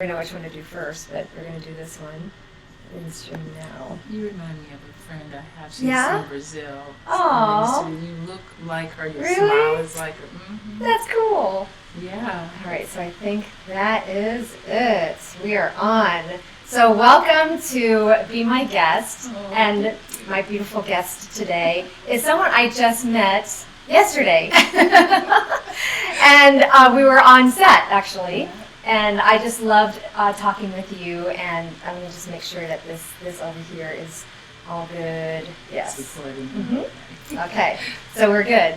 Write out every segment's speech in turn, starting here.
I know which one to do first, but we're going to do this one. In stream now. You remind me of a friend I have. She's in Brazil. Aww. You look like her. Your really? Smile is like her. Mm-hmm. That's cool. Yeah. All right, so I think that is it. We are on. So welcome to Be My Guest. And my beautiful guest today is someone I just met yesterday. And we were on set, actually. And I just loved talking with you, and I'm going to just make sure that this over here is all good. Yes. Mm-hmm. Okay, so we're good.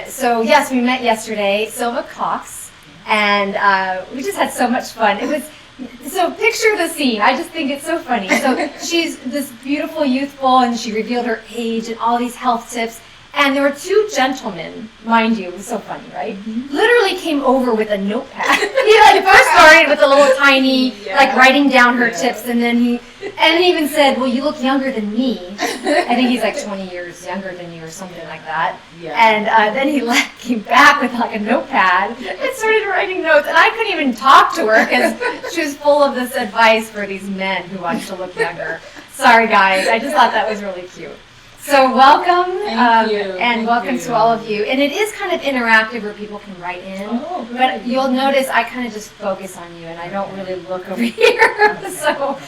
So yes, we met yesterday, Sylva Cox, and we just had so much fun. So picture the scene. I just think it's so funny. So she's this beautiful, youthful, and she revealed her age and all these health tips. And there were two gentlemen, mind you, it was so funny, right? Mm-hmm. Literally came over with a notepad. He first started with a little tiny, writing down her tips, and then he even said, "Well, you look younger than me." I think he's like 20 years younger than you or something like that. Yeah. And then he came back with a notepad and started writing notes. And I couldn't even talk to her because she was full of this advice for these men who wanted to look younger. Sorry, guys. I just thought that was really cute. So welcome, and welcome to all of you. And it is kind of interactive where people can write in, but you'll notice I kind of just focus on you, and I don't really look over here. So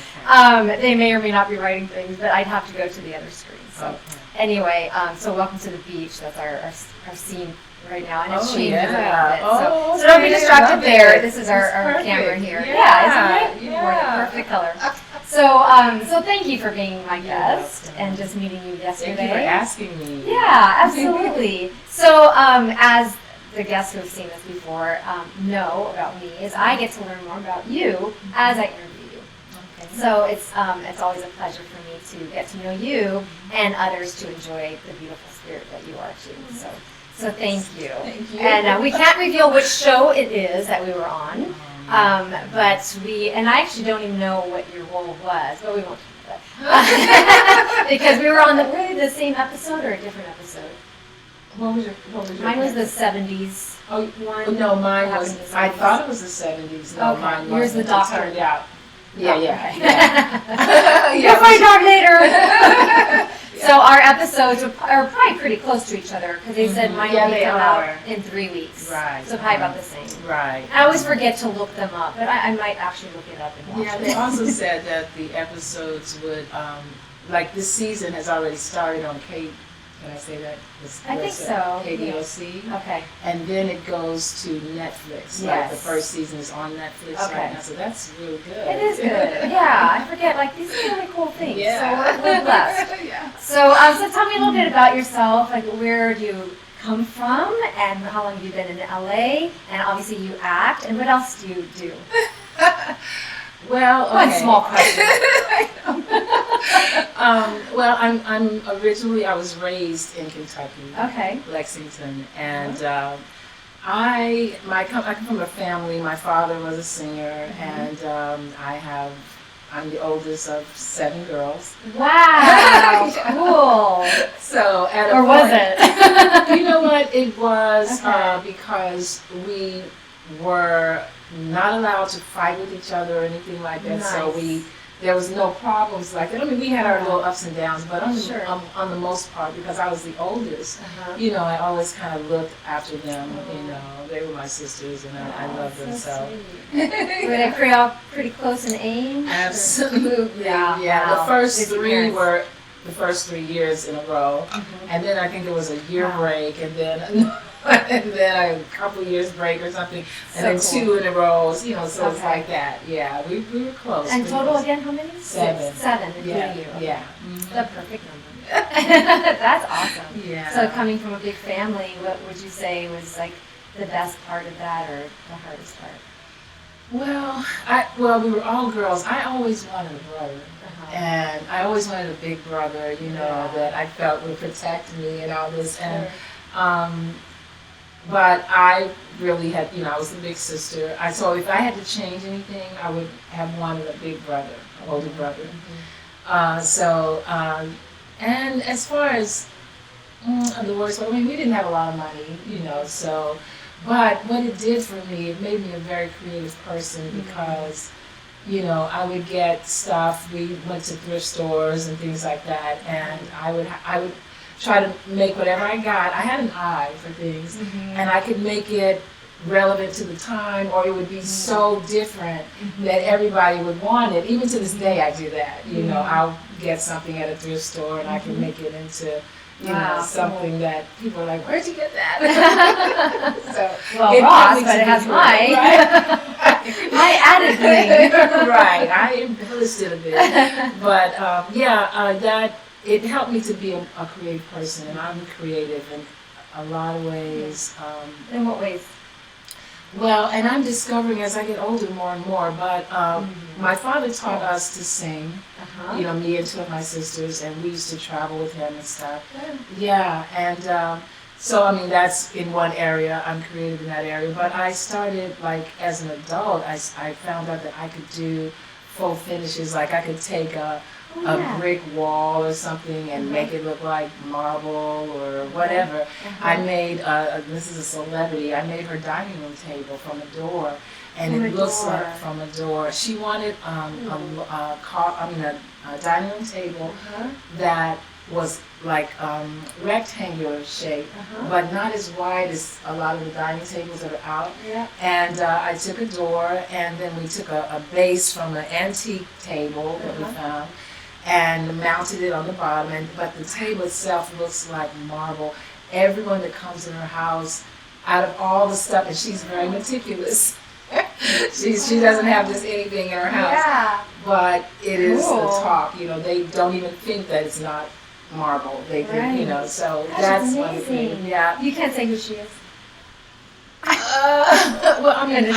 they may or may not be writing things, but I'd have to go to the other screen. So anyway, so welcome to the beach. That's our scene right now, and it's changing a little bit. So don't be distracted there. This is our camera here. Yeah, isn't it? Yeah. Perfect color. So thank you for being my guest and just meeting you yesterday. Thank you for asking me. Yeah, absolutely. So as the guests who have seen this before know about me, is I get to learn more about you as I interview you. Okay. So it's always a pleasure for me to get to know you and others to enjoy the beautiful spirit that you are too. So thank you. Thank you. And we can't reveal which show it is that we were on. But and I actually don't even know what your role was, but we won't do that. Because we were on the same episode or a different episode? What was your Mine was the 70s one. No, mine was, I thought it was the 70s. No, mine was. Yours the doctor. Turned out. Yeah. You'll find out later. So our episodes are probably pretty close to each other because they said mine will come out in 3 weeks. Right. So probably about the same. Right. I always forget to look them up, but I might actually look it up and watch it. They also said that the episodes would, this season has already started on can I say that? I think so. KDOC. Yeah. Okay. And then it goes to Netflix. Yes. Like the first season is on Netflix right now, so that's really good. It is good. Yeah, I forget. These are really cool things. Yeah. So we're blessed. Yeah. So tell me a little bit about yourself. Where do you come from, and how long have you been in LA? And obviously you act. And what else do you do? Well, One small question. Well, I'm originally, I was raised in Kentucky, Lexington, and I come from a family. My father was a singer, and I'm the oldest of 7 girls. Wow, cool. So was it? You know what? It was because we were not allowed to fight with each other or anything like that. Nice. So there was no problems like that. I mean, we had our little ups and downs, but on the most part, because I was the oldest, I always kind of looked after them. They were my sisters, and I loved them so. Were they pretty close in age? Absolutely. Yeah. Wow. The first 3 were the first 3 years in a row, and then I think there was a year break, and then. And then a couple years break or something, and then 2 in a row, so it's like that. Yeah, we were close. And total again, how many? 7. 7, including you. Yeah. The perfect number. That's awesome. Yeah. So coming from a big family, what would you say was the best part of that or the hardest part? Well, we were all girls. I always wanted a brother. And I always wanted a big brother, that I felt would protect me and all this. And but I really had, I was the big sister. So if I had to change anything, I would have wanted a big brother, an older brother. And as far as the worst, we didn't have a lot of money, so But what it did for me, it made me a very creative person because, you know, I would get stuff. We went to thrift stores and things like that, and I would try to make whatever I got. I had an eye for things, and I could make it relevant to the time, or it would be so different that everybody would want it. Even to this day, I do that. You know, I'll get something at a thrift store, and I can make it into, you know, something that people are like, "Where'd you get that?" So, well, Ross, but it has my my added thing. Right, I embellished it a bit, but that it helped me to be a creative person, and I'm creative in a lot of ways. In what ways? Well, and I'm discovering as I get older more and more, but my father taught us to sing, you know, me and two of my sisters, and we used to travel with him and stuff. Yeah, and so, I mean, that's in one area, I'm creative in that area, but I started, like, as an adult, I found out that I could do full finishes, like I could take a brick wall or something and make it look like marble or whatever. I made, this is a celebrity, I made her dining room table from a door, and it looks like from a door. She wanted a dining room table that was like rectangular shape, but not as wide as a lot of the dining tables that are out. And I took a door, and then we took a base from an antique table that we found, and mounted it on the bottom, but the table itself looks like marble. Everyone that comes in her house, out of all the stuff, and she's very meticulous. She doesn't have just anything in her house, but it is the talk. You know, they don't even think that it's not marble. They think, you know, so that's one of the things. Yeah. You can't say who she is. Well, I mean,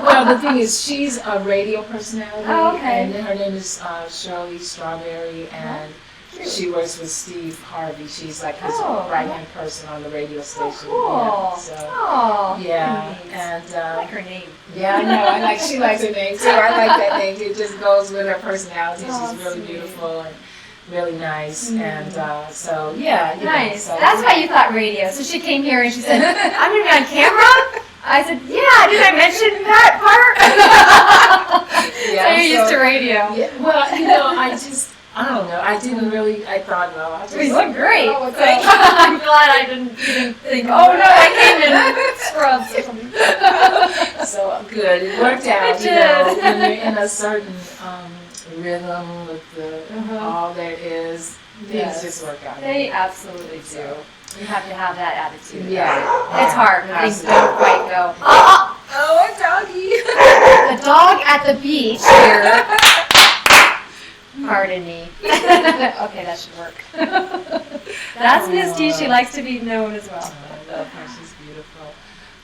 well, the thing is, she's a radio personality, and her name is Shirley Strawberry, and she works with Steve Harvey. She's like his right-hand person on the radio station. Cool. Yeah, and I like her name. Yeah, I know. She likes her name too. I like that name too. It just goes with her personality. She's really beautiful and really nice, and so yeah. Nice. So that's why you thought radio. So she came here and she said, "I'm gonna be on camera." I said, "Yeah, did I mention that part?" So you're used to radio. Yeah. Well, you know, I don't know. I didn't really. I thought, no. You look great. I'm glad I didn't think, "Oh no, I came in scrubs or something." So good. It worked out. You know, when you're in a certain rhythm with the all there is, things just work out. They absolutely do. You have to have that attitude. Yeah. It's hard when things don't quite go. Oh, a doggy. The dog at the beach here. Pardon me. Okay, that should work. That's Misty. She likes to be known as well. I love her. She's beautiful.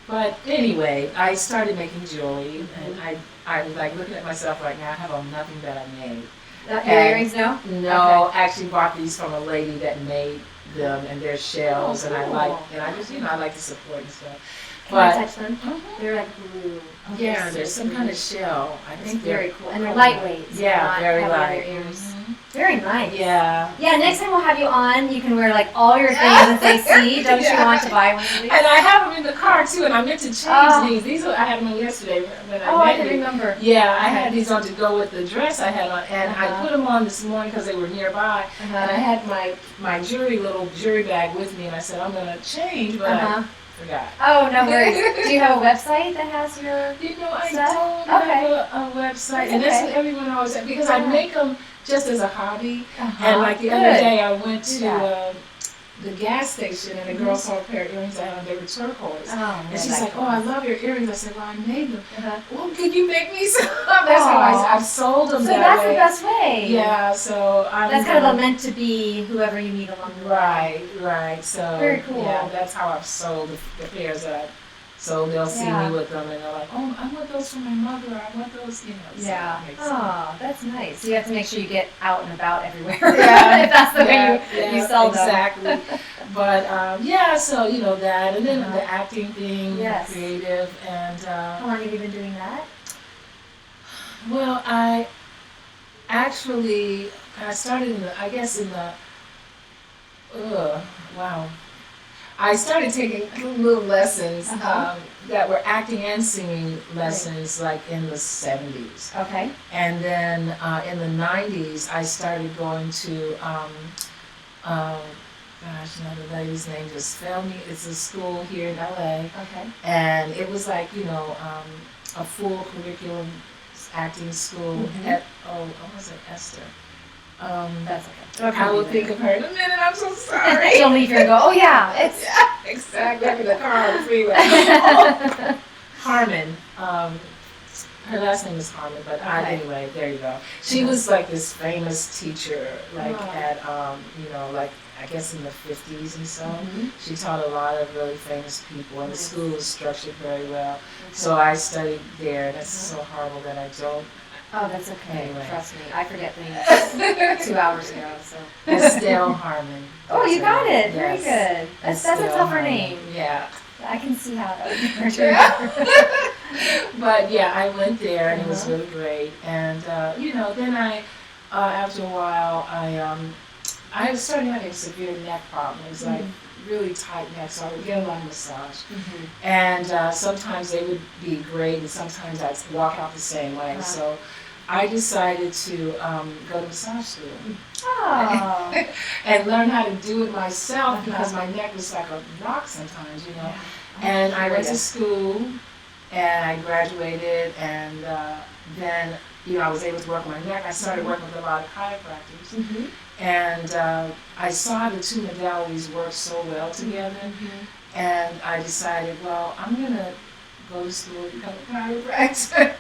But anyway, I started making jewelry, and I'm like looking at myself right now. I have on nothing that I made. Your earrings, no? No, I actually bought these from a lady that made them, and they're shells, and I just, you know, I like to support and stuff. Can I touch them? They're like blue. Yeah, there's some kind of shell. I think they're very cool, and they're lightweight. So yeah, very light. Ears. Very nice. Yeah. Yeah, next time we'll have you on, you can wear like all your things and say, "See, don't you want to buy one of these?" And I have them in the car too, and I meant to change these. These I had them on yesterday. I can remember. Yeah, I had these on to go with the dress I had on, and I put them on this morning because they were nearby, and I had my little jewelry bag with me, and I said I'm gonna change, but I forgot. Oh, no worries. Do you have a website that has your You know, I stuff? don't have a website, and that's what everyone always said, because I make them just as a hobby. And like the other day, I went to the gas station, and a girl saw a pair of earrings I had on. They were turquoise, and she's like, "Oh, I love your earrings." I said, "Well, I made them." Well, could you make me some? That's how I've sold them. So that that's way. the best way. Yeah, so that's kind of a meant to be whoever you meet along the way. Right. So very cool. Yeah, that's how I've sold the pairs that I. So they'll see me with them, and they're like, "Oh, I want those for my mother. I want those," you know. So Oh, that's nice. So you have to make sure you get out and about everywhere. Yeah. If that's the way you sell them. Exactly. But so you know that, and then the acting thing, creative, and. How long have you been doing that? Well, I started in the. Wow. I started taking little lessons that were acting and singing lessons like in the 70s. Okay. And then in the 90s, I started going to, gosh, now the lady's name just failed me. It's a school here in LA. Okay. And it was like, a full curriculum acting school at, what was it, Esther? That's okay. I will think of her in a minute. I'm so sorry. She'll leave here and go, oh yeah, it's Yeah, exactly. I'm in the car on the freeway. Harmon. Her last name is Harmon, but anyway, there you go. She was like this famous teacher, like at, like I guess in the 50s and so. She taught a lot of really famous people, and the school was structured very well. So I studied there. That's so horrible that I don't. Oh, that's okay. Anyway. Trust me, I forget things 2 hours ago. So. Estelle Harmon. Oh, you got it. Very Yes. good. That's a Estelle tougher Harmon. name. Yeah. I can see how that would be hard to Yeah. remember. But yeah, I went there and it was really great. And then I, after a while, I started having severe neck problems, like really tight neck, so I would get a lot of massage. And sometimes they would be great, and sometimes I'd walk out the same way. So I decided to go to massage school Oh. and learn how to do it myself because my neck was like a rock sometimes, And I went to school and I graduated, and then I was able to work my neck. I started working with a lot of chiropractors, and I saw the two modalities work so well together, and I decided, well, I'm gonna go to school and become a chiropractor.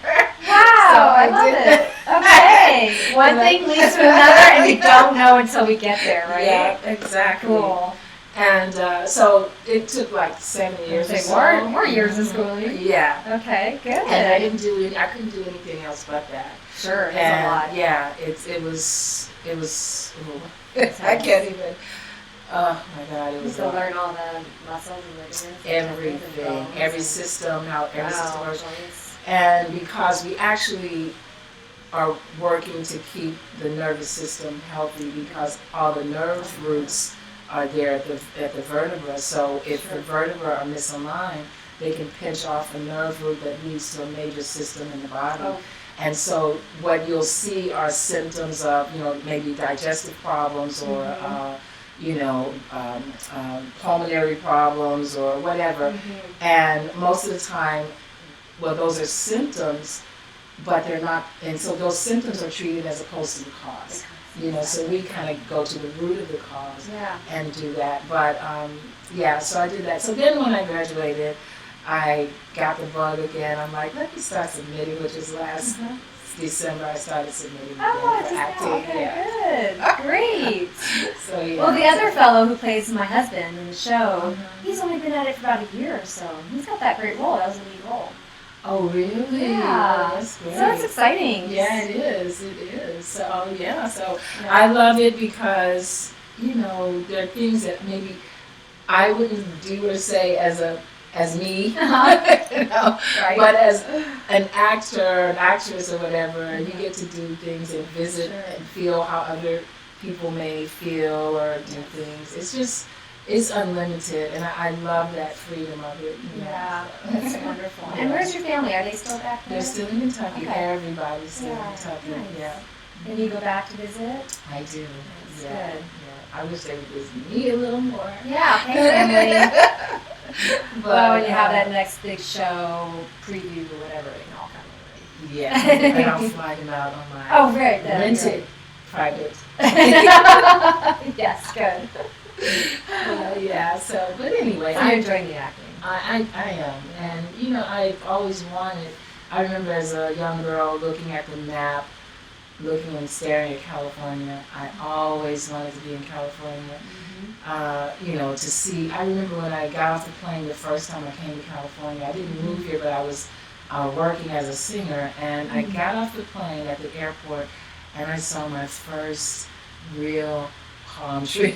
Wow, So I love did it. Okay. One thing leads to another, and we don't know until we get there, right? Yeah, exactly. Cool. And so it took like 7 years or so. More years of schooling. Yeah. Okay, good. And I couldn't do anything else but that. Sure, it's And a lot. yeah, it was I can't even. Oh my God, it You was still learn all the muscles and ligaments. everything, every system, how every system works. Joints. And because we actually are working to keep the nervous system healthy, because all the nerve roots are there at the vertebra. So if the vertebrae are misaligned, they can pinch off a nerve root that leads to a major system in the body. Oh. And so what you'll see are symptoms of, maybe digestive problems or, pulmonary problems or whatever. And most of the time, well, those are symptoms, but they're not, and so those symptoms are treated as opposed to the cause. So we kind of go to the root of the cause and do that. But so I did that. So then when I graduated, I got the bug again. I'm like, let me start submitting, which is last December I started submitting again for acting. Okay, good. Great. So yeah. Well, the other fellow who plays my husband in the show, he's only been at it for about a year or so. He's got that great role. That was a lead role. Oh, really? Yeah. Oh, that's great. So it's exciting. Yeah, it is. It is. So, So I love it because, there are things that maybe I wouldn't do or say as me, Right. but as an actor, an actress or whatever, you get to do things and visit and feel how other people may feel or do things. It's unlimited, and I love that freedom of it. Yeah, that's wonderful. And where's your family? Are they still back there? They're still in Kentucky. Okay. Everybody's still in Kentucky. Nice. Yeah. And you go back to visit? I do. That's Yeah. good. Yeah. I wish they would visit me a little more. Yeah, thanks, Emily. But, Well, when you have that next big show, preview, or whatever, they can all come over. Yeah, and I'll fly them out on my Oh, very good. rented private. Yes, good. But anyway, So you're enjoying the acting. I am. And, I've always wanted, I remember as a young girl looking at the map, looking and staring at California. I always wanted to be in California. To see, I remember when I got off the plane the first time I came to California, I didn't move here, but I was working as a singer, and I got off the plane at the airport, and I saw my first real palm tree.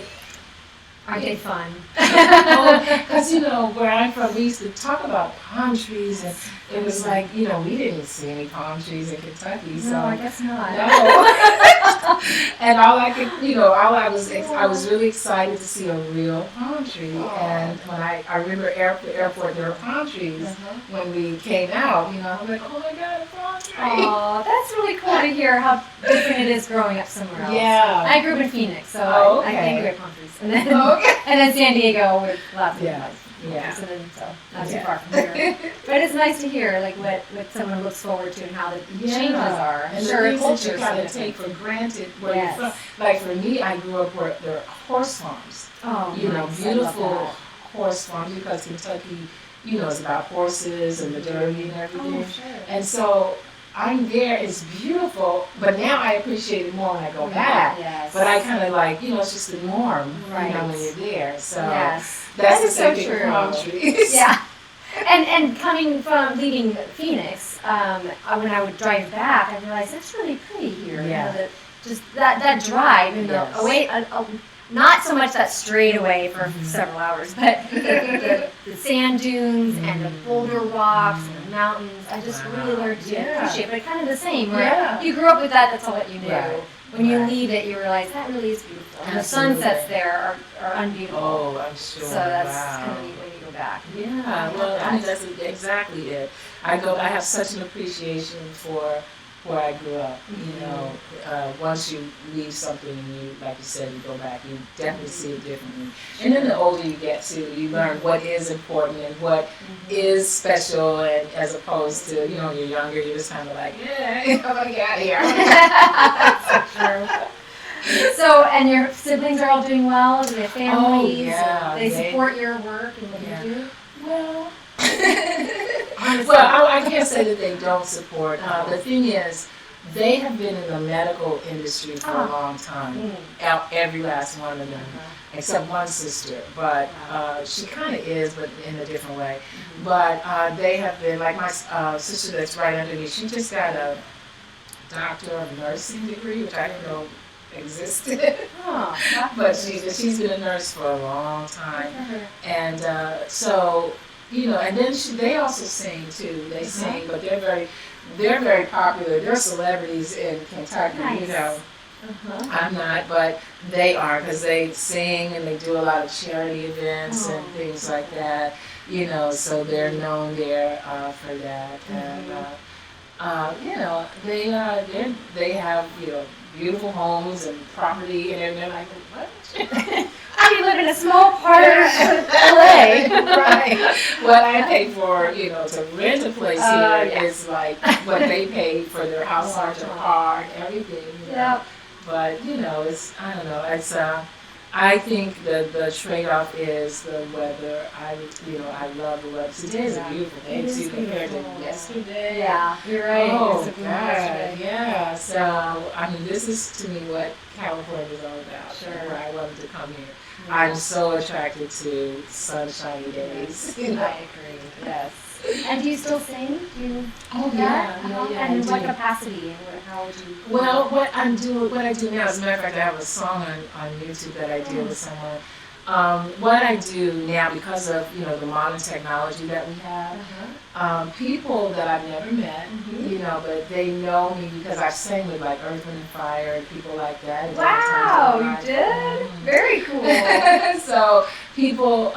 Are they fun? Because, where I'm from, we used to talk about palm trees, and it was like, we didn't see any palm trees in Kentucky. So No, I guess not. no. And all I could, I was really excited to see a real palm tree. And when I remember at the airport, there were palm trees. When we came out, I was like, oh my God, a palm tree. Oh, that's really cool to hear how different it is growing up somewhere else. Yeah. I grew up in Phoenix, so I think we have palm trees. And then, and then San Diego with lots of palm trees. And then, so not too far from here. But it's nice to hear like what someone looks forward to and how the changes are. And sure, the things that you kind of take for granted where you're from. Like for me, I grew up where there are horse farms. Oh, nice. Beautiful horse farms because Kentucky, is about horses and the derby and everything. Oh, sure. And so I'm there, it's beautiful, but now I appreciate it more when I go back. Yes. But I kind of like, it's just the norm, right. When you're there. So yes. that's that is the so true. Palm trees. Yeah. And coming from leaving Phoenix, when I would drive back, I realized it's really pretty here. Yeah. Just that drive, away, not so much that straight away for several hours, but the sand dunes and the boulder rocks and the mountains. I just really learned to appreciate, but kind of the same. Where you grew up with that, that's all that you knew. Right. When you leave it, you realize that really is beautiful. And the sunsets there are unbeatable. Oh, I'm sure. So that's kind of neat when you go back. Yeah, well, I mean, that's exactly it. I have such an appreciation for where I grew up. Once you leave something and you, like you said, you go back, you definitely see it differently. And then the older you get too, you learn what is important and what is special, and as opposed to, when you're younger, you're just kind of like, I'm gonna get out of here. That's so true. So, and your siblings are all doing well? Do they have families? Oh, yeah. They support your work and what you do? Well, well, I can't say that they don't support. The thing is, they have been in the medical industry for a long time. Every last one of them, except one sister. But she kind of is, but in a different way. But they have been, like my sister that's right under me, she just got a doctor of nursing degree, which I didn't know existed. But she's been a nurse for a long time. And so, and then they also sing too. They sing, but they're very popular. They're celebrities in Kentucky. Nice. I'm not, but they are, because they sing and they do a lot of charity events and things like that. So they're known there for that. And they have beautiful homes and property, and they're like, what? I live in a small part of LA. Right. What I pay for, to rent a place here is like what they pay for their house, or their car, and everything. Yep. But it's, I don't know. It's I think the trade-off is the weather. I love the weather. Today is a beautiful day too compared to yesterday. Yeah, you're right. Oh God, yeah. So I mean, this is to me what California is all about. Sure. Where I wanted to come here. I'm so attracted to sunshiny days. I agree. Yes. And do you still sing? Yeah, And in what capacity? And how would you? Well, what I do now, as a matter of fact, I have a song on YouTube that I did with someone. What I do now, because of the modern technology that we have, people that I've never met, but they know me because I've sang with like Earth, Wind and Fire and people like that. Wow, you did? Very cool. So people,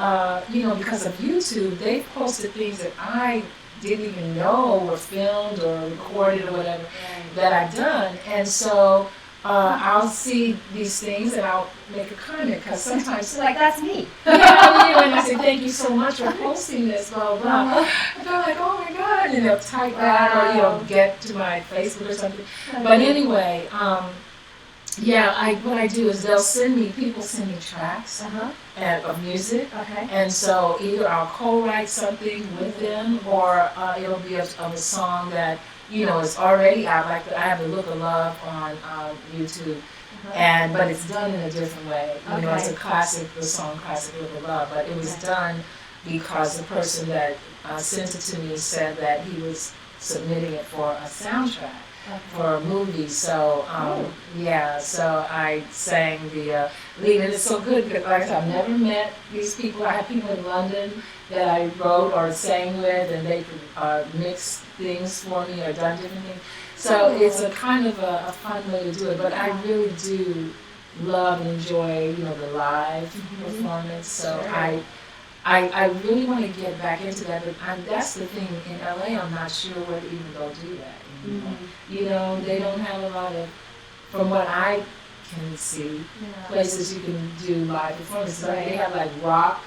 because of YouTube, they've posted things that I didn't even know were filmed or recorded or whatever that I've done, and so. I'll see these things and I'll make a comment, because sometimes like, that's me. And I say, thank you so much for posting this, blah, blah. I feel like, oh my God, type that or, get to my Facebook or something. But anyway, what I do is people send me tracks of music. Okay. And so either I'll co-write something with them, or it'll be of a song that it's already out. Like I have the Look of Love on YouTube, but it's done in a different way. It's a classic, the song classic Look of Love, but it was done because the person that sent it to me said that he was submitting it for a soundtrack for a movie. So so I sang the lead, and it's so good because, like I said, I've never met these people. I have people in London that I wrote or sang with, and they could mix things for me or done different things. So it's a kind of a fun way to do it. But I really do love and enjoy, the live performance. So I really want to get back into that, but that's the thing. In LA, I'm not sure whether even they'll do that anymore. They don't have a lot of, from what I can see, places you can do live performances. They have like rock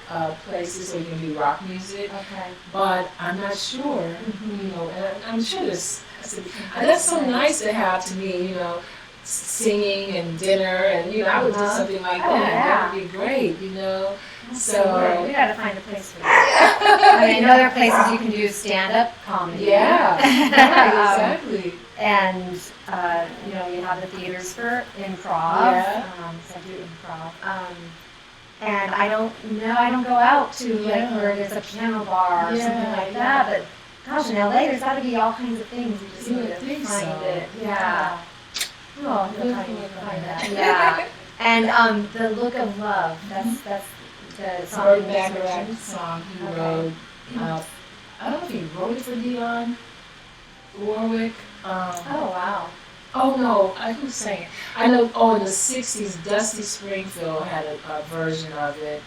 places where you can do rock music, but I'm not sure, and I'm sure that's so nice to have to me, singing and dinner, and I would do something like that. That would be great, So we gotta find a place for that. I mean, I know there are places you can do stand-up comedy. Yeah, exactly. And you have the theaters for improv. Yeah. So I do improv. And I don't go out to like where there's a piano bar or something like that. But gosh, in LA, there's got to be all kinds of things. You just need to find it. Yeah. Oh, you'll find that. Yeah. And the look of love. That's the song. Burt Bacharach song he wrote. I don't know if he wrote it for Dionne Warwick. Oh wow. Oh no, who's saying it? I know. In the '60s, Dusty Springfield had a version of it,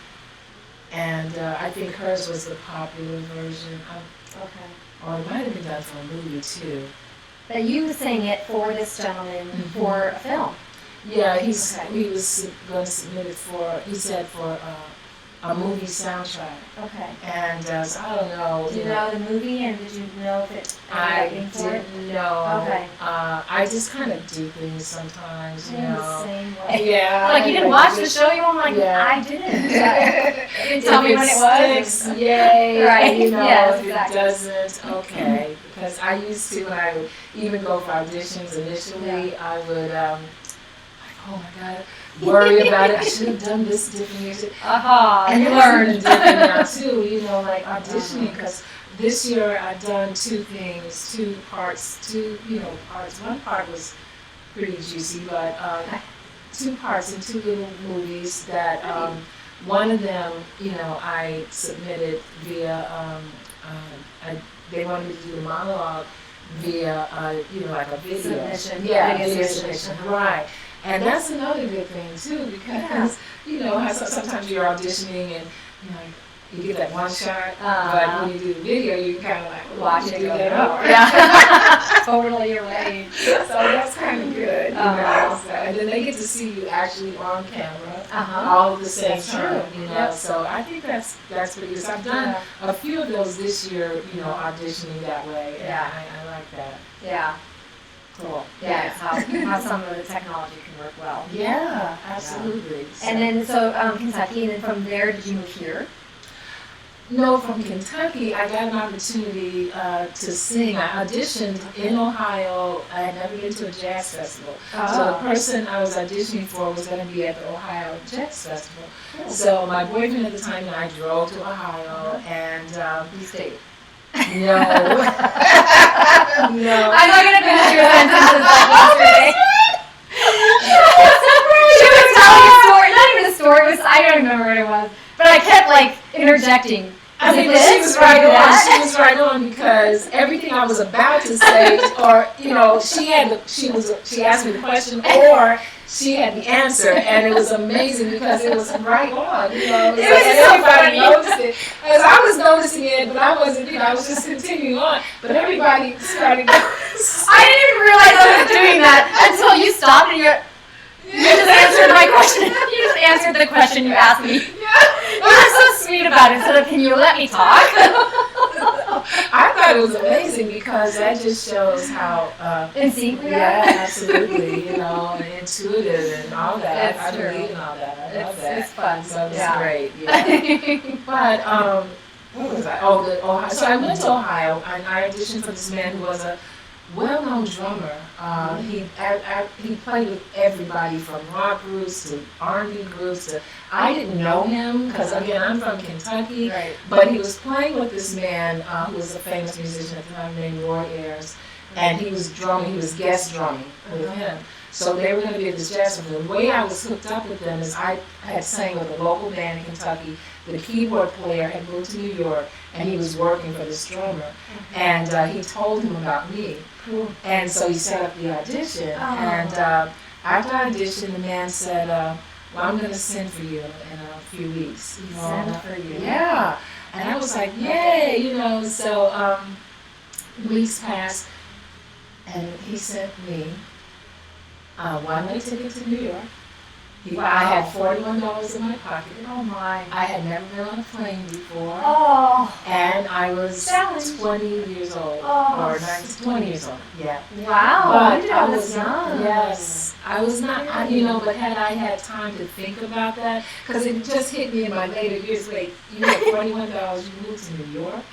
and I think hers was the popular version. Or it might have been done for a movie too. But you sang it for this gentleman for a film. Yeah, he was going to submit it for a movie soundtrack. Okay. And so I don't know. Did you know the movie, and did you know if it? I didn't know. Okay. I just kind of do things sometimes, the same way. Yeah. Like you didn't watch the show, you were like, I didn't. You didn't tell me when it was. Sticks, yay. Right. Yes, if it doesn't, okay. Because I used to, when I would even go for auditions initially, I would, oh my God, worry about it. I should have done this differently. And you learned different now too, like auditioning, because this year I've done two parts. One part was pretty juicy, but two parts in two little movies that one of them, I submitted via, they wanted me to do the monologue via, like a video. Submission. Yeah, Video submission. Right. And that's another good thing too, because how sometimes you're auditioning and you get that one shot, but when you do the video, you kind of like watch it do go that over. over. Yeah, totally right. So that's kind of good, So, and then they get to see you actually on camera, all at the same time, So I think that's pretty good. So I've done a few of those this year, auditioning that way. And I like that. Yeah. Cool. Yeah, how some of the technology can work well. Yeah, absolutely. So. And then, Kentucky, and then from there, did you move here? No, from Kentucky, I got an opportunity to sing. I auditioned in Ohio. I had never been to a jazz festival. So the person I was auditioning for was going to be at the Ohio Jazz Festival. Cool. So my boyfriend at the time and I drove to Ohio, and you stayed. No. No. I'm not going to finish your sentences like yesterday. She was telling a story, not even a story, I don't remember what it was, but I kept interjecting. I mean, she was right on. She was right on, because everything I was about to say, or she asked me the question, or she had the answer, and it was amazing because it was right on. It was so everybody funny. noticed it. As I was noticing it, but I wasn't. I was just continuing on. But everybody started. I didn't even realize I was doing that until you stopped and you just answered my question. You just answered the question you asked me. You were so sweet about it. So can you let me talk? I thought it was amazing because that just shows how in sync we are. Yeah, absolutely. And intuitive and all that. I believe in all that. I love that. It's fun. So it's great. Yeah. But what was I? Oh, Ohio. So I went to Ohio and I auditioned for this man who was a well-known drummer. He played with everybody from rock groups to R&B groups. I didn't know him because, again, I'm from Kentucky. Right. But he was playing with this man who was a famous musician at the time named Roy Ayers. And he was drumming. He was guest drumming with him. So they were going to be at this jazz festival. The way I was hooked up with them is I had sang with a local band in Kentucky. The keyboard player had moved to New York, and he was working for this drummer. And he told him about me. Cool. And so he set up the audition. And after I auditioned, the man said, well, I'm going to send for you in a few weeks. Send for you. Yeah. And I was like, yay, so weeks passed, and he sent me a one-way ticket to New York. I had $41 in my pocket. Oh my. I had never been on a plane before. Oh. And I was Challenge. 20 years old. Oh. Or 20 years old, yeah. Wow. But You I was was young. Yes. I was not, but had I had time to think about that, because it just hit me in my later years, wait, you had $41, you moved to New York,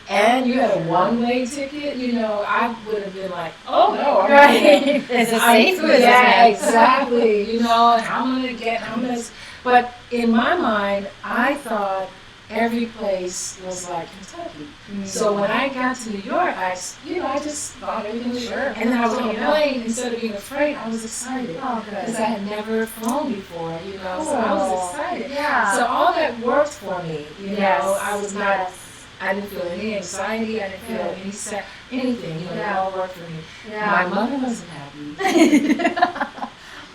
and you had a one-way ticket, I would have been like, oh no, I'm Right. Is it safe? Yeah, exactly. How am I going to get, but in my mind, I thought every place was like Kentucky. Mm. So when I got to New York, I just thought everything was sure. And then I was on a plane, instead of being afraid, I was excited. Oh, good. Because I had never flown before, Cool. so I was excited. Yeah. So all that worked for me, Yes. I was not, Yes. I didn't feel any anxiety, I didn't feel anything, it all worked for me. Yeah. My mother wasn't happy.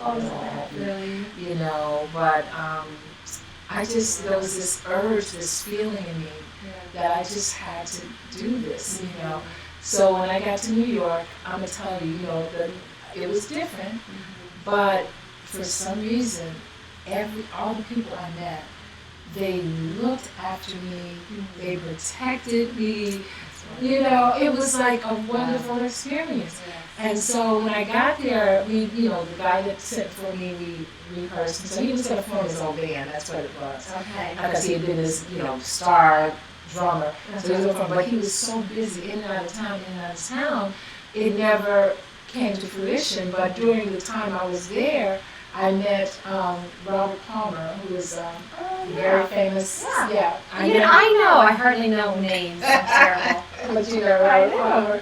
Oh, really? But there was this urge, this feeling in me that I just had to do this, So when I got to New York, I'm going to tell you, it was different, but for some reason, all the people I met, they looked after me, they protected me, it was like a wonderful experience. And so when I got there, the guy that sent for me, we rehearsed. So he was going to form his own band. That's what it was. Okay. Because he had been this, star drummer. So he was going to form, but he was so busy in and out of town, it never came to fruition. But during the time I was there, I met Robert Palmer, who was very famous. Yeah. I Even I know. I hardly know names. I'm terrible. But Robert Palmer.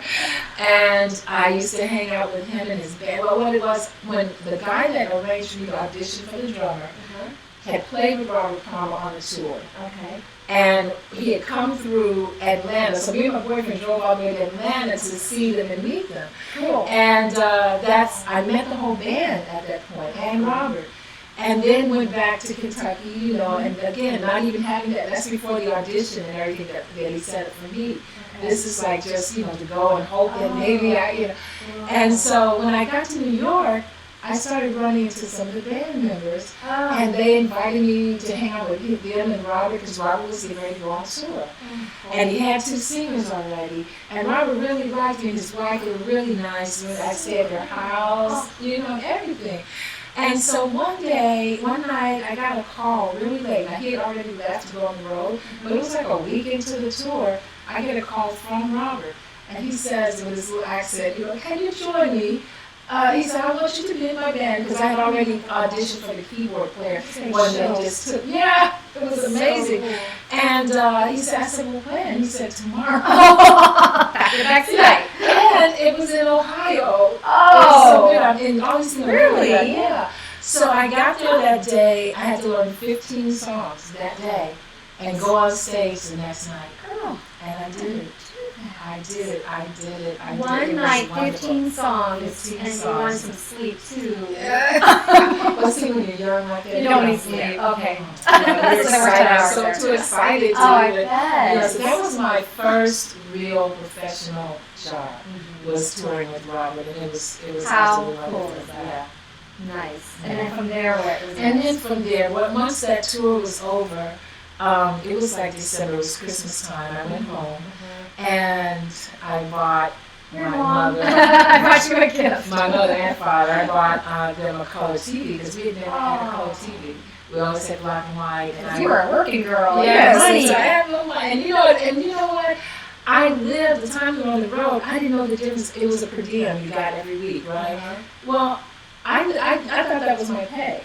And I used to hang out with him and his band. Well, what it was, when the guy that arranged for me to audition for the drummer had played with Robert Palmer on a tour. Okay. And he had come through Atlanta. So me and my boyfriend drove all the way to Atlanta to see them and meet them. Cool. And I met the whole band at that point, and Robert. And then went back to Kentucky, and again, not even having that. That's before the audition and everything that he set up for me. This is like just, to go and hope that maybe And so when I got to New York, I started running into some of the band members, and they invited me to hang out with them and Robert, because Robert was getting ready to go on tour. And he had 2 singers already, and Robert really liked me and his wife. They were really nice. I stayed at their house, everything. And so one night, I got a call really late. Now, he had already left to go on the road, but it was like a week into the tour, I get a call from Robert. And he says with his little accent, can you join me? He said, I want you to be in my band, because I had already auditioned for the keyboard player. One that just took, it was amazing. And he said, I said, well, when? He said, tomorrow. Back to back. And it was in Ohio. Oh. And obviously, Really? Yeah. So I got there that day. I had to learn 15 songs that day and go on stage the next night. Oh. And I did it. I did it. One night, 15 songs, and you wanted some sleep too. Well, see, when you're young like that, You don't need sleep. Okay. You're So we're 10 hours so there. too excited to Oh, I do it. bet. So that was my first real professional job. Was touring with Robert, and it was How absolutely cool wonderful. is that? Nice. And then from there, what was And next? then from there, once that tour was over, it was like December. It was Christmas time. I went home, and I bought Your my mom. mother. I brought you a gift. My mother and father. I bought them a color TV, because we had never had a color TV. We always had black and white. And You were a working girl. Yes, You had money. so I had no money. And you know what? I lived, the time we were on the road, I didn't know the difference. It was a per diem you got every week, right? Well, I thought that was my pay.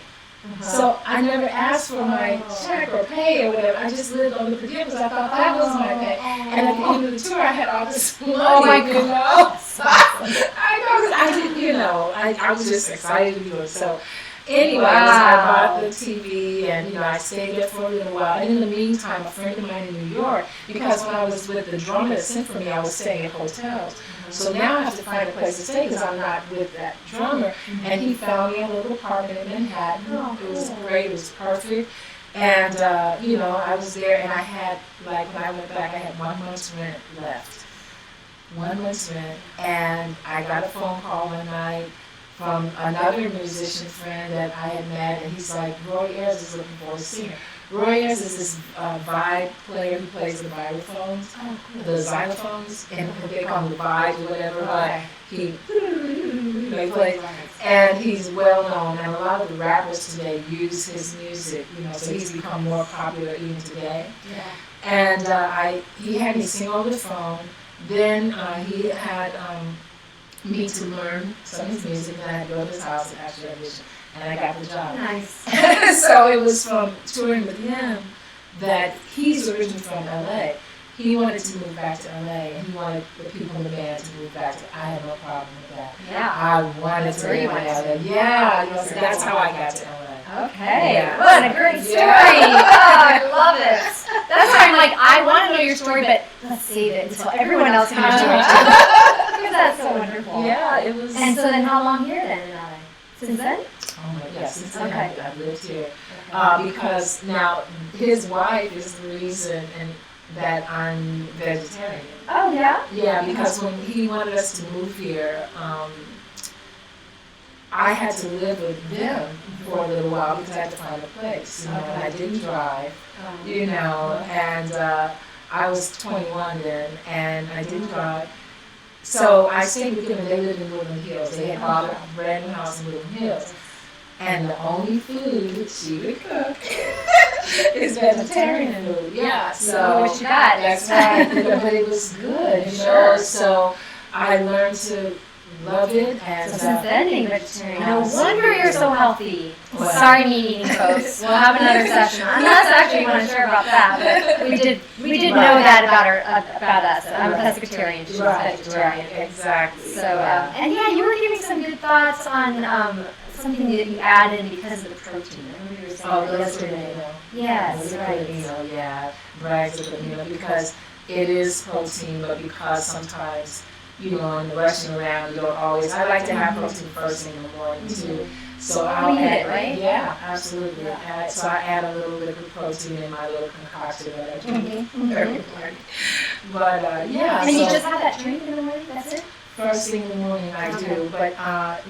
So I never asked for my check or pay or whatever. I just lived on the per diem because I thought that was my pay. And at the end of the tour, I had all this money. Oh my God. I know, 'cause I didn't, I was just excited to do it. So Anyways, Wow. I bought the TV, and I stayed there for a little while. And in the meantime, a friend of mine in New York, because when I was with the drummer that sent for me, I was staying at hotels. So now I have to find a place to stay because I'm not with that drummer. And he found me a little apartment in Manhattan. It was great. It was perfect. And I was there, and I had, like, when I went back, I had 1 month's rent left. 1 month's rent, and I got a phone call one night from another musician friend that I had met, and he's like, Roy Ayers is looking for a singer. Roy Ayers is this vibe player who plays the xylophones, the xylophones, and they call them the vibes or whatever, but he plays, and he's well known, and a lot of the rappers today use his music, so he's become more popular even today. And he had me sing over the phone. Then he had me to learn some of his music, and I had to go to his house and actually audition, and I got the job. Nice. So it was from touring with him that he's originally from LA. He wanted to move back to LA, and he wanted the people in the band to move back to. I had no problem with that. Yeah. I wanted to move back to LA. Yeah, so that's how I got to LA. Okay, Yeah. what a great story! Oh, I love it. That's why I'm like, I want to know your story, but let's save it until everyone else can hear your story too. Because that's so wonderful. Yeah, it was. And so then, how long here then in LA? Since then? Oh my God, since then Okay. I've lived here. Because now his wife is the reason that I'm vegetarian. Oh yeah. Yeah, because when he wanted us to move here, I had to live with them for a little while because I had to find a place, and I didn't drive, and I was 21 then, and I didn't drive. So I stayed with them, and they lived in Woodland Hills. They had bought a brand new house in Woodland Hills. And the only food she would cook is vegetarian food. Yeah, so what you got? that's right. But it was good, Sure. So I learned to love it, and So since then, being vegetarian. No Yeah. wonder you're so healthy. Well. Sorry, meat eating folks. We'll have another session. Unless actually you want to share about that, but we did know that about us. I'm a pescatarian. She's vegetarian. Exactly. So and yeah, you were giving some good thoughts on something that you added because of the protein. I remember you were saying yesterday. Yes, right. Brags of the because it is protein, but because sometimes in the rushing around, you don't always. I like to have protein first thing in the morning too. So I'll We need add it, right? Yeah, absolutely. So I add a little bit of protein in my little concoction that I drink every morning. But And so you just have that drink in the morning. That's it. first thing in the morning I do. But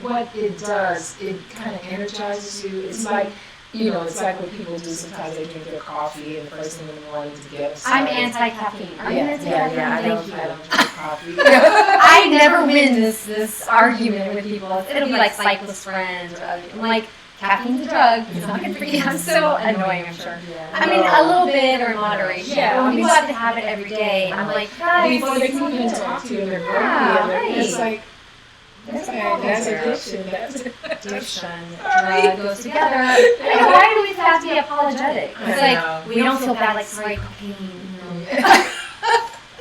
what it does, it kind of energizes you. It's like. It's like what people do sometimes. They drink their coffee and the first thing in the morning to get them I'm started. anti-caffeine. Are you anti-caffeine? I Thank you. don't drink coffee. I never win this argument with people. It'll be like cyclist friends. I'm like, caffeine's a drug. It's not good for you. I'm so annoying, I'm sure. I mean, a little bit or in moderation. Yeah, But when people have to have it every day, I'm like, guys. Before they can even talk to you, they're Yeah, grumpy. It's right. like, that's addiction. That's Addiction, drug goes together. And why do we have to be apologetic? It's like, we don't feel bad, like, sorry, cocaine.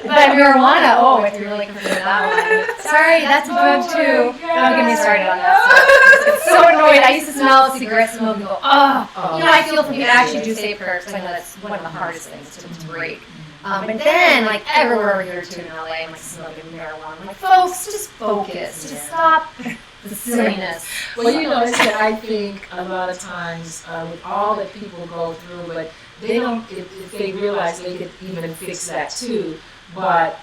But marijuana, if you're really concerned with that one. Sorry, that's a drug too. Don't get me started on that stuff. It's so annoying. I used to smell cigarette smoke and go, I feel for people that actually do say prayers because I know that's one of the hardest things to break. But then, like, everywhere we go to in LA, I'm like smoking marijuana. I'm like, folks, just focus. Just stop the silliness. Well, it's that I think a lot of times with all that people go through, but they don't, if they realize they could even fix that too. But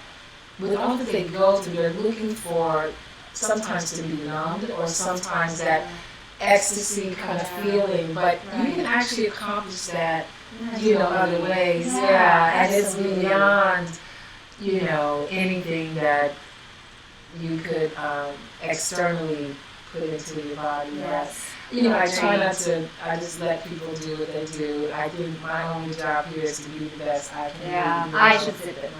with all that they go through, they're looking for sometimes to be numbed or sometimes that ecstasy kind of feeling. But you can actually accomplish that, other ways. Yeah, and it's beyond, anything that you could externally put into your body. Yes. I try not to, I just let people do what they do. I think my only job here is to be the best I can be. Yeah, I should sit there.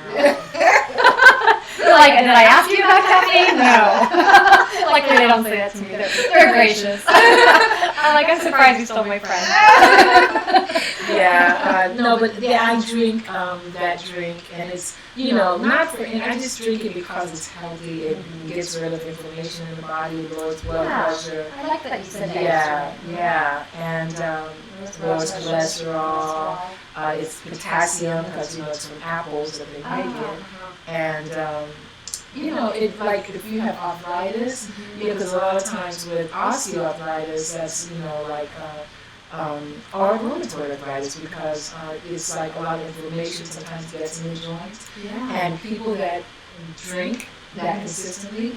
Like, did I ask you about caffeine? No. Luckily, they don't say that to me. They're gracious. I'm like, I'm surprised you stole my friend. No, but yeah, I drink that drink, and it's not for. And I just drink it because it's healthy. It gets rid of inflammation in the body, it lowers blood pressure. I like that you said that. And lowers cholesterol. It's potassium because it's from apples that they make it, and it like if you have arthritis, because a lot of times with osteoarthritis, that's or rheumatoid arthritis, because it's like a lot of inflammation sometimes gets in the joints, and people that drink that consistently,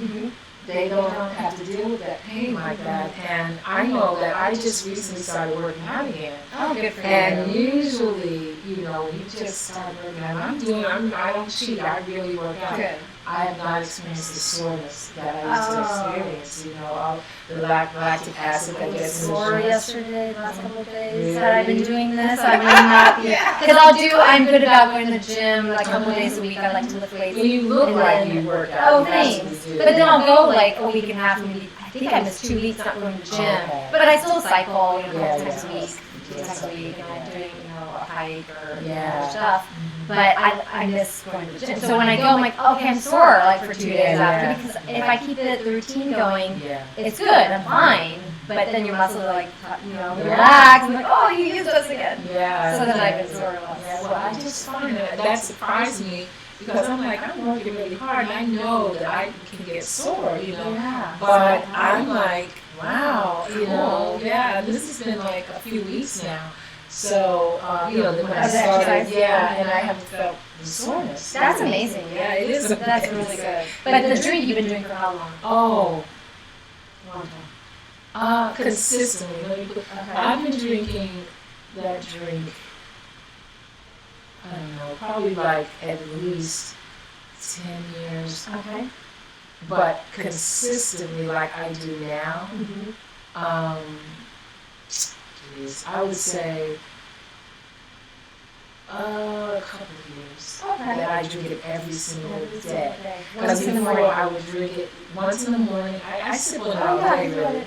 they don't have to deal with that pain like that. And I know that I just recently started working out again. Oh, good for you. And usually, when you just start working out, I don't cheat, I really work out. Good. I have not experienced the soreness that I used to experience, all the lactic acid that gets in the sore joints. yesterday, the last couple of days that I've been doing this. I will not be, because I'm good about going to the gym like a couple of days a week. I like to lift weights. Well, you look like you work out. Oh, thanks. But then I'll go like a week and a half, maybe. I think I missed 2 weeks not going to the gym. Okay. But I still cycle, a couple times a week. 2 times a week, and I'm doing, a hike or other stuff. But I miss going to the gym. So when I go, I'm like, okay, I'm sore like for 2 days after, because if I keep the routine going, it's good, I'm fine. But then your muscles are like, relax. I'm like, oh, you used us again. So then I've been sore less. Well, I just find that surprised me, because I'm like, I'm working really hard, and I know that I can get sore, But I'm like, wow, this has been like a few weeks now. So, then when I started, and I haven't felt the soreness. That's amazing. Yeah, it is. That's really good. But the drink you've been doing for how long? Oh, Long time. Consistently. I've been drinking that drink, I don't know, probably like at least 10 years. Okay. But consistently like I do now, I would say a couple of years that I drink it every single day. Because before I would drink it once in the morning. I sip on it all day, really.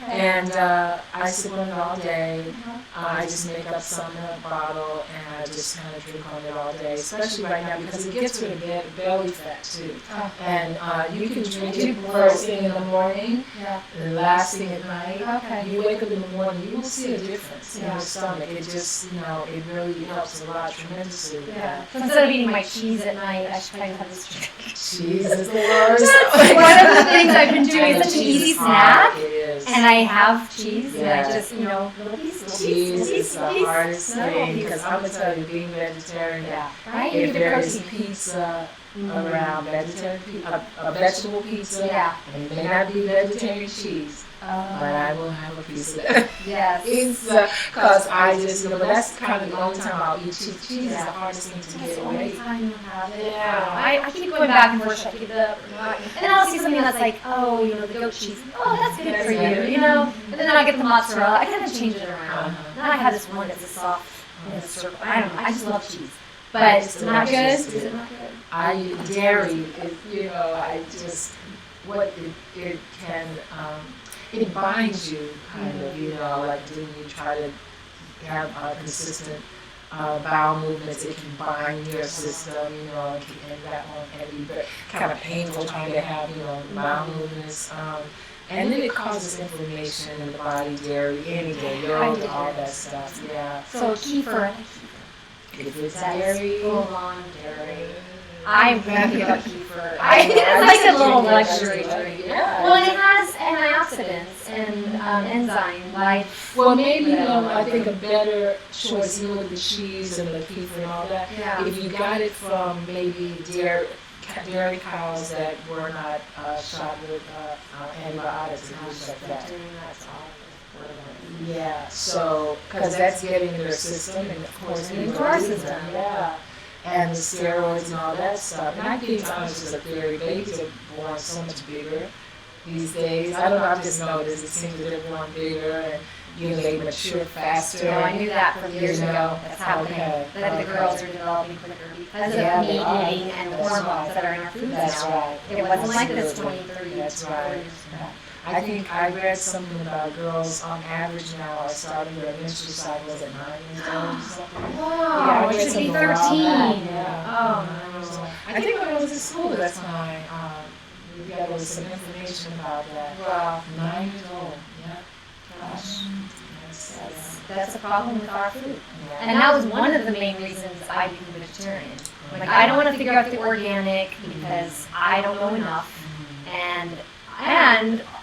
And I sip on it all day. I just make up some in a bottle, and I just kind of drink on it all day, especially right now because it gets rid of belly fat too. And you can drink it first thing in the morning, and last thing at night. You wake up in the morning, you will see a difference in your stomach. It just, it really helps a lot tremendously. So instead of eating my cheese at night, I should probably have this drink. Cheese is the worst. One of the things I've been doing is such an easy snack. It is. And I have cheese, and I just, little piece. Cheese is the hardest thing, because I'm going to tell you, being vegetarian, right? if there is pizza around, vegetable pizza, and it may not be vegetarian cheese, but I will have a piece of that. Yes. It's because I just, but that's kind of the only time I'll eat cheese. Cheese is the hardest thing to get away. That's the only time you have it. I keep going back and forth, should I keep it up or not? And then I'll see something that's like, the goat cheese. Oh, that's good for you, And then I'll get the mozzarella. I kind of change it around. Now I have this one that's a soft, circle. I don't know. I just love cheese. But it's not good. Is it not good? Dairy, I just, it can, it binds you, kind of, like when you try to have consistent bowel movements, it can bind your system, and that one can be kind of painful trying to have, bowel movements. And then it causes inflammation in the body, dairy, anything, yogurt, all that stuff, So kefir. If it's dairy, full-on dairy. I'm happy about kefir. It's like a little luxury drink. Well, and it has antioxidants and enzymes. Well, maybe I think a better choice, with the cheese and the kefir and all that. If you got it from maybe dairy cows that were not shot with antibiotics and things like that. So because that's getting in their system, and of course into our system, and the steroids and all that stuff. And I think honestly, the theory, babies are born so much bigger these days. I don't know, I've just noticed it seems that they're born bigger, and they mature faster. No, I knew that from years ago. That's happening. That the girls are developing quicker because of meat eating and the hormones that are in our foods now. Right. It wasn't like this 20, 30 That's right. years ago. I think I read something about girls on average now are starting their menstrual cycles at 9 years old or something. Wow, Yeah, I it read should be something 13. about that. Yeah. Oh, So, no. I think when I was in school at that time, we got some information about that. Wow. 9 years old. Yeah. Gosh. Yes. That's a problem with our food. Yeah. And that was one of the main reasons I became vegetarian. Like, I don't want to figure out the organic because I don't know enough. And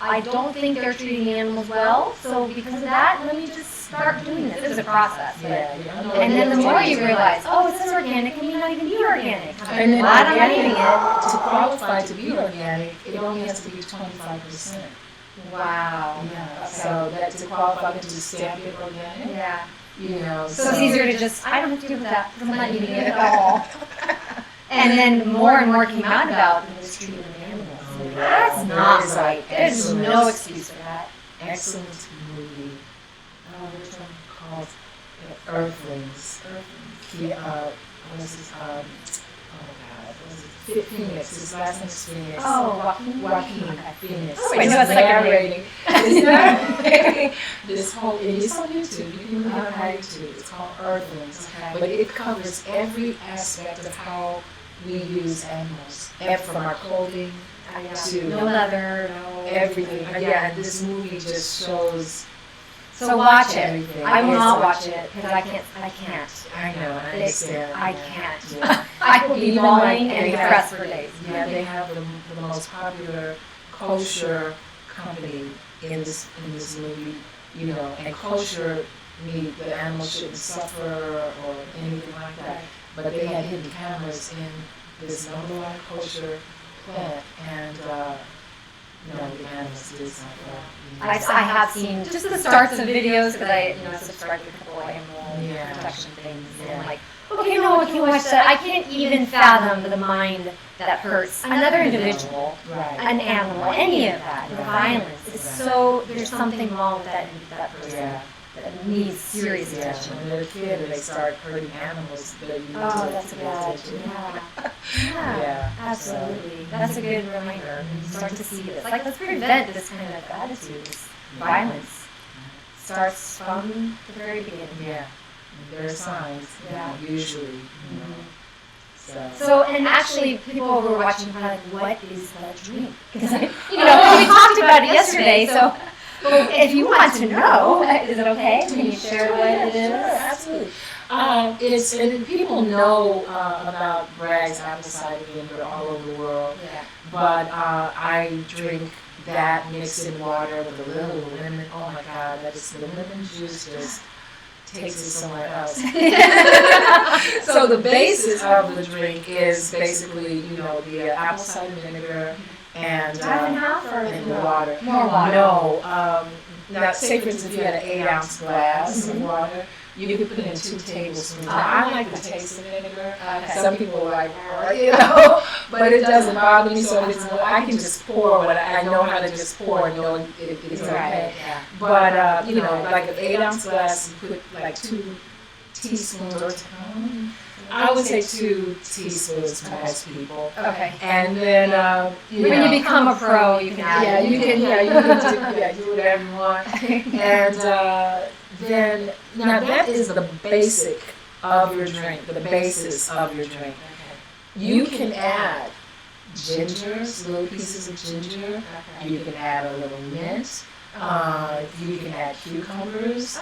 I don't think they're treating the animals well. So because of that, let me just start doing this. It was a process. And then the more you realize, oh, it says organic, and may not even be organic. And then glad I'm organic, eating it. to qualify to be organic, it only has to be 25%. Wow. Yeah. So that to qualify to stamp it organic, Yeah. you know. So it's easier to just, I don't have to deal with that because I'm not eating it at all. And then more and more came out about the mistreatment of animals. That's not right. There's no excuse for that. Excellent movie. Which one called Earthlings? What is his, oh God, what is it? Phoenix. His last name is Phoenix. Oh, Joaquin Phoenix. Oh, I know it's like a narrating. It's narrating this whole. It's on YouTube. You can look it up on YouTube. It's called Earthlings, but it covers every aspect of how we use animals, from our clothing to no leather, no everything. Yeah, this movie just shows. So watch it. Everything. I will not watch it because I can't. I know. I understand. I can't. Yeah. I will be Even bawling like and they depressed have- for days. Yeah, they have the most popular kosher company in this movie, you know, and kosher meat, the animals shouldn't suffer or anything like that. But they had hidden cameras in this number one kosher plant, and the animals did suffer. I have seen just the starts of videos because I subscribe to a couple of animal protection things. And I'm like, okay, no, I can watch that. I can't even fathom the mind that hurts another individual, an animal, any of that. The violence is so. There's something wrong with that person. Yeah. That needs serious Yeah, attention. when they're a kid and they start hurting animals, they need Oh, to that's pay bad. attention. Yeah. Yeah. Absolutely. That's a good reminder. You start to see this. Like, let's prevent this kind of attitude, this violence. Starts from the very beginning. Yeah. There are signs, usually. You know. So, and actually, people who are watching are like, what is that drink? Because, we talked about it yesterday, so if you want to know, is it okay? Can you share what it is? Sure, absolutely. And people know about Bragg's apple cider vinegar all over the world, but I drink that mixed in water with a little lemon. Oh my God, the lemon juice just takes it somewhere else. So the basis of the drink is basically, the apple cider vinegar and Half and half or and the water. More water. No. Now, say for instance, if you had an 8-ounce glass of water, you could put in 2 tablespoons. Now, I like the taste of vinegar. Okay. Some people are like, but it doesn't bother me. So I can just pour what I know how to just pour and know it's okay. But like an 8-ounce glass, you put like 2 teaspoons or I would say 2 teaspoons to most people. Okay. And then When you become a pro, you can add you can do whatever you want. And then now that is the basic of your drink, the basis of your drink. You can add ginger, little pieces of ginger. You can add a little mint. You can add cucumbers.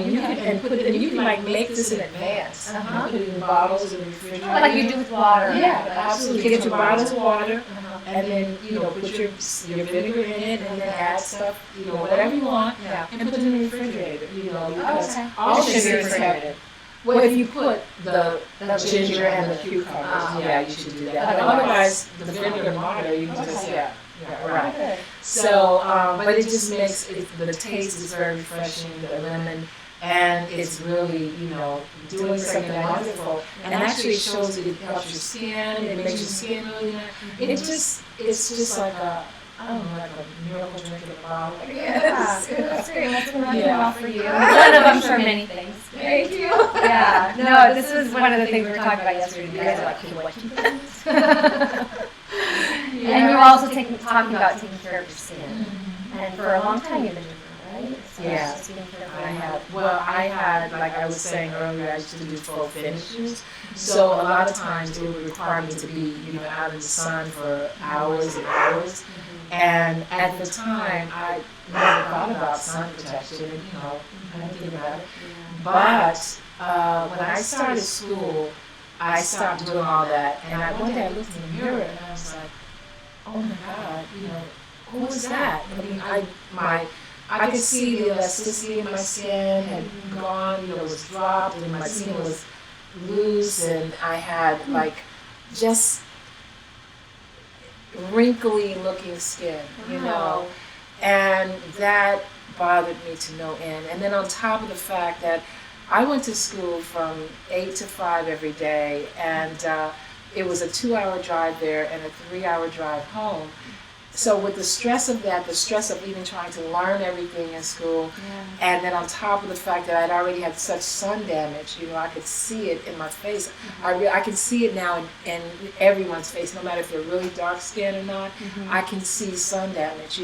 You can like make this in advance. Put it in bottles in the refrigerator. Like you do with water. Yeah, absolutely. Get your bottles of water, and then put your vinegar in it, and then add stuff, whatever you want, and put it in the refrigerator. Because all It should this be is refrigerated. well, if you put the ginger and the cucumbers, you should do that. But otherwise, the vinegar and water, you can just right. So, but it just makes the taste is very refreshing, the lemon, and it's really, doing something wonderful. And actually, it shows it helps your skin, it makes your skin really nice. It's just like a miracle drink in a bottle. That's great. What's been working well for you? One of I'm sure many things. Thank you. Yeah. No, this was one of the things we were talking about yesterday. You guys are like, hey, what you things? And you were also talking about taking care of your skin. And for a long time you've been doing that, right? So Yeah. it's just been for I had, like I was saying earlier, I used to do full finishes. So a lot of times it would require me to be, out in the sun for hours and hours. And at the time, I never thought about sun protection, I didn't think about it. But when I started school, I stopped doing all that. And one day I looked in the mirror and I was like, oh my God, who was that? I mean, I could see the elasticity in my skin had gone, it was dropped, and my skin was loose, and I had like just wrinkly looking skin, and that bothered me to no end. And then on top of the fact that I went to school from 8 to 5 every day, and it was a 2-hour drive there and a 3-hour drive home. So with the stress of that, the stress of even trying to learn everything in school, and then on top of the fact that I'd already had such sun damage, I could see it in my face. I can see it now in everyone's face, no matter if they're really dark skinned or not. I can see sun damage,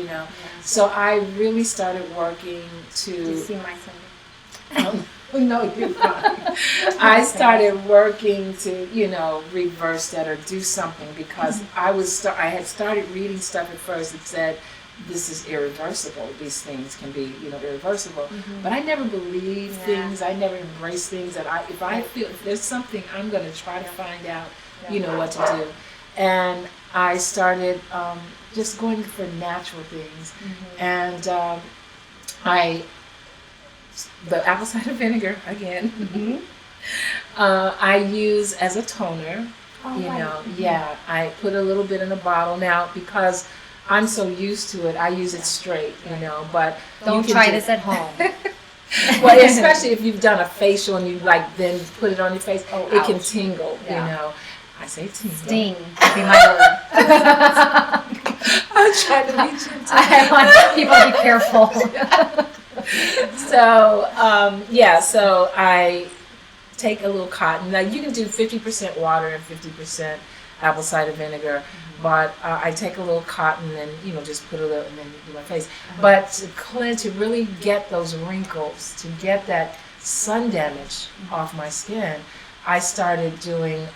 So I really started working to... Do you see my sun? No, you're fine. I started working to, reverse that or do something, because I had started reading stuff at first that said this is irreversible. These things can be, irreversible. But I never believed things. I never embraced things. That if there's something, I'm going to try to find out, what to do. And I started just going for natural things, and the apple cider vinegar again. I use as a toner. I put a little bit in a bottle now because I'm so used to it. I use it straight, But don't try this at home. Well, especially if you've done a facial and you then put it on your face, it can tingle. I say tingle. Sting would be my word. I'm trying to be gentle. I want people to be careful. So I take a little cotton. Now you can do 50% water and 50% apple cider vinegar, but I take a little cotton and just put a little and then do my face. But to cleanse, to really get those wrinkles, to get that sun damage off my skin, I started doing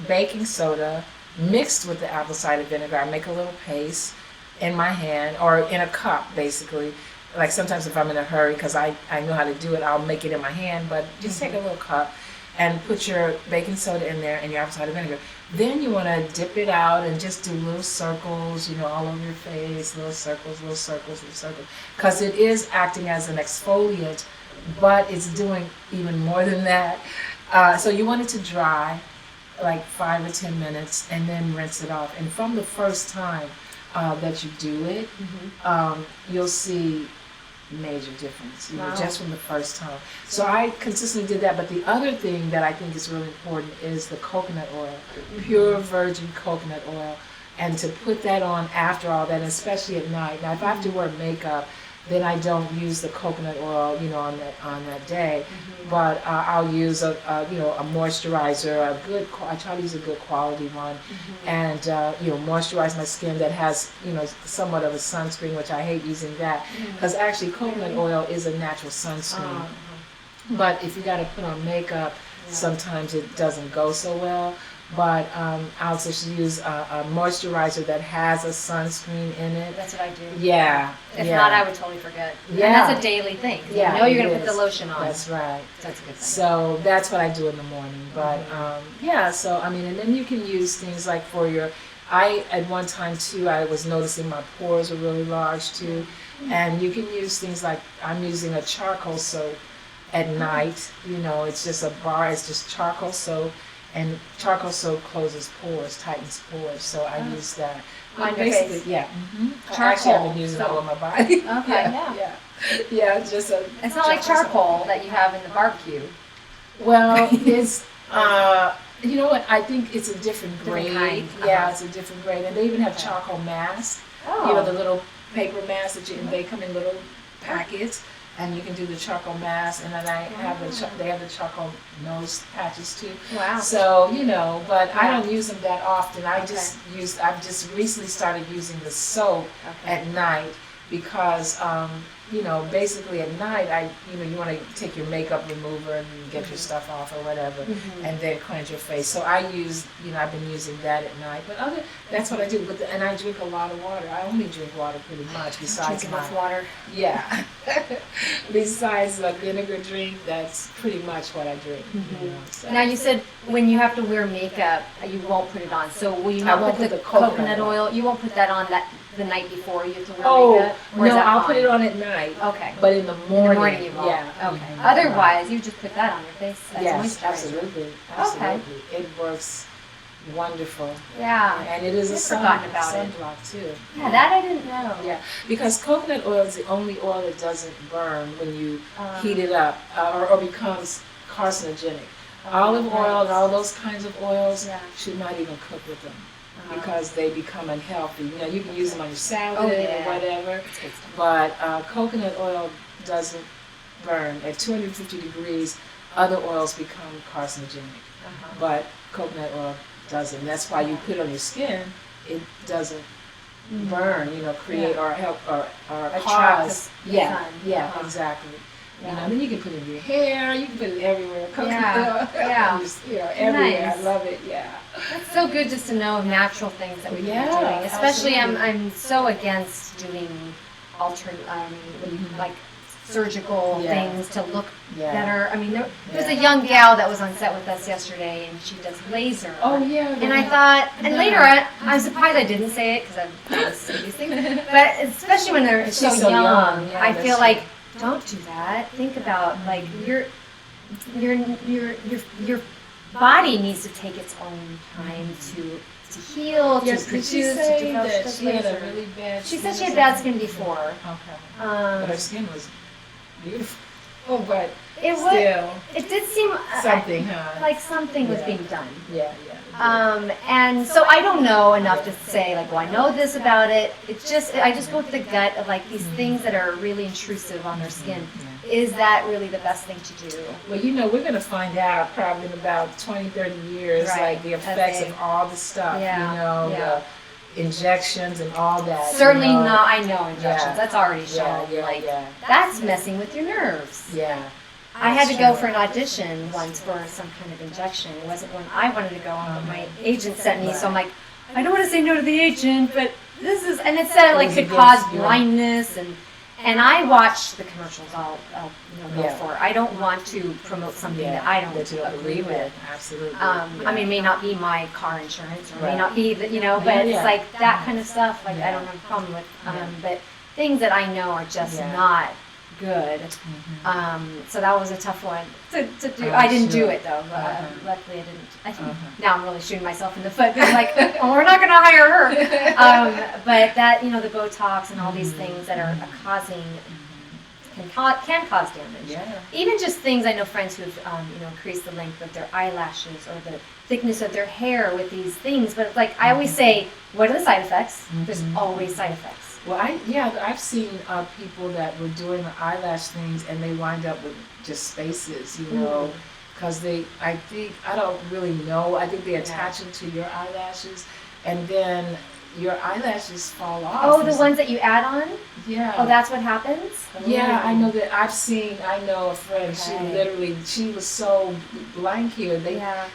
baking soda mixed with the apple cider vinegar. I make a little paste in my hand or in a cup, basically. Like sometimes if I'm in a hurry, because I know how to do it, I'll make it in my hand, but just take a little cup and put your baking soda in there and your apple cider vinegar. Then you want to dip it out and just do little circles, all over your face, little circles, little circles, little circles. Because it is acting as an exfoliant, but it's doing even more than that. So you want it to dry, like 5 or 10 minutes, and then rinse it off. And from the first time that you do it, you'll see major difference, just from the first time. So I consistently did that. But the other thing that I think is really important is the coconut oil, pure virgin coconut oil, and to put that on after all that, especially at night. Now, if I have to wear makeup, then I don't use the coconut oil, on that day. But I'll use a moisturizer, I try to use a good quality one, and moisturize my skin that has somewhat of a sunscreen, which I hate using that because actually coconut oil is a natural sunscreen. But if you got to put on makeup, sometimes it doesn't go so well. But I'll just use a moisturizer that has a sunscreen in it. That's what I do. Yeah. If not, I would totally forget. Yeah. And that's a daily thing. Yeah, you know you're going to put the lotion on. That's right. That's a good thing. So that's what I do in the morning. But and then you can use things like at one time too, I was noticing my pores were really large too. And you can use things like, I'm using a charcoal soap at night. It's just a bar, it's just charcoal soap. And charcoal soap closes pores, tightens pores, so I use that. On your face? Yeah. Charcoal. I've been using it all on my body. Okay, Yeah, it's just it's not like charcoal that you have in the barbecue. Well, it's, you know what, I think it's a different grade. Kind. Yeah, it's a different grade. And they even have charcoal masks. Oh. The little paper masks they come in little packets. And you can do the charcoal mask, and then they have the charcoal nose patches too. Wow. So but I don't use them that often. I've just recently started using the soap at night, because basically at night, you want to take your makeup remover and get your stuff off or whatever, and then cleanse your face. So I've been using that at night. But that's what I do. And I drink a lot of water. I only drink water pretty much. Besides enough water. Yeah. Besides the vinegar drink, that's pretty much what I drink. So. Now you said when you have to wear makeup, you won't put it on. So will you not put the coconut oil? You won't put that on the night before you have to wear makeup? Or no, I'll put it on at night. Okay. But in the morning, you won't. Yeah. Okay. Otherwise, you just put that on your face as yes, moisturizer. Absolutely. Okay. It works wonderful. Yeah. And it is a sunblock too. Yeah, that I didn't know. Yeah, because coconut oil is the only oil that doesn't burn when you heat it up or becomes carcinogenic. Olive oil and all those kinds of oils should not even cook with them. Because they become unhealthy. You can use them on your salad or whatever, but coconut oil doesn't burn. At 250 degrees, other oils become carcinogenic, but coconut oil doesn't. That's why you put it on your skin, it doesn't burn, create or help or cause. Exactly. Yeah. Then you can put it in your hair, you can put it everywhere. Coconut oil, everywhere. Nice. I love it. Yeah. That's so good just to know natural things that we can be doing. Especially, I'm so against doing like surgical things to look better. I mean, there's a young gal that was on set with us yesterday, and she does laser. Oh yeah. And I thought, and later I'm surprised I didn't say it because I say these things. But especially when they're so young, I feel like don't do that. Think about like your body needs to take its own time to heal, to produce, to develop. She had a really bad. She said she had bad skin before. Okay. But her skin was beautiful. Oh, but still, it did seem something, like something was being done. Yeah. And so I don't know enough to say like, well, I know this about it. It's just I just go with the gut of like these things that are really intrusive on their skin. Is that really the best thing to do? Well, we're going to find out probably in about 20, 30 years, like the effects of all the stuff, the injections and all that. Certainly not, I know injections, that's already shown. That's messing with your nerves. Yeah. I had to go for an audition once for some kind of injection. It wasn't one I wanted to go on, but my agent sent me, so I'm like, I don't want to say no to the agent, but this is, and it said like could cause blindness and I watch the commercials. I'll go for it. I don't want to promote something that I don't agree with. Absolutely. I mean, it may not be my car insurance, or may not be but it's like that kind of stuff. Like I don't have a problem with, but things that I know are just not good. So that was a tough one to do. I didn't do it though. Luckily, I didn't. I think now I'm really shooting myself in the foot. Because like, oh, we're not going to hire her. But that the Botox and all these things that are causing can cause damage. Yeah. Even just things I know friends who've increased the length of their eyelashes or the thickness of their hair with these things. But like I always say, what are the side effects? There's always side effects. Well, I've seen people that were doing the eyelash things and they wind up with just spaces, because I don't really know. I think they attach them to your eyelashes, and then your eyelashes fall off. Oh, the ones that you add on? Yeah. Oh, that's what happens? Yeah, I know that. I know a friend, she was so blank here.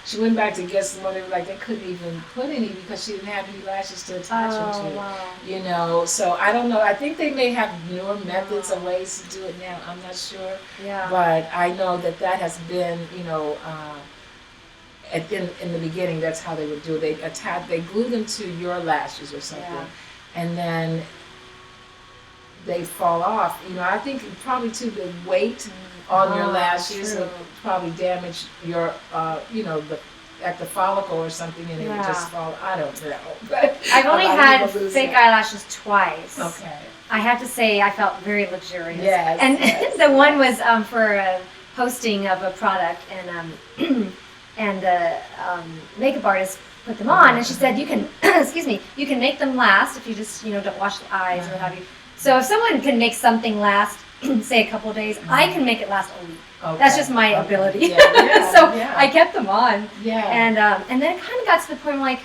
She went back to get some more. They were like, they couldn't even put any because she didn't have any lashes to attach them to. Wow. So I don't know. I think they may have newer methods and ways to do it now. I'm not sure. Yeah. But I know that has been, in the beginning, that's how they would do it. They glue them to your lashes or something, and then they fall off. I think probably too the weight on your lashes would probably damage your, at the follicle or something, and it would just fall. I don't know. But I've only had fake eyelashes twice. Okay. I have to say I felt very luxurious. Yes. And the one was for a posting of a product, and the makeup artist put them on, and she said you can, you can make them last if you just don't wash the eyes or what have you. So if someone can make something last, say a couple of days, I can make it last a week. Okay. That's just my ability. So I kept them on. Yeah. And then it kind of got to the point where like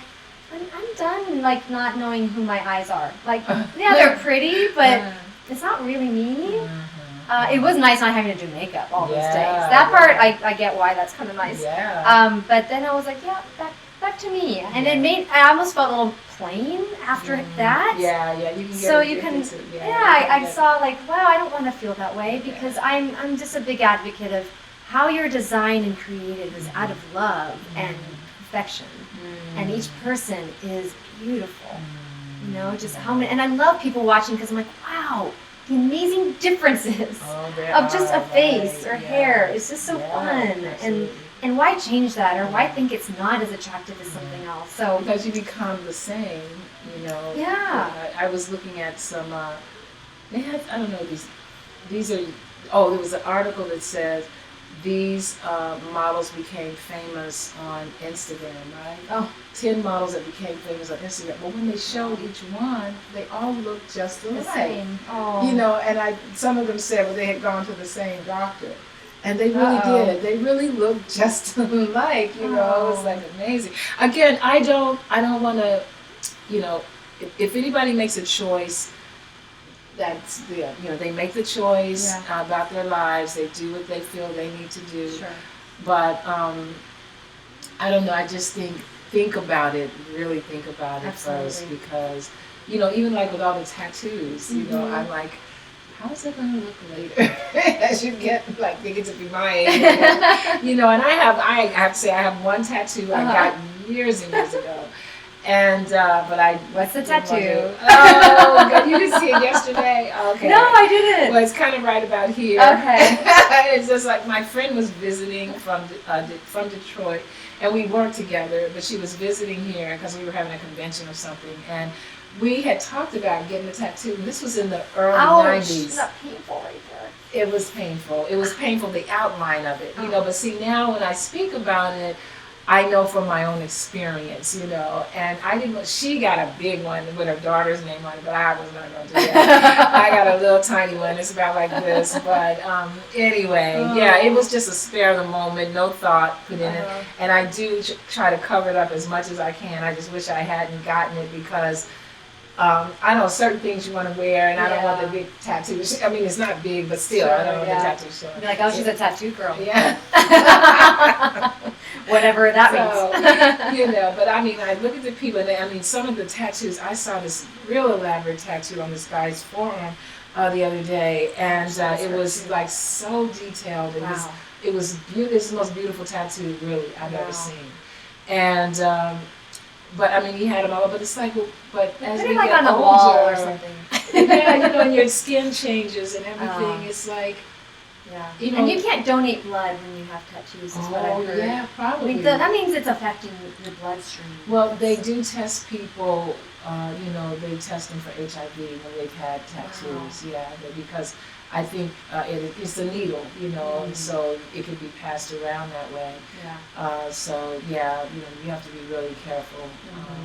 I'm done like not knowing who my eyes are. Like they're pretty, but it's not really me. Mm-hmm. It was nice not having to do makeup all those days. Yeah, That part, yeah. I get why that's kind of nice. Yeah. But then I was like, yeah, back to me. And it made, I almost felt a little plain after that. Yeah, you can get So you can, to, I saw like, wow, I don't want to feel that way because I'm just a big advocate of how you're designed and created is out of love and perfection. And each person is beautiful. You know, just how many, and I love people watching because I'm like, wow, the amazing differences of just a face or hair. It's just so fun. And why change that, or why think it's not as attractive as something else? So because you become the same, you know. Yeah. I was looking at some. They had, I don't know, these are. Oh, there was an article that says these models became famous on Instagram, right? Oh. 10 models that became famous on Instagram. But when they showed each one, they all looked just alike. The same. Oh. You know, and some of them said, well, they had gone to the same doctor. And they really did. They really looked just alike, you know. It was like amazing. Again, I don't want to, you know, if anybody makes a choice, that's, you know, they make the choice about their lives. They do what they feel they need to do. Sure. But I don't know. I just think about it. Really think about it first, because, you know, even like with all the tattoos, you know, I'm like, how's it going to look later? As you get, like, they get to be my age. You know, and I have to say, I have one tattoo I got years and years ago. And, but I... What's the tattoo? Oh, good. You didn't see it yesterday? Okay. No, I didn't. Well, it's kind of right about here. Okay. It's just like my friend was visiting from Detroit, and we worked together, but she was visiting here because we were having a convention or something. And we had talked about getting a tattoo. And this was in the early 90s. Is that painful right there? It was painful. It was painful, the outline of it, you know. But see, now when I speak about it, I know from my own experience, you know. And I didn't. She got a big one with her daughter's name on it, but I was not going to do that. I got a little tiny one. It's about like this. But anyway, yeah, it was just a spare of the moment, no thought put in it. And I do try to cover it up as much as I can. I just wish I hadn't gotten it because. I know certain things you want to wear, and I don't want the big tattoos. I mean, it's not big, but still, I don't want the tattoos showing. You're like, oh, she's a tattoo girl. Yeah. Whatever that means. You know, but I mean, I look at the people, and I mean, some of the tattoos, I saw this real elaborate tattoo on this guy's forearm the other day, and it was like so detailed. It was beautiful. It's the most beautiful tattoo, really, I've ever seen. And, but I mean, he had them all, but it's like, but as we like get on the older, wall or something. Yeah, you know, and your skin changes and everything. It's like, you know, and you can't donate blood when you have tattoos. Is what I've heard. Yeah, probably. I mean, that means it's affecting your bloodstream. Well, they do test people. You know, they test them for HIV when they've had tattoos. Yeah, because I think it's a needle, you know, and so it can be passed around that way. Yeah. So yeah, you know, you have to be really careful. You know,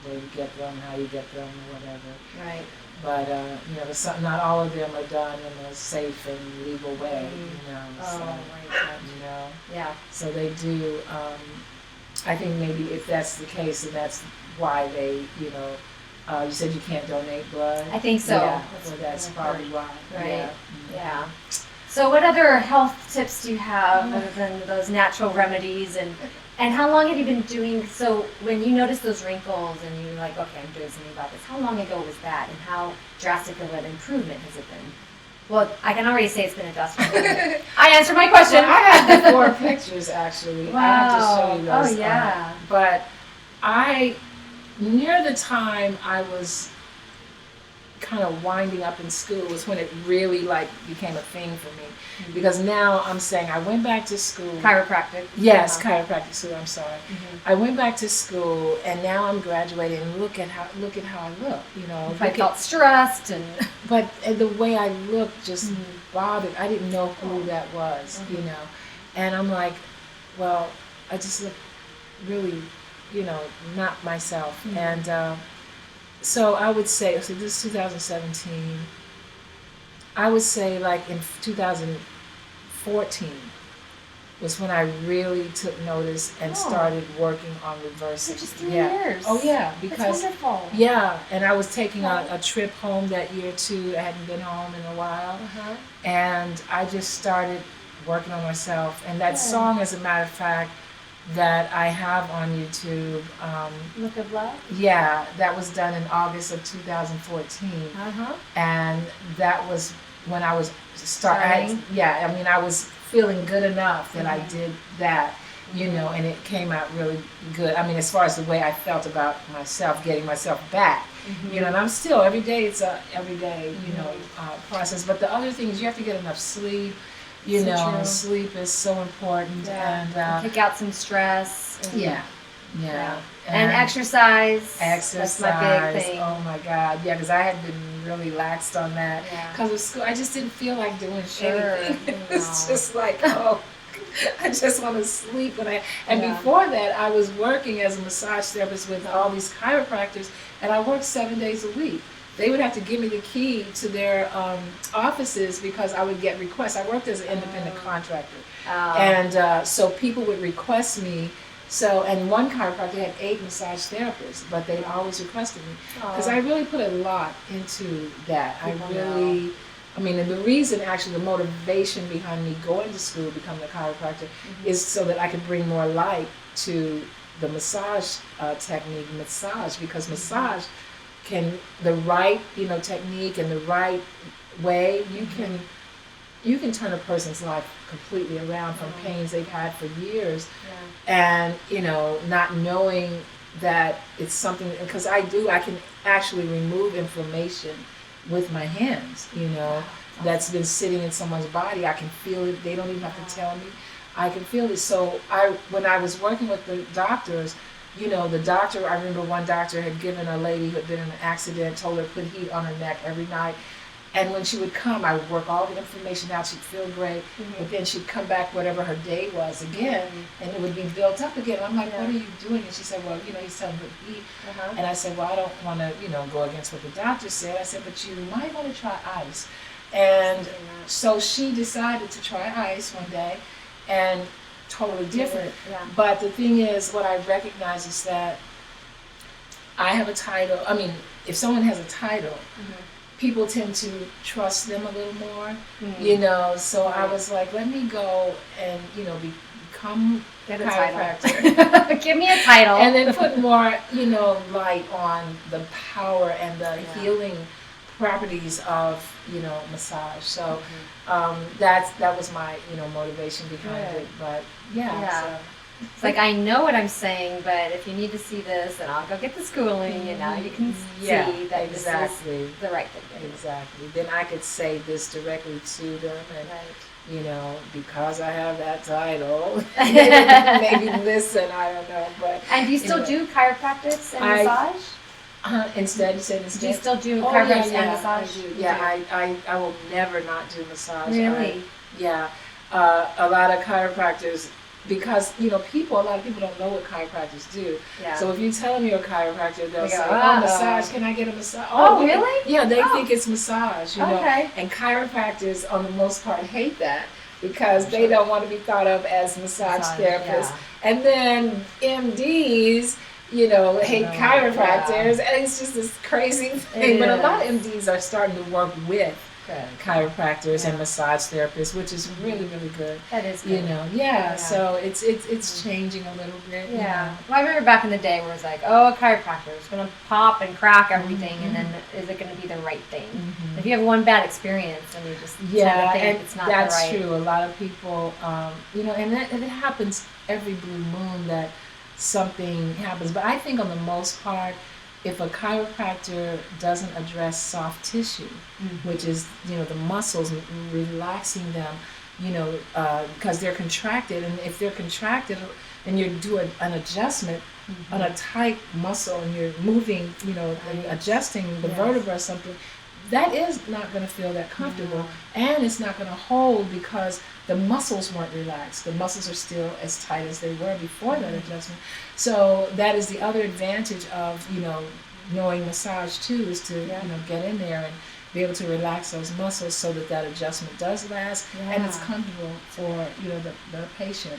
where you get them, how you get them, or whatever. Right. But you know, not all of them are done in a safe and legal way. You know. So, right. You know. Yeah. So they do. I think maybe if that's the case, and that's why they, you know. You said you can't donate blood? I think so. Yeah, well, that's probably why. Right. Yeah. So what other health tips do you have other than those natural remedies? And how long have you been doing, so when you noticed those wrinkles and you're like, okay, I'm doing something about this, how long ago was that? And how drastic of an improvement has it been? Well, I can already say it's been a drastic improvement. I answered my question. Well, I have before pictures, actually. Wow. I have to show you those. Oh, yeah. But near the time I was kind of winding up in school was when it really like became a thing for me. Because now I'm saying I went back to school. Chiropractic. Yes, chiropractic school, I'm sorry. I went back to school and now I'm graduating and look at how I look, you know. I felt stressed but the way I looked just bothered. I didn't know who that was, you know. And I'm like, well, I just look really, you know, not myself. And so I would say, so this is 2017, I would say like in 2014, was when I really took notice and started working on reversing. So just 3 years. Oh yeah, because that's wonderful. yeah, and I was taking a trip home that year too. I hadn't been home in a while, and I just started working on myself. And that song, as a matter of fact, that I have on YouTube. Look of Love? Yeah, that was done in August of 2014. And that was when I was starting. Yeah, I mean, I was feeling good enough that I did that, you know, and it came out really good. I mean, as far as the way I felt about myself, getting myself back, you know, and I'm still, every day, it's a everyday, you know, process. But the other thing is you have to get enough sleep. You know, sleep is so important, and kick out some stress. And, and exercise. Exercise. That's my big thing. Oh my God, yeah, because I had been really laxed on that because of school. I just didn't feel like doing anything. It's just like, oh, I just want to sleep. And before that, I was working as a massage therapist with all these chiropractors, and I worked 7 days a week. They would have to give me the key to their offices because I would get requests. I worked as an independent contractor. And so people would request me. So, and one chiropractor had 8 massage therapists, but they always requested me. Because I really put a lot into that. I mean, and the reason, actually, the motivation behind me going to school, becoming a chiropractor, is so that I could bring more light to the massage technique, because massage can, the right, you know, technique and the right way, you can turn a person's life completely around from pains they've had for years, and you know, not knowing that it's something, because I can actually remove inflammation with my hands, you know, that's been sitting in someone's body. I can feel it. They don't even have to tell me. I can feel it. So when I was working with the doctors, you know, the doctor, I remember one doctor had given a lady who had been in an accident, told her to put heat on her neck every night. And when she would come, I would work all the inflammation out. She'd feel great. But then she'd come back, whatever her day was, again, and it would be built up again. I'm like, what are you doing? And she said, well, you know, he's telling her to eat. And I said, well, I don't want to, you know, go against what the doctor said. I said, but you might want to try ice. And so she decided to try ice one day, and totally different. But the thing is, what I recognize is that I have a title. I mean, if someone has a title, people tend to trust them a little more, you know. So I was like, let me go and, you know, become a chiropractor. Give me a title. And then put more, you know, light on the power and the healing properties of, you know, massage. So that was my, you know, motivation behind it. But so. It's like, I know what I'm saying, but if you need to see this, then I'll go get the schooling, you know, you can see that this is the right thing. Exactly. Then I could say this directly to them, and you know, because I have that title, maybe listen, I don't know. But and do you still do chiropractic and massage? Instead, you said instead? Do you still do chiropractic and massage? I will never not do massage. Really? A lot of chiropractors, because, you know, a lot of people don't know what chiropractors do. So if you tell them you're a chiropractor, they'll say, oh, massage, can I get a massage? Oh, really? Yeah, they think it's massage, you know. And chiropractors, on the most part, hate that, because they don't want to be thought of as massage therapists. And then MDs, you know, hate chiropractors, and it's just this crazy thing. But a lot of MDs are starting to work with chiropractors and massage therapists, which is really, really good. That is good. You know, so it's changing a little bit. You know. Well, I remember back in the day where it was like, oh, a chiropractor is going to pop and crack everything, and then is it going to be the right thing? If you have one bad experience, and you just think it's not that's the right. true. A lot of people, you know, and it happens every blue moon that something happens. But I think on the most part, if a chiropractor doesn't address soft tissue, which is, you know, the muscles, relaxing them, you know, because they're contracted, and if they're contracted and you do an adjustment on a tight muscle, and you're moving, you know, and adjusting the vertebra or something, that is not going to feel that comfortable, and it's not going to hold because the muscles weren't relaxed. The muscles are still as tight as they were before that adjustment. So that is the other advantage of, you know, knowing massage too, is to you know, get in there be able to relax those muscles so that that adjustment does last, and it's comfortable for the patient.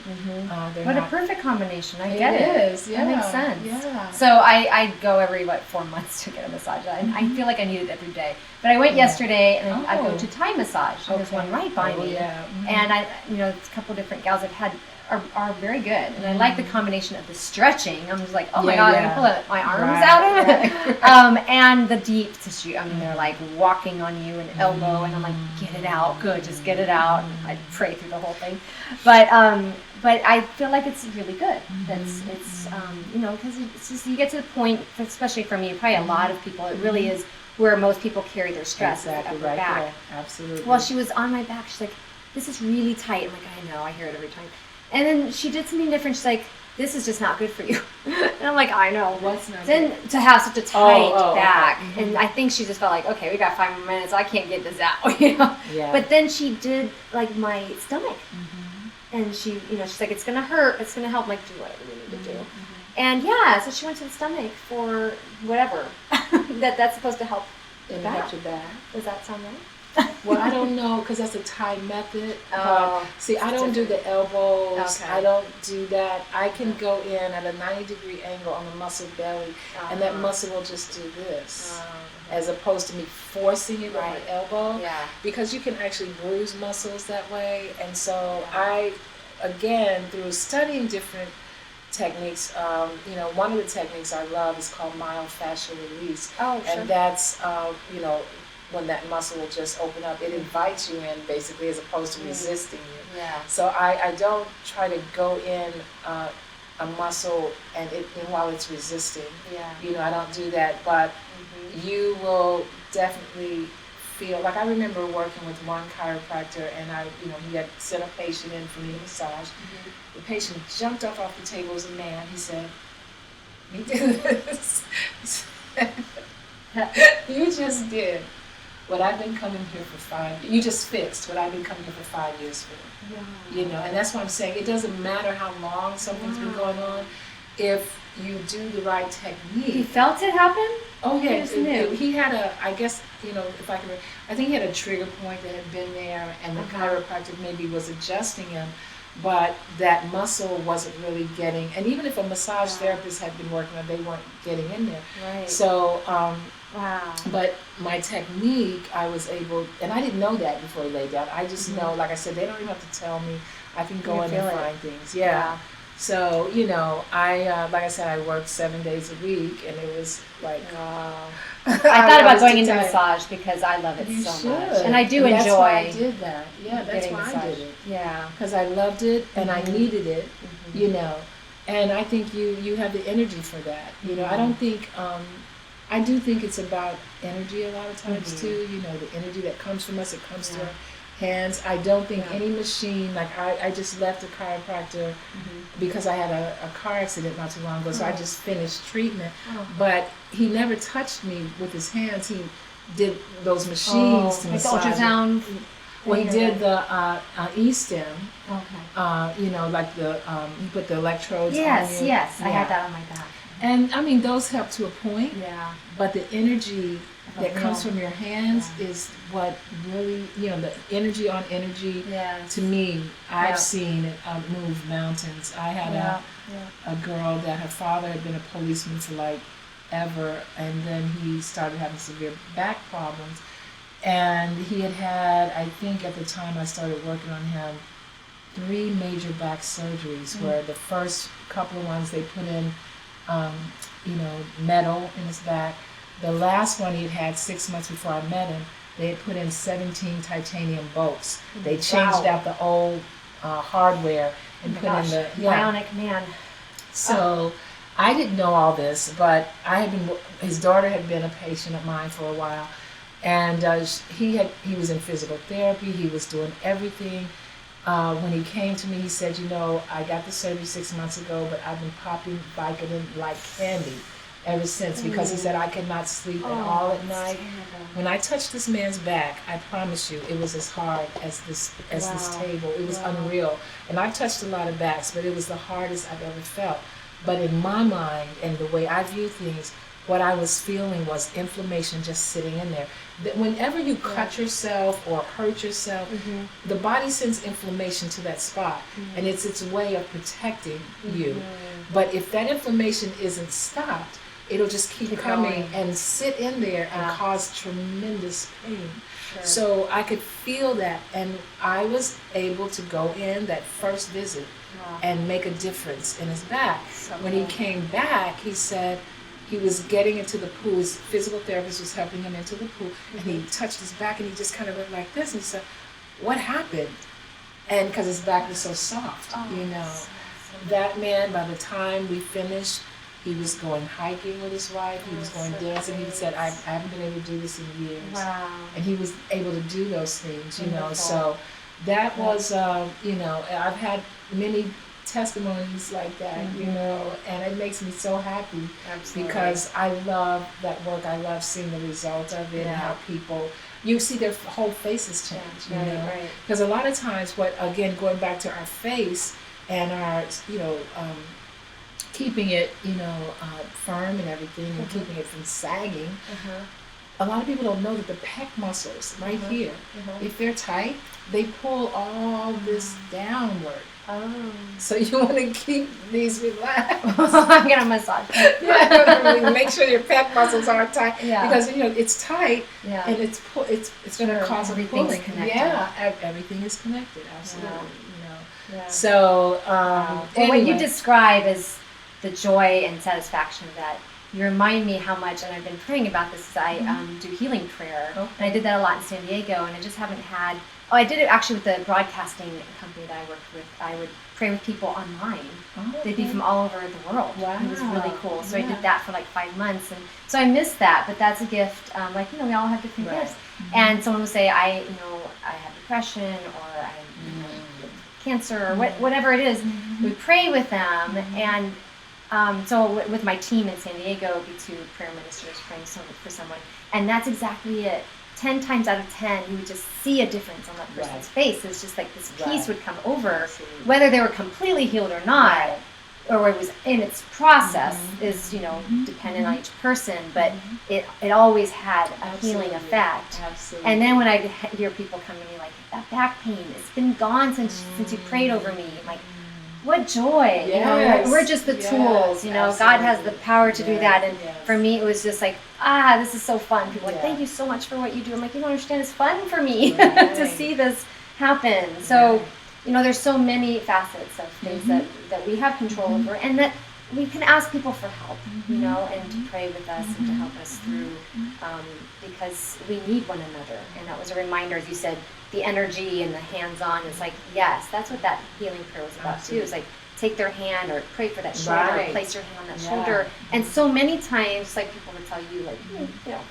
What a perfect combination! I get it. It is. Yeah. That makes sense. Yeah. So I go every 4 months to get a massage. I feel like I need it every day. But I went yesterday, and I go to Thai massage. There's one right by me, and a couple different gals I've had are very good, and I like the combination of the stretching. I'm just like, oh my god, I'm gonna pull my arms out of it, and the deep tissue. I mean, they're like walking on you and elbow, and I'm like, get it out, good, just get it out. And I pray through the whole thing, but I feel like it's really good. It's because it's just you get to the point, especially for me, probably a lot of people, it really is where most people carry their stress at their back. There. Absolutely. Well, she was on my back. She's like, this is really tight. I'm like, I know, I hear it every time. And then she did something different. She's like, this is just not good for you. And I'm like, I know. What's not then good? To have such a tight back. Okay. And I think she just felt like, okay, we got 5 more minutes. I can't get this out. Yeah. But then she did like my stomach. And she, she's like, it's going to hurt. It's going to help. I'm like, do whatever you need to do. And so she went to the stomach for whatever. that's supposed to help the back. Your back. Does that sound right? Well, I don't know, because that's a Thai method. See, I don't do the elbows. Okay. I don't do that. I can go in at a 90-degree angle on the muscle belly, and that muscle will just do this, as opposed to me forcing it with my elbow. Because you can actually bruise muscles that way. And so I, again, through studying different techniques, one of the techniques I love is called myofascial release. And that's, when that muscle will just open up. It invites you in, basically, as opposed to resisting you. So I don't try to go in a muscle and while it's resisting. I don't do that. But you will definitely feel, like I remember working with one chiropractor, and he had sent a patient in for me to massage. The patient jumped up off the table. It was a man. He said, he did this. You just did what I've been coming here for 5 years. You just fixed what I've been coming here for 5 years for. And that's what I'm saying. It doesn't matter how long something's been going on. If you do the right technique. He felt it happen? Oh yeah, he had I think he had a trigger point that had been there, and the chiropractor maybe was adjusting him, but that muscle wasn't really getting, and even if a massage therapist had been working on it, they weren't getting in there. So, but my technique, I was able, and I didn't know that before he laid down. I just know, like I said, they don't even have to tell me. I can go in and find things. So, I, like I said, I worked 7 days a week, and it was like, I thought about going into massage because I love it so much. And I do enjoy. That's why I did that. Yeah, that's why I did it. Yeah. Because I loved it, and I needed it, And I think you have the energy for that. I don't think, I do think it's about energy a lot of times too. The energy that comes from us, it comes to our hands. I don't think any machine, like I just left a chiropractor because I had a car accident not too long ago, so I just finished treatment. But he never touched me with his hands. He did those machines to massage. Like the ultrasound. Well, he did the E-stem. Like he put the electrodes on you. Yes, I had that on my back. And I mean, those help to a point. But the energy that comes from your hands is what really, the energy on energy. To me, I've seen it move mountains. I had a girl that her father had been a policeman for like ever, and then he started having severe back problems. And he had, I think at the time I started working on him, 3 major back surgeries, where the first couple of ones they put in, metal in his back. The last one he'd had 6 months before I met him, they had put in 17 titanium bolts. They changed out the old hardware and put in the bionic man. So I didn't know all this, but his daughter had been a patient of mine for a while, and he was in physical therapy. He was doing everything. When he came to me, he said, I got the surgery 6 months ago, but I've been popping Vicodin like candy ever since, because he said I could not sleep at all at night. When I touched this man's back, I promise you, it was as hard as this table. It was unreal. And I've touched a lot of backs, but it was the hardest I've ever felt. But in my mind and the way I view things, what I was feeling was inflammation just sitting in there. that whenever you cut yourself or hurt yourself, the body sends inflammation to that spot, and it's its way of protecting you. But if that inflammation isn't stopped, it'll just keep coming and sit in there and cause tremendous pain. Sure. So I could feel that, and I was able to go in that first visit and make a difference in his back. So when he came back, he said he was getting into the pool. His physical therapist was helping him into the pool, and he touched his back, and he just kind of went like this, and he said, "What happened?" And because his back was so soft, that man, by the time we finished, he was going hiking with his wife. He was going dancing. He said, I haven't been able to do this in years. Wow. And he was able to do those things, you know. So that was, I've had many testimonies like that, you know, and it makes me so happy. Absolutely. Because I love that work. I love seeing the result of it and how people, you see their whole faces change, you know. Because a lot of times, going back to our face and our, keeping it, firm and everything, and keeping it from sagging. A lot of people don't know that the pec muscles right here, if they're tight, they pull all this downward. Oh. So you want to keep these relaxed. I'm gonna massage. Make sure your pec muscles are tight because it's tight and it's going to cause everything's connected. Yeah, everything is connected. Absolutely. So anyway. What you describe is the joy and satisfaction of that. You remind me how much, and I've been praying about this, I do healing prayer. Okay. And I did that a lot in San Diego, and I just haven't had, I did it actually with the broadcasting company that I worked with. I would pray with people online. They'd be from all over the world. Wow. It was really cool. So I did that for like 5 months, and so I missed that, but that's a gift. We all have different gifts. And someone would say, I have depression, or I cancer, or whatever it is. We pray with them, and so with my team in San Diego, it'd be 2 prayer ministers praying for someone, and that's exactly it. 10 times out of 10, you would just see a difference on that person's face. It's just like this peace would come over, whether they were completely healed or not, or it was in its process is, dependent on each person, but it always had a healing effect. Absolutely. And then when I hear people come to me like, that back pain, it's been gone since you prayed over me. I'm like, what joy. Yes. We're just the tools, God has the power to do that. And for me, it was just like, this is so fun. People are like, thank you so much for what you do. I'm like, you don't understand, it's fun for me to see this happen. So, there's so many facets of things that we have control over, and that we can ask people for help, and to pray with us and to help us through, because we need one another. And that was a reminder, as you said, the energy and the hands-on is like, yes, that's what that healing prayer was about too. It's like, take their hand or pray for that shoulder, or place your hand on that shoulder. And so many times, like, people will tell you, like,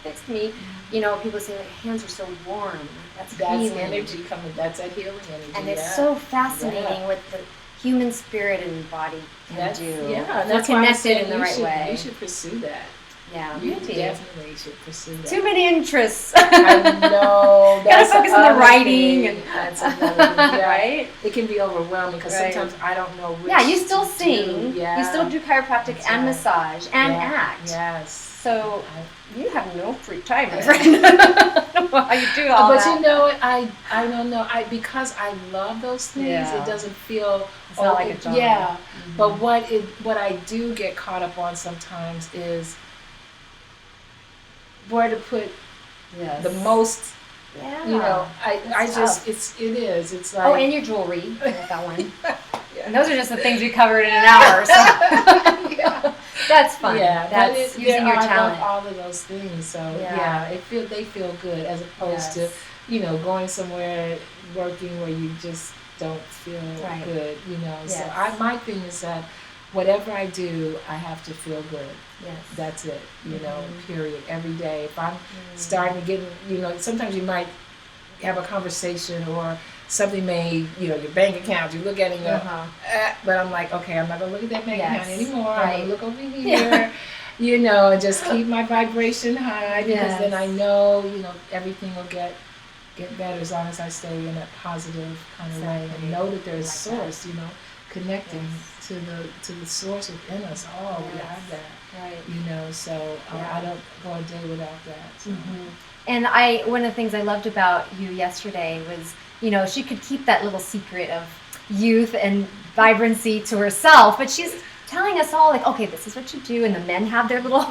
fixed me. People say, like, hands are so warm. That's healing. Energy coming. That's that healing energy. And it's so fascinating what the human spirit and body can do. Yeah, that's connected in the right way. You should pursue that. Yeah, you definitely should pursue that. Too many interests. I know. Gotta focus on the writing and that's another thing. Right? It can be overwhelming because sometimes I don't know which. Yeah, you still sing. You still do chiropractic and massage and act. Yes. So you have no free time, my friend. I don't know how you do all that. But you know what? I don't know. Because I love those things. It doesn't feel. It's not like a job. Yeah. But what I do get caught up on sometimes is where to put the most. Yeah. It's like. Oh, and your jewelry. I like that one. And those are just the things we covered in an hour. So. That's fun. Yeah, that's using your talent. I love all of those things. So they feel good as opposed to going somewhere working where you just don't feel good. So my thing is that whatever I do, I have to feel good. Yes. That's it. Period. Every day. If I'm starting to get, sometimes you might have a conversation or something may, your bank account, you look at it and go, but I'm like, okay, I'm not going to look at that bank account anymore. I'm going to look over here, and just keep my vibration high because then I know, everything will get better as long as I stay in that positive kind of way and know that there's a source, connecting to the source within us all. We have that, right? So I don't go a day without that. So. And one of the things I loved about you yesterday was, she could keep that little secret of youth and vibrancy to herself, but she's telling us all, like, okay, this is what you do, and the men have their little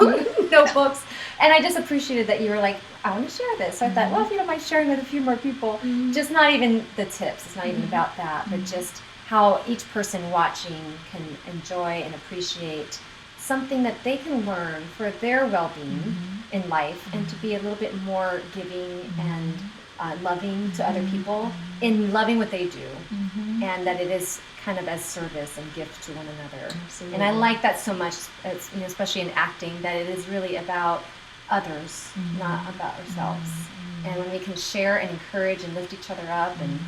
notebooks, and I just appreciated that you were like, I want to share this. So I thought, well, if you don't mind sharing with a few more people, just not even the tips, it's not even about that, but just how each person watching can enjoy and appreciate something that they can learn for their well-being in life, and to be a little bit more giving and loving to other people in loving what they do, and that it is kind of as service and gift to one another. Absolutely. And I like that so much, especially in acting, that it is really about others, not about ourselves. And when we can share and encourage and lift each other up, and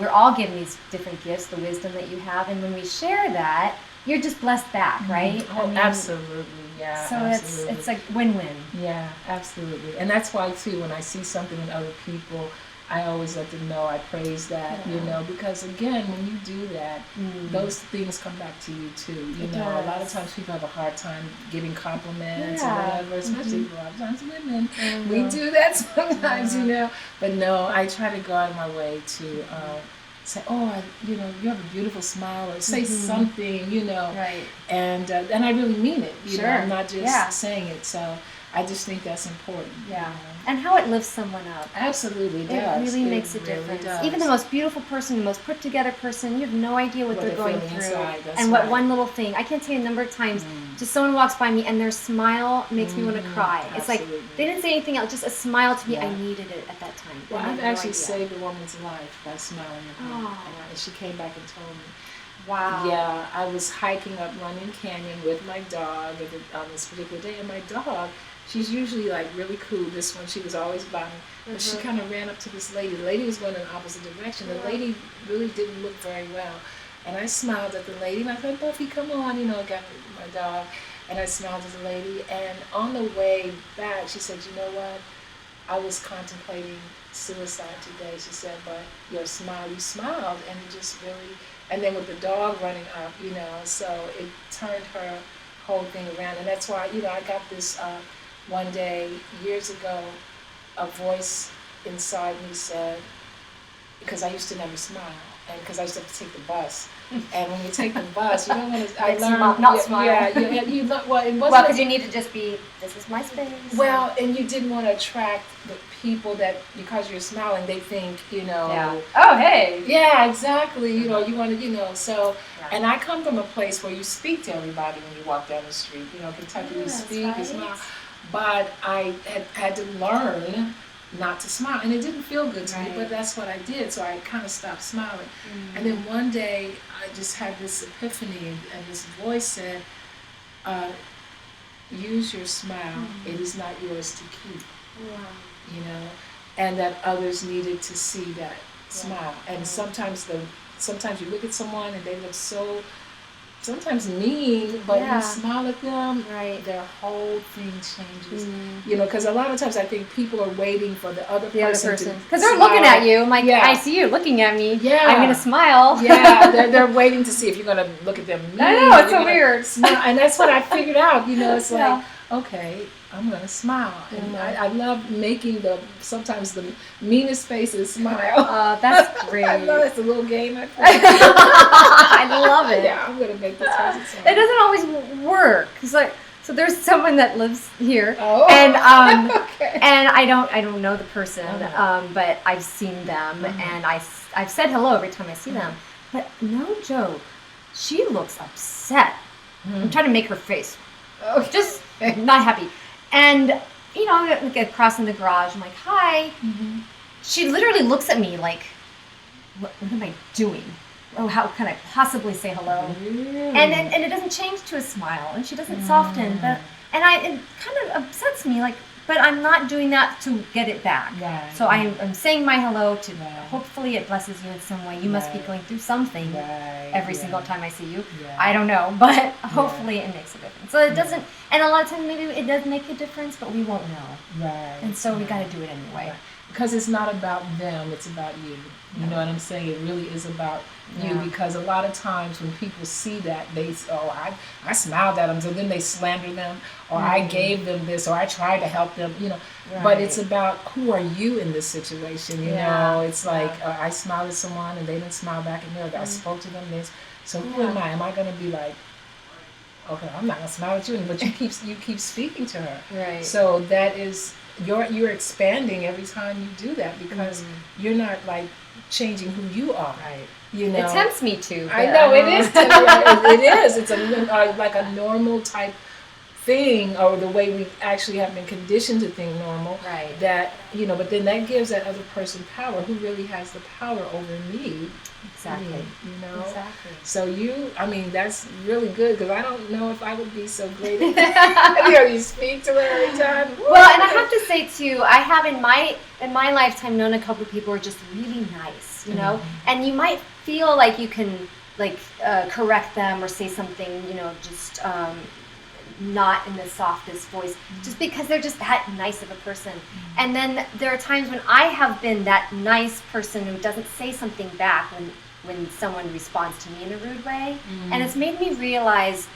we're all given these different gifts, the wisdom that you have, and when we share that, you're just blessed back, right? Oh, absolutely, yeah. So absolutely. It's like win-win. Yeah, absolutely. And that's why too, when I see something in other people, I always let them know, I praise that, because again, when you do that, those things come back to you too. A lot of times people have a hard time giving compliments or whatever, especially a lot of times women. We do that sometimes, But no, I try to go out of my way to say, oh, you have a beautiful smile, or say something, Right. And I really mean it. Sure. I'm not just saying it. So I just think that's important. Yeah. And how it lifts someone up. Absolutely It does. really makes a difference. Does. Even the most beautiful person, the most put together person, you have no idea what they're going through. Inside. And what one little thing, I can't tell you a number of times, just someone walks by me and their smile makes me want to cry. It's like, they didn't say anything else, just a smile to me. I needed it at that time. Well, I've actually saved a woman's life by smiling at her. And she came back and told me. Wow. Yeah, I was hiking up Runyon Canyon with my dog on this particular day, and my dog, she's usually like really cool. This one, she was always by me. But she kind of ran up to this lady. The lady was going in the opposite direction. The lady really didn't look very well. And I smiled at the lady, and I thought, Buffy, come on, got my dog. And I smiled at the lady. And on the way back, she said, you know what? I was contemplating suicide today. She said, but your smile, you smiled, and it just really... And then with the dog running up, so it turned her whole thing around. And that's why, I got this one day, years ago, a voice inside me said, because I used to never smile, and because I used to have to take the bus. And when you take the bus, you don't want to. I learned not smile. Yeah, you well, it wasn't. Well, because you need to just be. This is my space. Well, and you didn't want to attract the people that because you're smiling, they think Yeah. Oh, hey. Yeah, exactly. You want to. So. Yeah. And I come from a place where you speak to everybody when you walk down the street. Kentucky, you speak, you smile. But I had to learn not to smile, and it didn't feel good to me, but that's what I did, so I kind of stopped smiling. And then one day I just had this epiphany, and this voice said, use your smile, it is not yours to keep. Wow. And that others needed to see that smile. And sometimes you look at someone and they look so sometimes mean, but you smile at them, their whole thing changes. Because a lot of times I think people are waiting for the other person. Because they're looking at you. I'm like, I see you looking at me. Yeah. I'm going to smile. Yeah, they're waiting to see if you're going to look at them mean. I know, it's so weird. Smile. And that's what I figured out. It's like, okay, I'm going to smile. And I love making sometimes the meanest faces smile. That's great. I know it's a little game I play. I love it. Yeah, I'm going to make this person smile. It doesn't always work. It's like, so there's someone that lives here, and and I don't know the person, but I've seen them, and I've said hello every time I see them. But no joke, she looks upset. I'm trying to make her face just not happy. And, I get across in the garage, I'm like, hi. She literally looks at me like, what am I doing? Oh, how can I possibly say hello? And it doesn't change to a smile, and she doesn't soften. But it kind of upsets me, like, but I'm not doing that to get it back. So I'm saying my hello to hopefully it blesses you in some way. You must be going through something every single time I see you. I don't know, but hopefully it makes a difference. So it doesn't, and a lot of times maybe it does make a difference, but we won't know. And so we got to do it anyway. because it's not about them, it's about you. You know what I'm saying? It really is about you, because a lot of times when people see that, they say, oh, I smiled at them, so then they slander them, or I gave them this, or I tried to help them, you know. But it's about who are you in this situation, you know? It's like I smiled at someone and they didn't smile back at me, or I spoke to them this. So who am I? Am I going to be like, okay, I'm not going to smile at you, but you keep speaking to her. Right. So that is, you're expanding every time you do that, because you're not like changing who you are. Right. You know, it tempts me to. I know it is. It is. It's like a normal type thing, or the way we actually have been conditioned to think normal. Right. That, you know, but then that gives that other person power. Who really has the power over me? Exactly. You know. Exactly. So that's really good, because I don't know if I would be so great at you know, you speak to her every time. Well, and I have to say too, I have in my lifetime known a couple of people who are just really nice, you know, and you might feel like you can correct them or say something, you know, just not in the softest voice, just because they're just that nice of a person. And then there are times when I have been that nice person who doesn't say something back when someone responds to me in a rude way. And it's made me realize